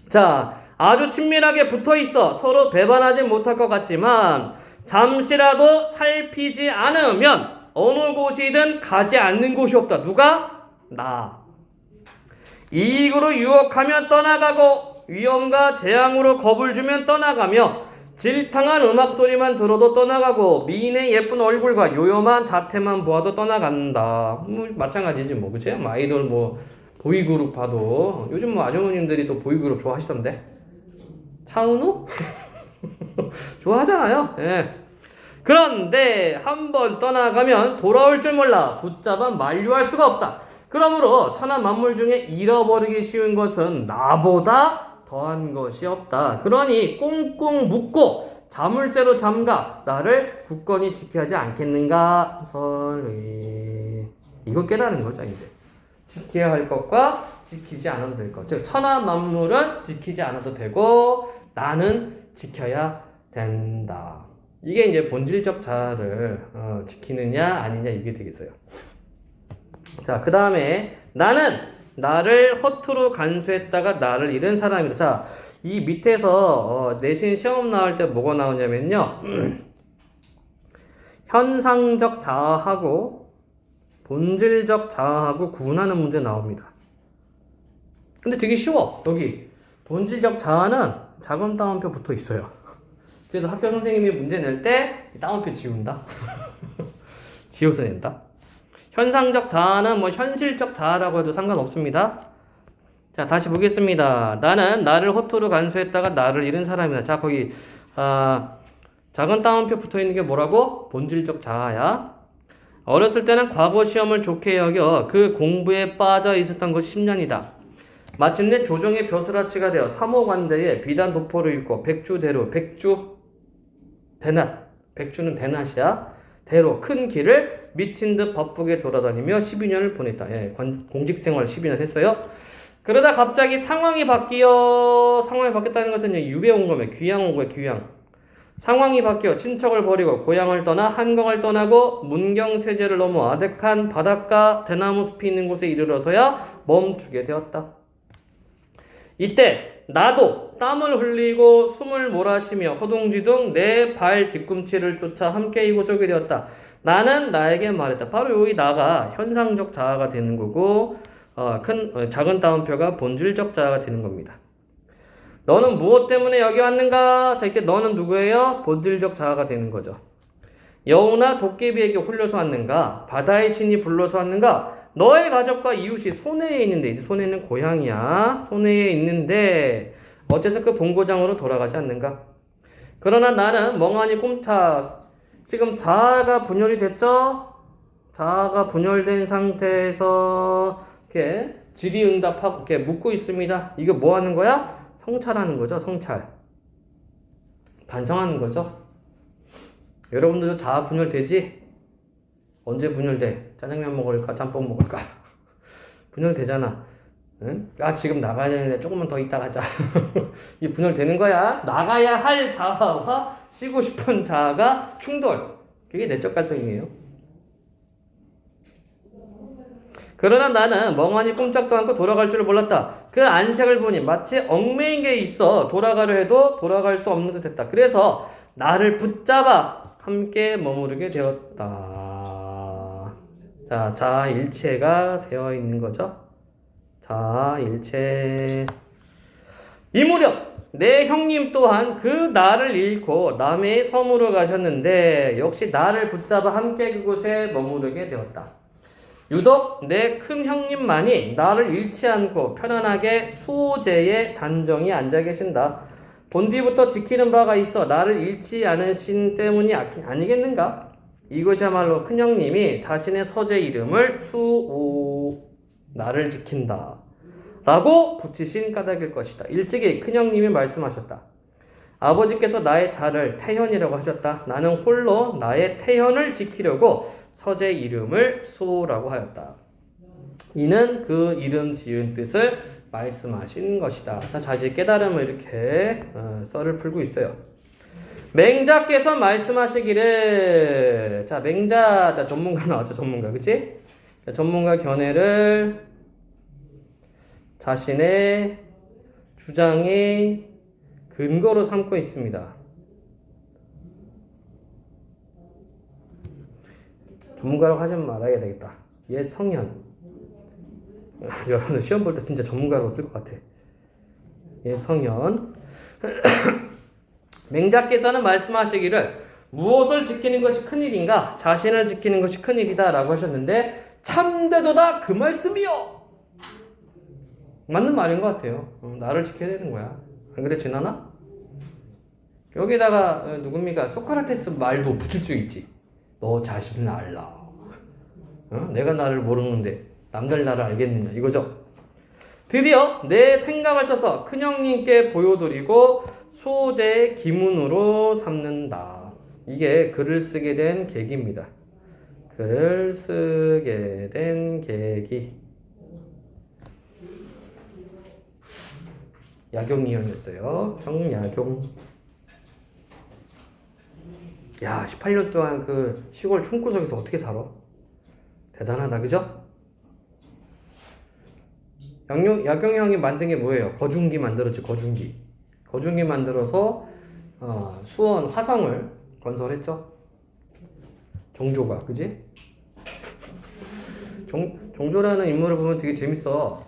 [SPEAKER 1] 자, 아주 친밀하게 붙어있어 서로 배반하지 못할 것 같지만 잠시라도 살피지 않으면 어느 곳이든 가지 않는 곳이 없다. 누가? 나. 이익으로 유혹하면 떠나가고 위험과 재앙으로 겁을 주면 떠나가며 질탕한 음악 소리만 들어도 떠나가고 미인의 예쁜 얼굴과 요염한 자태만 보아도 떠나간다. 마찬가지지 뭐, 그치? 아이돌 보이그룹 봐도 요즘 아주머님들이 또 보이그룹 좋아하시던데. 차은우? 좋아하잖아요. 예. 그런데 한번 떠나가면 돌아올 줄 몰라 붙잡아 만류할 수가 없다. 그러므로 천하 만물 중에 잃어버리기 쉬운 것은 나보다 더한 것이 없다. 그러니 꽁꽁 묶고 자물쇠로 잠가 나를 굳건히 지켜야 하지 않겠는가? 설리. 이걸 깨달은 거죠, 이제. 지켜야 할 것과 지키지 않아도 될 것. 즉 천하 만물은 지키지 않아도 되고 나는 지켜야 된다. 이게 이제 본질적 자아를 지키느냐 아니냐 이게 되겠어요. 자, 그 다음에 나는 나를 허투루 간수했다가 나를 잃은 사람이다. 자, 이 밑에서 내신 시험 나올 때 뭐가 나오냐면요. 현상적 자아하고 본질적 자아하고 구분하는 문제 나옵니다. 근데 되게 쉬워. 여기 본질적 자아는 작은 따옴표 붙어 있어요. 그래서 학교 선생님이 문제 낼 때 따옴표 지운다. 지워서 낸다. 현상적 자아는 현실적 자아라고 해도 상관없습니다. 자, 다시 보겠습니다. 나는 나를 허투루 간수했다가 나를 잃은 사람이다. 자, 거기 작은 따옴표 붙어 있는 게 뭐라고? 본질적 자아야. 어렸을 때는 과거 시험을 좋게 여겨 그 공부에 빠져 있었던 것이 10년이다. 마침내 조정의 벼슬아치가 되어 삼호관대에 비단 도포를 입고 백주대로 백주는 대낮이야. 대로 큰 길을 미친 듯 바쁘게 돌아다니며 12년을 보냈다. 예, 공직생활 12년 했어요. 그러다 갑자기 상황이 바뀌었다는 것은 이제 유배 온 거면 귀양 온 거예요. 귀양. 상황이 바뀌어 친척을 버리고 고향을 떠나 한강을 떠나고 문경세제를 넘어 아득한 바닷가 대나무 숲이 있는 곳에 이르러서야 멈추게 되었다. 이때 나도 땀을 흘리고 숨을 몰아쉬며 허둥지둥 내 발 뒤꿈치를 쫓아 함께 이곳에 오게 되었다. 나는 나에게 말했다. 바로 여기 나가 현상적 자아가 되는 거고 작은 따옴표가 본질적 자아가 되는 겁니다. 너는 무엇 때문에 여기 왔는가? 자, 이때 너는 누구예요? 본질적 자아가 되는 거죠. 여우나 도깨비에게 홀려서 왔는가? 바다의 신이 불러서 왔는가? 너의 가족과 이웃이 손해에 있는데, 이제 손해는 고향이야. 손해에 있는데 어째서 그 본고장으로 돌아가지 않는가? 그러나 나는 멍하니 꼼탁. 지금 자아가 분열이 됐죠? 자아가 분열된 상태에서 이렇게 질의응답하고 이렇게 묻고 있습니다. 이거 뭐 하는 거야? 성찰하는 거죠. 성찰. 반성하는 거죠. 여러분들도 자아 분열되지? 언제 분열돼? 짜장면 먹을까? 짬뽕 먹을까? 분열되잖아. 응? 지금 나가야 되는데 조금만 더 있다 가자. 이 분열되는 거야. 나가야 할 자아와 쉬고 싶은 자아가 충돌. 그게 내적 갈등이에요. 그러나 나는 멍하니 꼼짝도 않고 돌아갈 줄을 몰랐다. 그 안색을 보니 마치 얽매인 게 있어 돌아가려 해도 돌아갈 수 없는 듯 했다. 그래서 나를 붙잡아 함께 머무르게 되었다. 자, 자아일체가 되어 있는 거죠. 자아일체. 이 무렵 내 형님 또한 그 나를 잃고 남의 섬으로 가셨는데 역시 나를 붙잡아 함께 그곳에 머무르게 되었다. 유독 내 큰 형님만이 나를 잃지 않고 편안하게 수호제의 단정히 앉아 계신다. 본디부터 지키는 바가 있어 나를 잃지 않으신 때문이 아니겠는가? 이것이야말로 큰 형님이 자신의 서재 이름을 수호, 나를 지킨다 라고 붙이신 까닭일 것이다. 일찍이 큰 형님이 말씀하셨다. 아버지께서 나의 자를 태현이라고 하셨다. 나는 홀로 나의 태현을 지키려고 서재 이름을 수호라고 하였다. 이는 그 이름 지은 뜻을 말씀하신 것이다. 자, 이제 깨달음을 이렇게 썰을 풀고 있어요. 맹자께서 말씀하시기를, 자, 맹자, 자, 전문가 나왔죠, 전문가, 그치? 자, 전문가 견해를 자신의 주장의 근거로 삼고 있습니다. 전문가라고 하지 말아야 되겠다. 옛 성현. 여러분 시험 볼 때 진짜 전문가라고 쓸 것 같아. 옛 성현. 맹자께서는 말씀하시기를 무엇을 지키는 것이 큰일인가? 자신을 지키는 것이 큰일이다 라고 하셨는데 참되도다 그 말씀이요! 맞는 말인 것 같아요. 나를 지켜야 되는 거야. 안 그래 진아나? 여기다가 누굽니까? 소크라테스 말도 붙일 수 있지. 너 자신을 알라. 내가 나를 모르는데 남들 나를 알겠느냐 이거죠. 드디어 내 생각을 써서 큰형님께 보여드리고 수호제의 기문으로 삼는다. 이게 글을 쓰게 된 계기입니다. 글을 쓰게 된 계기. 야경이형이었어요. 정야경. 야, 18년 동안 그 시골 총구석에서 어떻게 살아? 대단하다, 그죠? 야경이 형이 만든 게 뭐예요? 거중기 만들었지, 거중기. 거중기 만들어서 수원 화성을 건설했죠. 정조가, 그지? 정조라는 인물을 보면 되게 재밌어.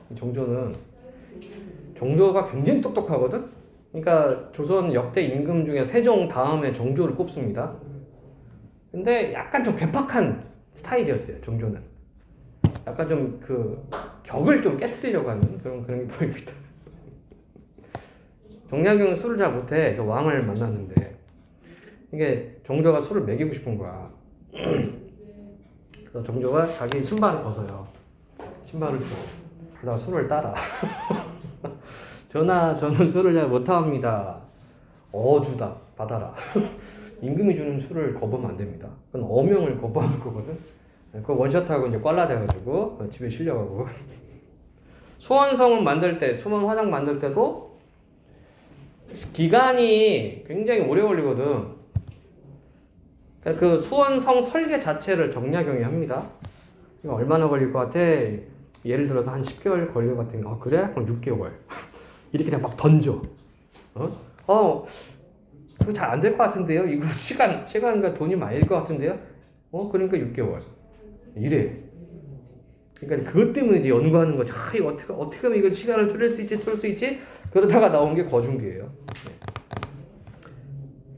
[SPEAKER 1] 정조가 굉장히 똑똑하거든? 그러니까 조선 역대 임금 중에 세종 다음에 정조를 꼽습니다. 근데 약간 좀 괴팍한 스타일이었어요, 정조는. 약간 좀 그 격을 좀 깨트리려고 하는 그런 게 보입니다. 정약용은 술을 잘 못해. 그 왕을 만났는데 이게 정조가 술을 먹이고 싶은 거야. 그래서 정조가 자기 신발을 벗어요. 신발을 줘. 그러다가 술을 따라. 저는 술을 잘 못합니다. 어주다 받아라. 임금이 주는 술을 거부하면 안 됩니다. 그건 어명을 거부하는 거거든. 그거 원샷하고 이제 꽐라 돼가지고 집에 실려가고. 수원성은 만들 때, 수원 화장 만들 때도 기간이 굉장히 오래 걸리거든. 그러니까 그 수원성 설계 자체를 정약용이 합니다. 이거 얼마나 걸릴 것 같아? 예를 들어서 한 10개월 걸릴 것 같은 거. 그래? 그럼 6개월. 이렇게 그냥 막 던져. 그거 잘 안 될 것 같은데요? 이거 시간과 돈이 많이 들 것 같은데요? 그러니까 6개월. 이래. 그러니까 그것 때문에 이제 연구하는 거죠. 이거 어떻게 하면 이거 시간을 줄일 수 있지? 그러다가 나온 게 거중기예요. 네.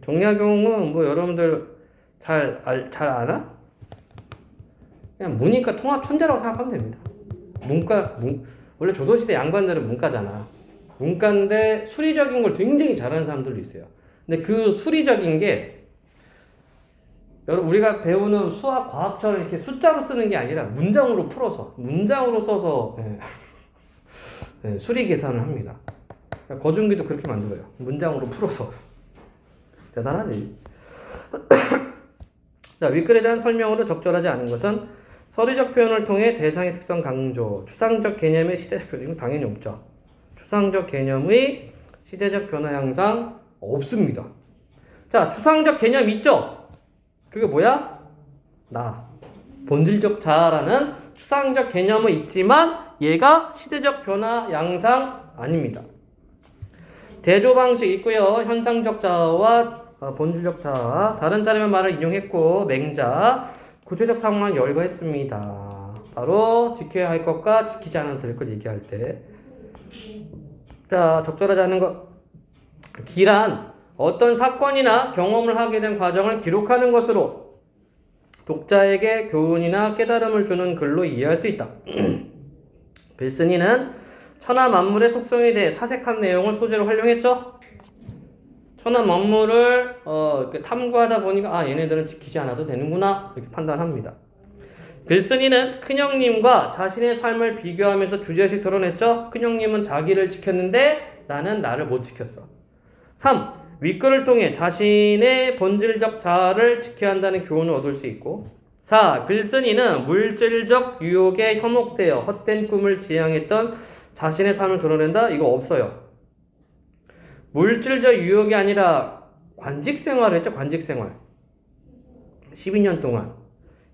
[SPEAKER 1] 정약용은 뭐 여러분들 잘 아나? 그냥 문이과 통합 천재라고 생각하면 됩니다. 원래 조선시대 양반들은 문과잖아. 문과인데 수리적인 걸 굉장히 잘하는 사람들도 있어요. 근데 그 수리적인 게 우리가 배우는 수학, 과학처럼 이렇게 숫자로 쓰는 게 아니라 문장으로 풀어서, 문장으로 써서 수리 계산을 합니다. 거중기도 그렇게 만들어요. 문장으로 풀어서. 대단하지. 자, 윗글에 대한 설명으로 적절하지 않은 것은 서류적 표현을 통해 대상의 특성 강조, 추상적 개념의 시대적 표현, 이건 당연히 없죠. 추상적 개념의 시대적 변화 양상 없습니다. 자, 추상적 개념 있죠? 그게 뭐야? 본질적 자아라는 추상적 개념은 있지만 얘가 시대적 변화 양상 아닙니다. 대조 방식 있고요. 현상적 자아와 본질적 자아, 다른 사람의 말을 인용했고 맹자, 구체적 상황을 열거했습니다. 바로 지켜야 할 것과 지키지 않아도 될 것 얘기할 때. 자, 적절하지 않은 것. 기란 어떤 사건이나 경험을 하게 된 과정을 기록하는 것으로 독자에게 교훈이나 깨달음을 주는 글로 이해할 수 있다. 빌슨이는 천하 만물의 속성에 대해 사색한 내용을 소재로 활용했죠. 천하 만물을 탐구하다 보니까 얘네들은 지키지 않아도 되는구나 이렇게 판단합니다. 빌슨이는 큰형님과 자신의 삶을 비교하면서 주제의식 드러냈죠. 큰형님은 자기를 지켰는데 나는 나를 못 지켰어. 3. 윗글을 통해 자신의 본질적 자아를 지켜야 한다는 교훈을 얻을 수 있고 4. 빌슨이는 물질적 유혹에 현혹되어 헛된 꿈을 지향했던 자신의 삶을 드러낸다? 이거 없어요. 물질적 유혹이 아니라 관직 생활을 했죠. 관직 생활 12년 동안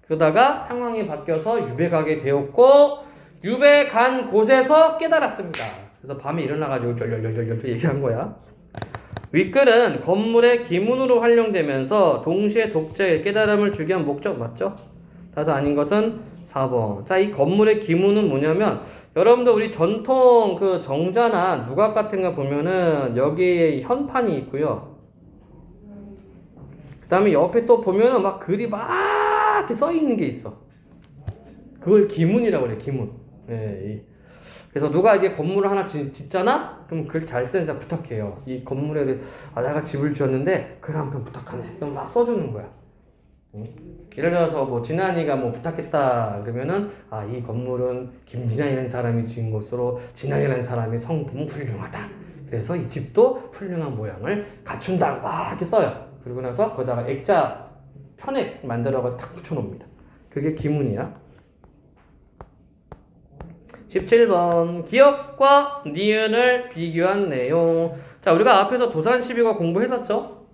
[SPEAKER 1] 그러다가 상황이 바뀌어서 유배 가게 되었고 유배 간 곳에서 깨달았습니다. 그래서 밤에 일어나가지고 쫄쫄쫄쫄 얘기한 거야. 윗글은 건물의 기문으로 활용되면서 동시에 독자의 깨달음을 주기 위한 목적 맞죠? 따라서 아닌 것은 4번. 자, 이 건물의 기문은 뭐냐면 여러분들 우리 전통 그 정자나 누각 같은 거 보면은 여기에 현판이 있고요. 그 다음에 옆에 또 보면은 막 글이 막 이렇게 써 있는 게 있어. 그걸 기문이라고 그래, 기문. 예. 그래서 누가 이제 건물을 하나 짓잖아? 그럼 글 잘 쓰는 데 부탁해요. 이 건물에 내가 집을 지었는데 글 한 편 부탁하네. 그럼 막 써주는 거야. 응? 예를 들어서 뭐 진한이가 뭐 부탁했다 그러면은 이 건물은 김진한이라는 사람이 지은 것으로 진한이라는 사람의 성품은 훌륭하다. 그래서 이 집도 훌륭한 모양을 갖춘다. 막 이렇게 써요. 그리고 나서 거기다가 액자 편액 만들어서 탁 붙여놓습니다. 그게 기문이야. 17번 기역과 니은을 비교한 내용. 자, 우리가 앞에서 도산 12과 공부했었죠?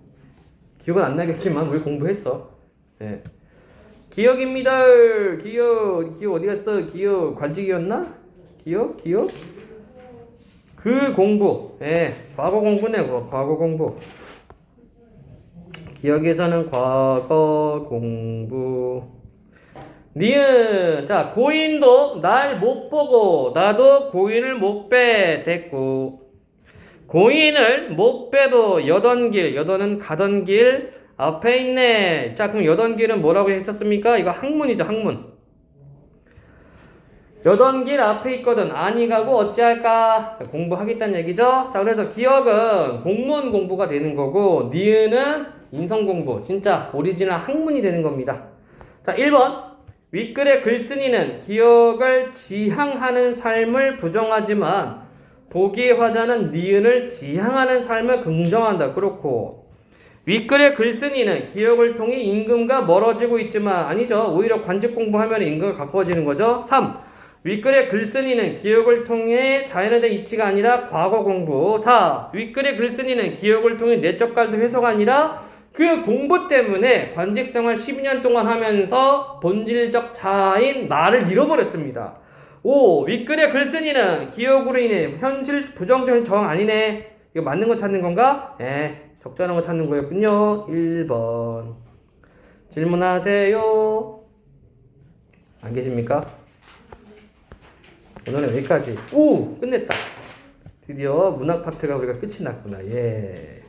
[SPEAKER 1] 기억은 안 나겠지만 우리 공부했어. 네. 기역입니다. 기역 어디 갔어? 기역 관직이었나? 기역? 그 공부. 과거 공부네. 과거 공부. 기역에서는 과거 공부. 니은. 자, 고인도 날 못 보고 나도 고인을 못 빼. 됐고. 고인을 못 빼도 여던 길, 여던은 가던 길 앞에 있네. 자, 그럼 여던 길은 뭐라고 했었습니까? 이거 학문이죠, 학문. 여던 길 앞에 있거든. 아니 가고 어찌할까? 공부하겠다는 얘기죠. 자, 그래서 기역은 공무원 공부가 되는 거고 니은은 인성 공부, 진짜 오리지널 학문이 되는 겁니다. 자, 1번 윗글의 글쓴이는 기역을 지향하는 삶을 부정하지만 보기의 화자는 니은을 지향하는 삶을 긍정한다. 그렇고 윗글의 글쓴이는 기억을 통해 임금과 멀어지고 있지만 아니죠. 오히려 관직 공부하면 임금과 가까워지는 거죠. 3. 윗글의 글쓴이는 기억을 통해 자연에 대한 이치가 아니라 과거 공부. 4. 윗글의 글쓴이는 기억을 통해 내적 갈도 해소가 아니라 그 공부 때문에 관직 생활 12년 동안 하면서 본질적 자아인 나를 잃어버렸습니다. 5. 윗글의 글쓴이는 기억으로 인해 현실 부정적인 저항 아니네. 이거 맞는 거 찾는 건가? 적절한 거 찾는 거였군요. 1번. 질문하세요. 안 계십니까? 오늘은 여기까지. 오! 끝냈다. 드디어 문학 파트가 우리가 끝이 났구나. 예.